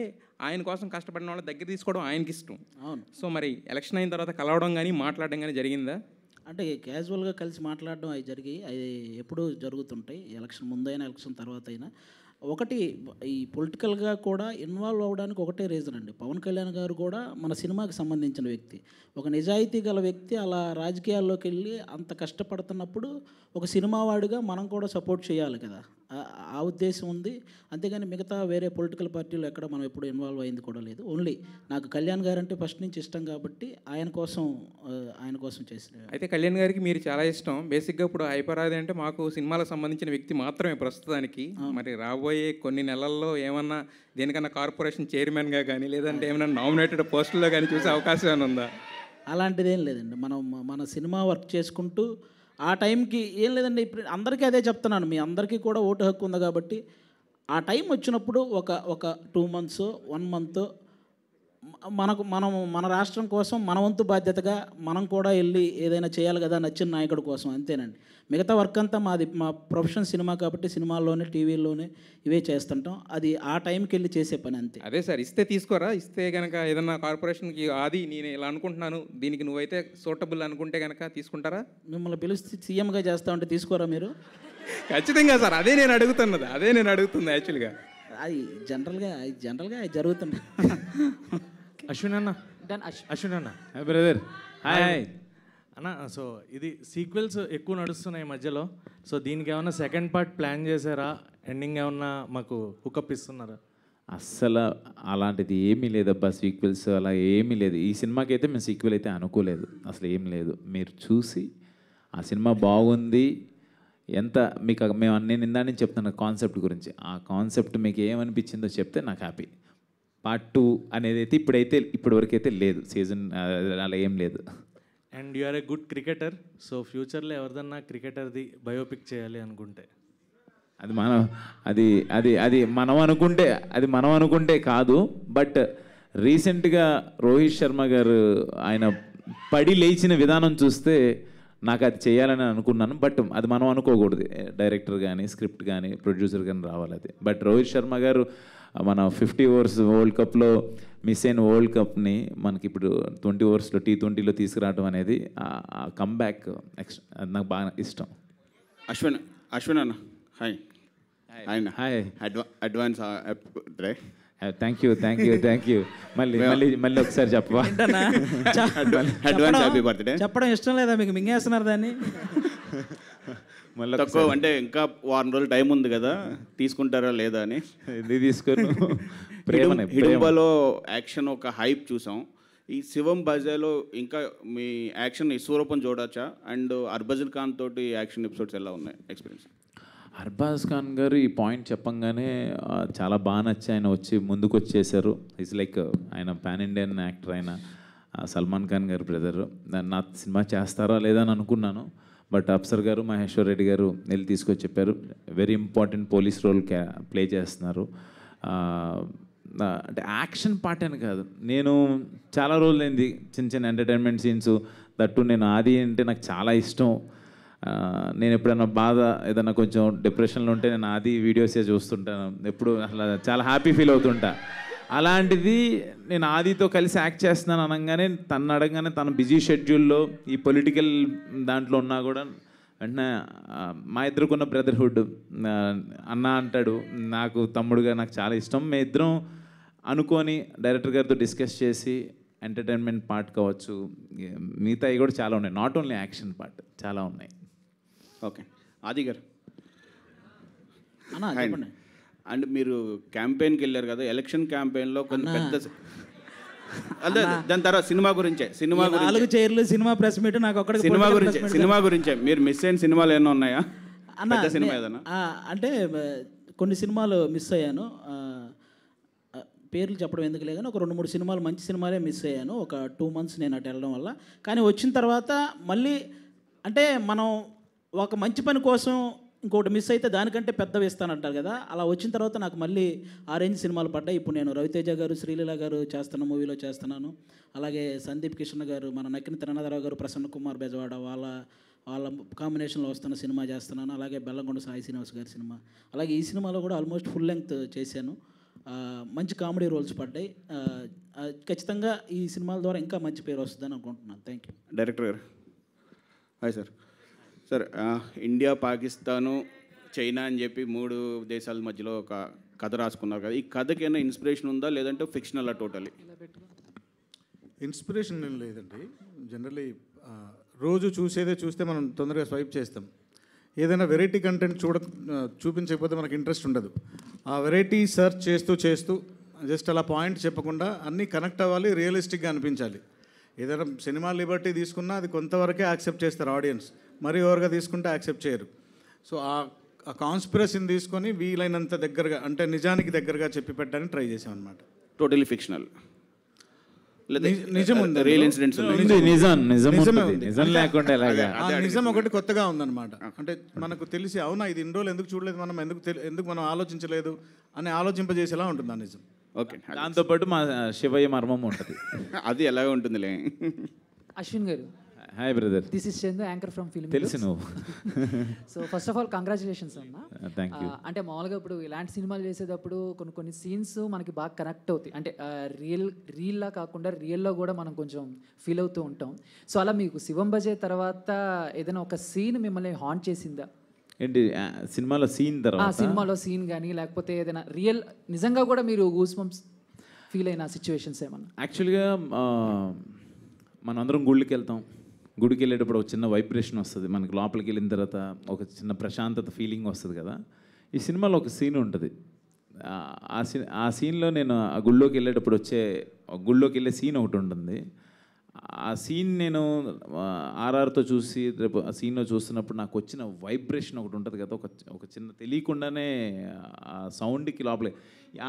ఆయన కోసం కష్టపడిన వాళ్ళ దగ్గర తీసుకోవడం ఆయనకి ఇష్టం. అవును. సో మరి ఎలక్షన్ అయిన తర్వాత కలవడం కానీ మాట్లాడడం కానీ జరిగిందా? అంటే క్యాజువల్గా కలిసి మాట్లాడడం అవి జరిగి అవి ఎప్పుడూ జరుగుతుంటాయి, ఎలక్షన్ ముందైనా ఎలక్షన్ తర్వాత అయినా. ఒకటి ఈ పొలిటికల్గా కూడా ఇన్వాల్వ్ అవ్వడానికి ఒకటే రీజన్ అండి. పవన్ కళ్యాణ్ గారు కూడా మన సినిమాకి సంబంధించిన వ్యక్తి, ఒక నిజాయితీ గల వ్యక్తి. అలా రాజకీయాల్లోకి వెళ్ళి అంత కష్టపడుతున్నప్పుడు ఒక సినిమా వాడిగా మనం కూడా సపోర్ట్ చేయాలి కదా, ఆ ఉద్దేశం ఉంది. అంతేగాని మిగతా వేరే పొలిటికల్ పార్టీలు ఎక్కడ మనం ఎప్పుడు ఇన్వాల్వ్ అయింది కూడా లేదు. ఓన్లీ నాకు కళ్యాణ్ గారు అంటే ఫస్ట్ నుంచి ఇష్టం కాబట్టి ఆయన కోసం చేసిన. అయితే కళ్యాణ్ గారికి మీరు చాలా ఇష్టం. బేసిక్గా ఇప్పుడు హైపరాది అంటే మాకు సినిమాలకు సంబంధించిన వ్యక్తి మాత్రమే ప్రస్తుతానికి. మరి రాబోయే కొన్ని నెలల్లో ఏమన్నా దేనికన్నా కార్పొరేషన్ చైర్మన్గా కానీ లేదంటే ఏమైనా నామినేటెడ్ పోస్టుల్లో కానీ చూసే అవకాశం ఏమైనా ఉందా? అలాంటిదేం లేదండి. మన సినిమా వర్క్ చేసుకుంటూ ఆ టైంకి ఏం లేదండి. ఇప్పుడు అందరికీ అదే చెప్తున్నాను, మీ అందరికీ కూడా ఓటు హక్కు ఉంది కాబట్టి ఆ టైం వచ్చినప్పుడు ఒక 2 months 1 month మన రాష్ట్రం కోసం మన వంతు బాధ్యతగా మనం కూడా వెళ్ళి ఏదైనా చేయాలి కదా నచ్చిన నాయకుడి కోసం, అంతేనండి. మిగతా వర్క్ అంతా మా ప్రొఫెషన్ సినిమా కాబట్టి సినిమాల్లోనే టీవీల్లోనే ఇవే చేస్తుంటాం. అది ఆ టైంకి వెళ్ళి చేసే పని అంతే. అదే సార్, ఇస్తే తీసుకోరా? ఇస్తే కనుక ఏదన్నా కార్పొరేషన్కి అది నేను ఇలా అనుకుంటున్నాను, దీనికి నువ్వైతే సూటబుల్ అనుకుంటే కనుక తీసుకుంటారా? మిమ్మల్ని పిలిచి సీఎంగా చేస్తా ఉంటే తీసుకోరా మీరు? ఖచ్చితంగా సార్, అదే నేను అడుగుతుంది యాక్చువల్గా. అది జనరల్గా జరుగుతుంది. అశ్విన్ అన్న బ్రదర్ హాయ్ అన్న. సో ఇది సీక్వెల్స్ ఎక్కువ నడుస్తున్నాయి మధ్యలో. సో దీనికి ఏమన్నా సెకండ్ పార్ట్ ప్లాన్ చేశారా? ఎండింగ్ ఏమన్నా మాకు హుకప్ ఇస్తున్నారా? అస్సలు అలాంటిది ఏమీ లేదబ్బా, సీక్వెల్స్ అలా ఏమీ లేదు. ఈ సినిమాకి అయితే మేము సీక్వెల్ అయితే అనుకోలేదు, అసలు ఏం లేదు. మీరు చూసి ఆ సినిమా బాగుంది ఎంత మీకు నేను ఇందా నుంచి చెప్తాను కాన్సెప్ట్ గురించి. ఆ కాన్సెప్ట్ మీకు ఏమనిపించిందో చెప్తే నాకు హ్యాపీ. పార్ట్ 2 అనేది అయితే ఇప్పటివరకు అయితే లేదు, సీజన్ అలా ఏం లేదు. And you are a good cricketer. So ఫ్యూచర్లో ఎవరిదన్నా క్రికెటర్ది బయోపిక్ చేయాలి అనుకుంటే అది మనం అనుకుంటే కాదు. బట్ రీసెంట్గా రోహిత్ శర్మ గారు ఆయన పడి లేచిన విధానం చూస్తే నాకు అది చేయాలని అనుకున్నాను. బట్ అది మనం అనుకోకూడదు, డైరెక్టర్ కానీ స్క్రిప్ట్ కానీ ప్రొడ్యూసర్ కానీ రావాలి అది. బట్ రోహిత్ శర్మ గారు మన 50 overs వరల్డ్ కప్లో మిస్ అయిన వరల్డ్ కప్ని మనకి ఇప్పుడు 20 overs T20లో తీసుకురావడం అనేది కమ్బ్యాక్ అది నాకు బాగా ఇష్టం. అశ్విన్ అన్న hi. Hi advance thank you. మళ్ళీ ఒకసారి చెప్పవా? Advance happy birthday. చెప్పడం ఇష్టం లేదా మీకు? మింగేస్తున్నారు దాన్ని. తక్కువ అంటే ఇంకా 1 వారం రోజులు టైం ఉంది కదా, తీసుకుంటారా లేదా అని. హిడింబాలో యాక్షన్ ఒక హైప్ చూసాం. ఈ శివం బజాలో ఇంకా మీ యాక్షన్ విశ్వరూపం చూడొచ్చా? అండ్ హర్భజన్ ఖాన్ తోటి యాక్షన్ ఎపిసోడ్స్ ఎలా ఉన్నాయి ఎక్స్పీరియన్స్? అర్బాజ్ ఖాన్ గారు ఈ పాయింట్ చెప్పంగానే చాలా బాగా నచ్చి ఆయన వచ్చి ముందుకు వచ్చేసారు. ఈజ్ లైక్ ఆయన పాన్ ఇండియన్ యాక్టర్, ఆయన సల్మాన్ ఖాన్ గారు బ్రదర్. నా సినిమా చేస్తారా లేదా అని అనుకున్నాను. బట్ అప్సర్ గారు మహేశ్వర్ రెడ్డి గారు వెళ్ళి తీసుకొచ్చి చెప్పారు very important police role play చేస్తున్నారు. అంటే యాక్షన్ పార్ట్ అని కాదు, నేను చాలా రోజులైంది చిన్న ఎంటర్టైన్మెంట్ సీన్స్ దట్టు. నేను ఆది అంటే నాకు చాలా ఇష్టం. నేను ఎప్పుడైనా బాధ ఏదైనా కొంచెం డిప్రెషన్లో ఉంటే నేను ఆది వీడియోసే చూస్తుంటాను, ఎప్పుడు అసలు చాలా హ్యాపీ ఫీల్ అవుతుంటా. అలాంటిది నేను ఆదితో కలిసి యాక్ట్ చేస్తున్నాను అనగానే తను అడగగానే తన బిజీ షెడ్యూల్లో ఈ పొలిటికల్ దాంట్లో ఉన్నా కూడా వెంటనే మా ఇద్దరుకున్న బ్రదర్హుడ్ అన్న అంటాడు, నాకు తమ్ముడుగా నాకు చాలా ఇష్టం. మేము ఇద్దరం అనుకొని డైరెక్టర్ గారితో డిస్కస్ చేసి ఎంటర్టైన్మెంట్ పార్ట్ కావచ్చు, మిగతావి కూడా చాలా ఉన్నాయి, నాట్ ఓన్లీ యాక్షన్ పార్ట్ చాలా ఉన్నాయి. ఓకే ఆది గారు అండ్ మీరు క్యాంపెయిన్కి వెళ్ళారు కదా, ఎలక్షన్ క్యాంపెయిన్లో కొన్ని పెద్ద అదే దాని తర్వాత సినిమా గురించే సినిమా గురించి 4 చైర్లు సినిమా ప్రెస్ మీట్ నాకు ఒక్కడికి సినిమా గురించే మీరు మిస్ అయిన సినిమాలు ఏమైనా ఉన్నాయా పెద్ద సినిమా ఏదైనా? అంటే కొన్ని సినిమాలు మిస్ అయ్యాను. పేర్లు చెప్పడం ఎందుకులే కానీ ఒక 2-3 సినిమాలు మంచి సినిమాలే మిస్ అయ్యాను. ఒక 2 months నేను అటు వెళ్ళడం వల్ల. కానీ వచ్చిన తర్వాత మళ్ళీ అంటే మనం ఒక మంచి పని కోసం ఇంకోటి మిస్ అయితే దానికంటే పెద్దవి ఇస్తానంటారు కదా, అలా వచ్చిన తర్వాత నాకు మళ్ళీ ఆరెంజ్ సినిమాలు పడ్డాయి. ఇప్పుడు నేను రవితేజ గారు, శ్రీలీల గారు చేస్తున్న మూవీలో చేస్తున్నాను. అలాగే సందీప్ కిషన్ గారు, మన నక్కిన తిరణాధరావు గారు, ప్రసన్న కుమార్ బెజవాడ వాళ్ళ కాంబినేషన్లో వస్తున్న సినిమా చేస్తున్నాను. అలాగే బెల్లంకొండ సాయి శ్రీనివాస్ గారి సినిమా. అలాగే ఈ సినిమాలో కూడా ఆల్మోస్ట్ ఫుల్ లెంగ్త్ చేశాను. మంచి కామెడీ రోల్స్ పడ్డాయి. ఖచ్చితంగా ఈ సినిమాల ద్వారా ఇంకా మంచి పేరు వస్తుందని అనుకుంటున్నాను. Thank you. డైరెక్టర్ గారు. Hi sir. Sir, India, Pakistan, China అని చెప్పి 3 దేశాల మధ్యలో ఒక కథ రాసుకున్నారు కదా, ఈ కథకి ఏమైనా ఇన్స్పిరేషన్ ఉందా లేదంటే ఫిక్షనల్ టోటలీ? ఇన్స్పిరేషన్ ఏం లేదండి. జనరలీ రోజు చూస్తే మనం తొందరగా స్వైప్ చేస్తాం. ఏదైనా వెరైటీ కంటెంట్ చూపించకపోతే మనకు ఇంట్రెస్ట్ ఉండదు. ఆ వెరైటీ సెర్చ్ చేస్తూ జస్ట్ అలా పాయింట్ చెప్పకుండా అన్నీ కనెక్ట్ అవ్వాలి, రియలిస్టిక్గా అనిపించాలి. ఏదైనా సినిమా లిబర్టీ తీసుకున్నా అది కొంతవరకే యాక్సెప్ట్ చేస్తారు ఆడియన్స్, మరీ ఓవర్గా తీసుకుంటే యాక్సెప్ట్ చేయరు. సో ఆ కాన్స్పిరసీని తీసుకొని వీలైనంత దగ్గరగా, అంటే నిజానికి దగ్గరగా చెప్పి పెట్టడానికి ట్రై చేసాం అనమాట. టోటలీ ఫిక్షనల్ నిజం ఉంది, రియల్ ఇన్సిడెంట్స్ నిజం లేకుండా నిజం ఒకటి కొత్తగా ఉందన్నమాట. అంటే మనకు తెలిసి అవునా ఇది ఇన్ని రోజులు ఎందుకు చూడలేదు, మనం ఎందుకు మనం ఆలోచించలేదు అని ఆలోచింపజేసేలా ఉంటుంది ఆ నిజం. ఓకే, దాంతోపాటు మా శివయ్య మర్మం ఉంటుంది. అది ఎలాగ ఉంటుందిలే. అశ్విన్ గారు. Hi brother. This is Chandu, anchor from film. తెలుసు నువ్వు. So first of all congratulations అన్న. Thank you. అంటే మామూలుగా ఇప్పుడు ఇలాంటి సినిమాలు చేసేటప్పుడు కొన్ని సీన్స్ మనకి బాగా కనెక్ట్ అవుతాయి. అంటే రియల్లా కాకుండా రియల్లో కూడా మనం కొంచెం ఫీల్ అవుతూ ఉంటాం. సో అలా మీకు శివం బజే తర్వాత ఏదైనా ఒక సీన్ మిమ్మల్ని హాంట్ చేసిందా? ఏంటి సినిమాలో సీన్ తర్వాత? సినిమాలో సీన్ కానీ లేకపోతే ఏదైనా నిజంగా కూడా మీరు గూస్ బంప్స్ ఫీల్ అయిన సిచ్యువేషన్స్ ఏమన్నా? యాక్చువల్గా మనందరం గుళ్ళకి వెళ్తాం. గుడికి వెళ్ళేటప్పుడు ఒక చిన్న వైబ్రేషన్ వస్తుంది మనకి. లోపలికి వెళ్ళిన తర్వాత ఒక చిన్న ప్రశాంతత ఫీలింగ్ వస్తుంది కదా. ఈ సినిమాలో ఒక సీన్ ఉంటుంది. ఆ సీన్లో నేను ఆ గుళ్ళోకి వెళ్ళేటప్పుడు గుళ్ళోకి వెళ్ళే సీన్ ఒకటి ఉంటుంది. ఆ సీన్ నేను ఆర్ఆర్తో చూసి రేపు ఆ సీన్లో చూస్తున్నప్పుడు నాకు వచ్చిన వైబ్రేషన్ ఒకటి ఉంటుంది కదా, ఒక చిన్న తెలియకుండానే ఆ సౌండ్కి లోపలే.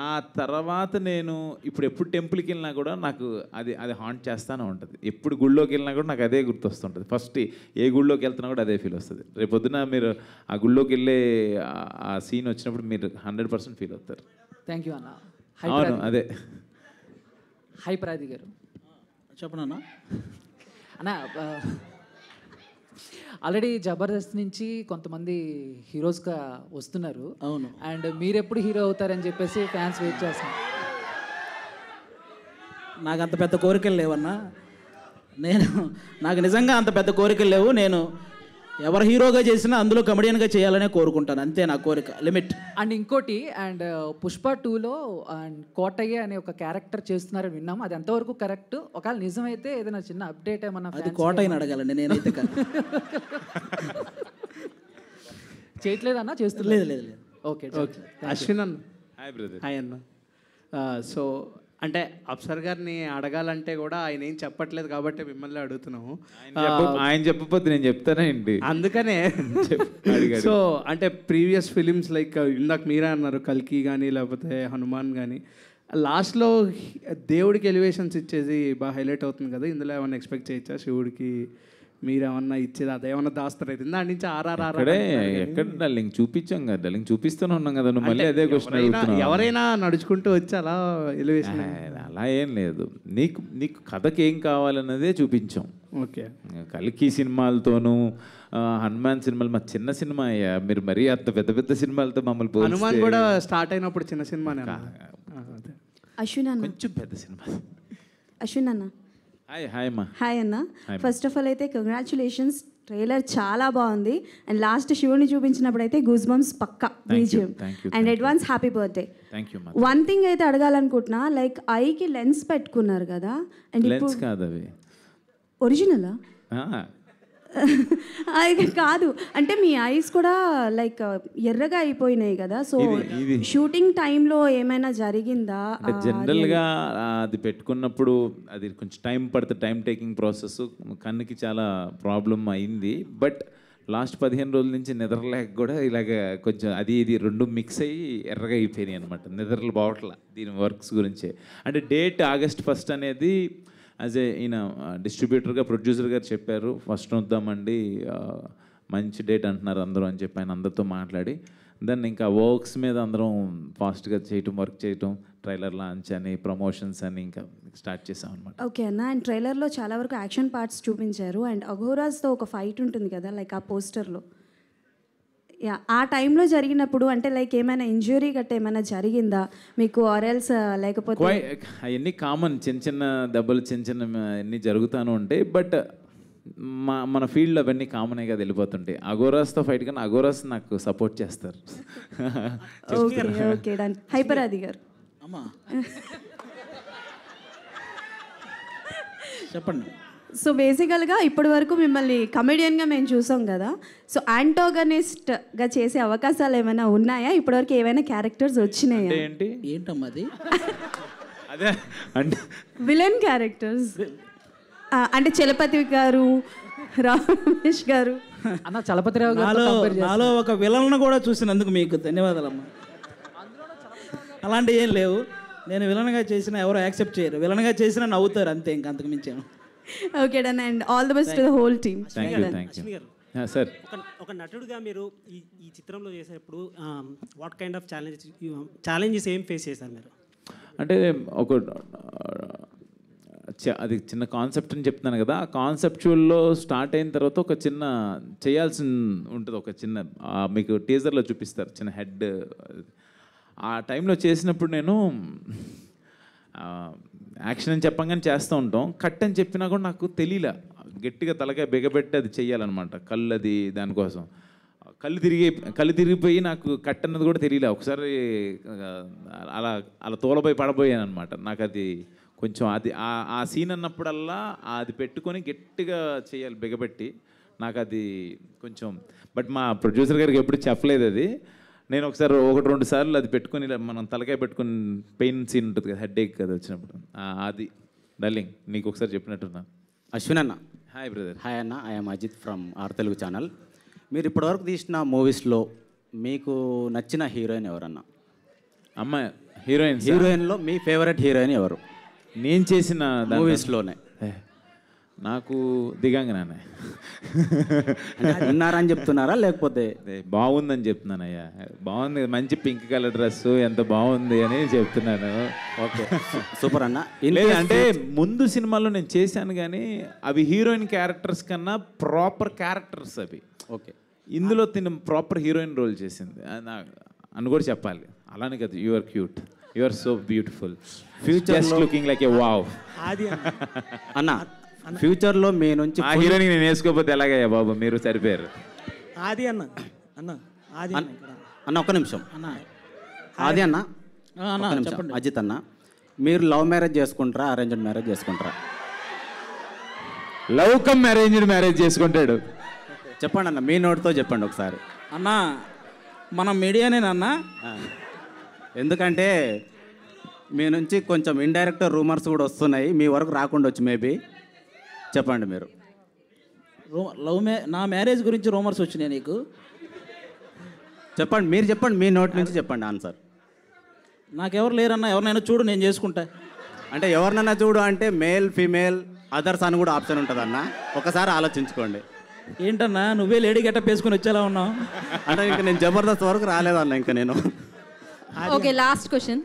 ఆ తర్వాత నేను ఎప్పుడు టెంపుల్కి వెళ్ళినా కూడా నాకు అది హాంట్ చేస్తూనే ఉంటుంది. ఎప్పుడు గుళ్ళోకి వెళ్ళినా కూడా నాకు అదే గుర్తొస్తుంటుంది. ఫస్ట్ ఏ గుళ్ళోకి వెళ్తున్నా కూడా అదే ఫీల్ వస్తుంది. రేపు పొద్దున మీరు ఆ గుళ్ళోకి వెళ్ళే ఆ సీన్ వచ్చినప్పుడు మీరు 100% ఫీల్ అవుతారు. థ్యాంక్ యూ అన్న. అవును, అదే. హై ప్రాది గారు. చెప్పనన్నా అన్న, ఆల్రెడీ జబర్దస్త్ నుంచి కొంతమంది హీరోస్గా వస్తున్నారు. అవును. అండ్ మీరు ఎప్పుడు హీరో అవుతారని చెప్పేసి ఫ్యాన్స్ వెయిట్ చేస్తున్నారు. నాకు అంత పెద్ద కోరికలు లేవన్నా. నాకు నిజంగా అంత పెద్ద కోరికలు లేవు. నేను ఎవరు హీరోగా చేసినా అందులో కమెడియన్గా చేయాలనే కోరుకుంటాను, అంతే నా కోరిక, లిమిట్. అండ్ ఇంకోటి, అండ్ పుష్ప 2లో అండ్ కోటయ్య అనే ఒక క్యారెక్టర్ చేస్తున్నారని విన్నాము. అది ఎంతవరకు కరెక్ట్? ఒకవేళ నిజమైతే ఏదైనా చిన్న అప్డేట్ ఏమన్నా? అది కోటయ్యని అడగాలండి, నేనైతే చేయట్లేదన్నా? చేస్తలేదు. లేదు. ఓకే. అశ్విన్ అన్న. Hi brother. హాయ్ అన్న. సో అంటే అప్సర్ గారిని అడగాలంటే కూడా ఆయన ఏం చెప్పట్లేదు కాబట్టి మిమ్మల్ని అడుగుతున్నాము. ఆయన చెప్పకపోతే నేను చెప్తానా ఏంటి? అందుకనే సో అంటే ప్రీవియస్ ఫిలిమ్స్ లైక్ ఇందాక మీరే అన్నారు కల్కి కానీ లేకపోతే హనుమాన్ కానీ, లాస్ట్లో దేవుడికి ఎలివేషన్స్ ఇచ్చేది బాగా హైలైట్ అవుతుంది కదా, ఇందులో ఏమైనా ఎక్స్పెక్ట్ చేయొచ్చా? శివుడికి మీరేమన్నా ఇచ్చేది అదేమన్నా దాస్తారైతే దాని నుంచి ఎక్కడ డల్లింగ్ చూపించాం కదా, డల్లింగ్ చూపిస్తూనే ఉన్నాం కదా. నువ్వు మళ్ళీ అదే క్వశ్చన్. ఎవరైనా నడుచుకుంటూ వచ్చి అలా ఎలివేషన్? అలా ఏం లేదు. నీకు కథకి ఏం కావాలన్నదే చూపించాం. ఓకే. కల్కి సినిమాలతోనూ హనుమాన్ సినిమాలు మా చిన్న సినిమా అయ్యా. మీరు మరీ అంత పెద్ద పెద్ద సినిమాలతో మమ్మల్ని హనుమాన్ కూడా స్టార్ట్ అయినప్పుడు చిన్న సినిమానే. అశ్విన్ అన్న, కొంచెం పెద్ద సినిమా. అశ్విన్ అన్న. హాయ్ అన్న. ఫస్ట్ ఆఫ్ ఆల్ అయితే కంగ్రాచులేషన్స్, ట్రైలర్ చాలా బాగుంది. అండ్ లాస్ట్ శివుని చూపించినప్పుడు అయితే గూస్ బంప్స్ పక్కా BGM. And advance happy birthday. One thing అయితే అడగాలనుకుంటున్నా, లైక్ ఐకి లెన్స్ పెట్టుకున్నారు కదా, అండ్ లెన్స్ కాదు అవి ఒరిజినలా? అది కాదు, అంటే మీ ఐస్ కూడా లైక్ ఎర్రగా అయిపోయినాయి కదా, సో షూటింగ్ టైంలో ఏమైనా జరిగిందా? అంటే జనరల్గా అది పెట్టుకున్నప్పుడు అది కొంచెం టైం పడుతుంది, టైం టేకింగ్ ప్రాసెస్, కన్నుకి చాలా ప్రాబ్లం అయింది. బట్ లాస్ట్ 15 రోజుల నుంచి నిద్రలేక కూడా ఇలాగ కొంచెం అది ఇది రెండు మిక్స్ అయ్యి ఎర్రగా అయిపోయినాయి అనమాట. నిద్రలు బావట్లా దీని వర్క్స్ గురించే. అంటే డేట్ August 1 అనేది యాజ్ ఏ ఈయన డిస్ట్రిబ్యూటర్గా ప్రొడ్యూసర్ గారు చెప్పారు, ఫస్ట్ వద్దామండి, మంచి డేట్ అంటున్నారు అందరూ అని చెప్పి ఆయన అందరితో మాట్లాడి దెన్ ఇంకా వర్క్స్ మీద అందరం ఫాస్ట్గా చేయటం, వర్క్ చేయటం, ట్రైలర్ లాంచ్ అని, ప్రమోషన్స్ అని ఇంకా స్టార్ట్ చేసాం అనమాట. ఓకే అన్న, అండ్ ట్రైలర్లో చాలా వరకు యాక్షన్ పార్ట్స్ చూపించారు, అండ్ అఘోరాస్తో ఒక ఫైట్ ఉంటుంది కదా లైక్ ఆ పోస్టర్లో. యా, ఆ టైంలో జరిగినప్పుడు అంటే లైక్ ఏమైనా ఇంజురీ గట్ట ఏమైనా జరిగిందా మీకు, ఆర్ఎల్స్ లేకపోతే? అవన్నీ కామన్, చిన్న చిన్న దెబ్బలు చిన్న చిన్న అన్నీ జరుగుతూనే ఉంటాయి. బట్ మన ఫీల్డ్లో అవన్నీ కామనే కదా వెళ్ళిపోతుంటాయి. అఘోరాస్తో ఫైట్ కానీ అఘోరాస్ నాకు సపోర్ట్ చేస్తారు. Okay done. హైపరాది గారు చెప్పండి. సో బేసికల్గా ఇప్పటి వరకు మిమ్మల్ని కమెడియన్గా మేము చూసాం కదా, సో యాంటోగనిస్ట్గా చేసే అవకాశాలు ఏమైనా ఉన్నాయా? ఇప్పటివరకు ఏమైనా క్యారెక్టర్స్ వచ్చినాయా? ఏంటమ్మా అది? అదే అంటే విలన్ క్యారెక్టర్స్ అంటే చలపతి గారు, రమేష్ గారు. అన్న చలపతిరావు గారు నాలో ఒక విలన్ను కూడా చూసినందుకు మీకు ధన్యవాదాలమ్మా. అలాంటివి ఏం లేవు. నేను విలన్గా చేసినా ఎవరు యాక్సెప్ట్ చేయరు, విలన్గా చేసినా నవ్వుతారు అంతే, ఇంకా అంతకు మించాను. Okay done, and all the best to the whole team. Sir, ఒక నటుడుగా మీరు ఈ చిత్రంలో చేసేటప్పుడు వాట్ కైండ్ ఆఫ్ ఛాలెంజెస్ ఏం ఫేస్ చేశారు మీరు? అంటే ఒక అది చిన్న కాన్సెప్ట్ అని చెప్తున్నాను కదా, ఆ కాన్సెప్చువల్లో స్టార్ట్ అయిన తర్వాత ఒక చిన్న చేయాల్సి ఉంటుంది. ఒక చిన్న మీకు టీజర్లో చూపిస్తారు చిన్న హెడ్. ఆ టైంలో చేసినప్పుడు నేను యాక్షన్ అని చెప్పంగానే చేస్తూ ఉంటాం, కట్ అని చెప్పినా కూడా నాకు తెలియలే, గట్టిగా తలకాయ బిగబెట్టి అది చెయ్యాలన్నమాట. కళ్ళు అది దానికోసం కళ్ళు తిరిగిపోయి నాకు కట్ అన్నది కూడా తెలియలే. ఒకసారి అలా తోలపోయి పడబోయాను అనమాట. నాకు అది కొంచెం అది ఆ సీన్ అన్నప్పుడల్లా అది పెట్టుకొని గట్టిగా చేయాలి బిగబెట్టి, నాకు అది కొంచెం. బట్ మా ప్రొడ్యూసర్ గారికి ఎప్పుడు చెప్పలేదు అది. నేను ఒకసారి 1-2 సార్లు అది పెట్టుకొని మనం తలకాయ పెట్టుకుని పెయిన్ సీన్ ఉంటుంది కదా, హెడ్ ఏక్ కదా వచ్చినప్పుడు, అది డార్లింగ్ నీకు ఒకసారి చెప్పినట్టున్నా. అశ్విన్ అన్న. Hi brother. హాయ్ అన్న, I'm Ajith from R Telugu channel. మీరు ఇప్పటివరకు తీసిన మూవీస్లో మీకు నచ్చిన హీరోయిన్ ఎవరన్నా? అమ్మాయి హీరోయిన్లో మీ ఫేవరెట్ హీరోయిన్ ఎవరు నేను చేసిన మూవీస్లోనే? నాకు దిగంగనే. ఉన్నారని చెప్తున్నారా లేకపోతే? బాగుందని చెప్తున్నానయ్యా. బాగుంది, మంచి పింక్ కలర్ డ్రెస్, ఎంత బాగుంది అని చెప్తున్నాను. ఓకే, సూపర్ అన్న. లేదు అంటే ముందు సినిమాలో నేను చేశాను కానీ అవి హీరోయిన్ క్యారెక్టర్స్ కన్నా ప్రాపర్ క్యారెక్టర్స్ అవి. ఓకే, ఇందులో తిన ప్రాపర్ హీరోయిన్ రోల్ చేసింది అని కూడా చెప్పాలి. అలానే కదా, you are cute, you are so beautiful, future looking like a wow. అన్న ఫ్యూచర్లో మీ నుంచి ఆ హీరోయిన్ నేను వేసుకోకపోతే ఎలాగయ్యా బాబు, మీరు సరిపోయారు. ఆది అన్న ఆది అన్న ఒక్క నిమిషం. ఆది అన్న ఒక్క నిమిషం. అజిత్ అన్న, మీరు లవ్ మ్యారేజ్ చేసుకుంటారా అరేంజ్డ్ మ్యారేజ్ చేసుకుంటారా? లవ్ కమ్ అరేంజ్డ్ మ్యారేజ్ చేసుకుంటాడు. చెప్పండి అన్న, మీ నోటితో చెప్పండి ఒకసారి. అన్న మనం మీడియానేనన్నా, ఎందుకంటే మీ నుంచి కొంచెం ఇండైరెక్ట్ రూమర్స్ కూడా వస్తున్నాయి, మీ వరకు రాకుండా వచ్చి మేబీ చెప్పండి మీరు. నా మ్యారేజ్ గురించి రూమర్స్ వచ్చినాయి నీకు? చెప్పండి, మీరు చెప్పండి, మీ నోటి నుంచి చెప్పండి ఆన్సర్. నాకెవరు లేరన్నా, ఎవరినైనా చూడు నేను చేసుకుంటా. అంటే ఎవరినైనా చూడు అంటే మేల్ ఫీమేల్ అదర్స్ అని కూడా ఆప్షన్ ఉంటుంది అన్న, ఒకసారి ఆలోచించుకోండి. ఏంటన్నా నువ్వే లేడీ గెటప్ వేసుకుని వచ్చేలా ఉన్నావు? అంటే ఇంకా నేను జబర్దస్త్ వరకు రాలేదన్న ఇంకా నేను. Okay, last question.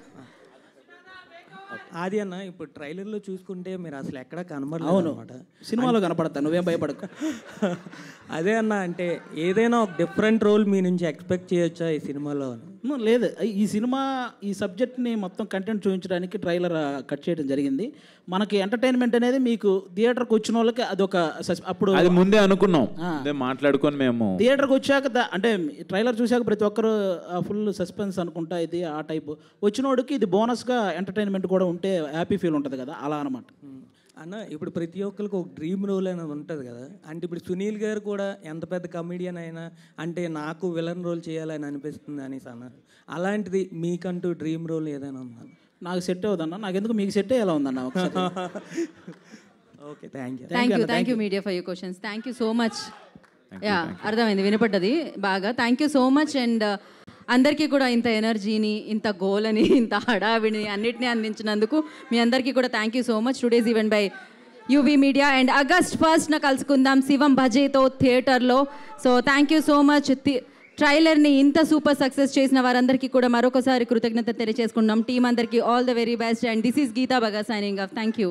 ఆది అన్న, ఇప్పుడు ట్రైలర్లో చూసుకుంటే మీరు అసలు ఎక్కడ కనబడలేదు. అవును, సినిమాలో కనపడతా, నువ్వేం భయపడక. అదే అన్న, అంటే ఏదైనా ఒక డిఫరెంట్ రోల్ మీ నుంచి ఎక్స్పెక్ట్ చేయొచ్చా ఈ సినిమాలో? లేదు, ఈ సినిమా ఈ సబ్జెక్ట్ని మొత్తం కంటెంట్ చూపించడానికి ట్రైలర్ కట్ చేయడం జరిగింది. మనకి ఎంటర్టైన్మెంట్ అనేది మీకు థియేటర్కి వచ్చిన వాళ్ళకి అదొక అప్పుడు అది ముందే అనుకున్నాం, మాట్లాడుకొని మేము థియేటర్కి వచ్చాక అంటే ట్రైలర్ చూశాక ప్రతి ఒక్కరు ఫుల్ సస్పెన్స్ అనుకుంటా ఇది ఆ టైపు. వచ్చినోడికి ఇది బోనస్గా ఎంటర్టైన్మెంట్ కూడా ఉంటే హ్యాపీ ఫీల్ ఉంటుంది కదా, అలా అనమాట. అన్న ఇప్పుడు ప్రతి ఒక్కరికి ఒక డ్రీమ్ రోల్ అనేది ఉంటుంది కదా, అంటే ఇప్పుడు సునీల్ గారు కూడా ఎంత పెద్ద కమెడియన్ అయినా అంటే నాకు విలన్ రోల్ చేయాలని అనిపిస్తుంది అనేసి అన్నారు. అలాంటిది మీకంటూ డ్రీమ్ రోల్ ఏదైనా ఉందా? నాకు సెట్ అవుదన్నా, నాకెందుకు మీకు సెట్ అయ్యేలా ఉందన్న ఒకసారి. Okay, thank you. Thank you media for your questions. Thank you so much. Yeah, అర్థమైంది, వినపడ్డది బాగా. Thank you so much. And అందరికీ కూడా ఇంత ఎనర్జీని, ఇంత గోలని, ఇంత హడావిడిని అన్నిటినీ అందించినందుకు మీ అందరికీ కూడా thank you so much. Today's event by UV media. And August 1st కలుసుకుందాం శివం భజేతో థియేటర్లో. So thank you so much. ట్రైలర్ని ఇంత సూపర్ సక్సెస్ చేసిన వారందరికీ కూడా మరొకసారి కృతజ్ఞత తెలియజేసుకున్నాం. టీం అందరికీ all the very best. And this is Geetha బగా సైనింగ్ ఆఫ్. Thank you.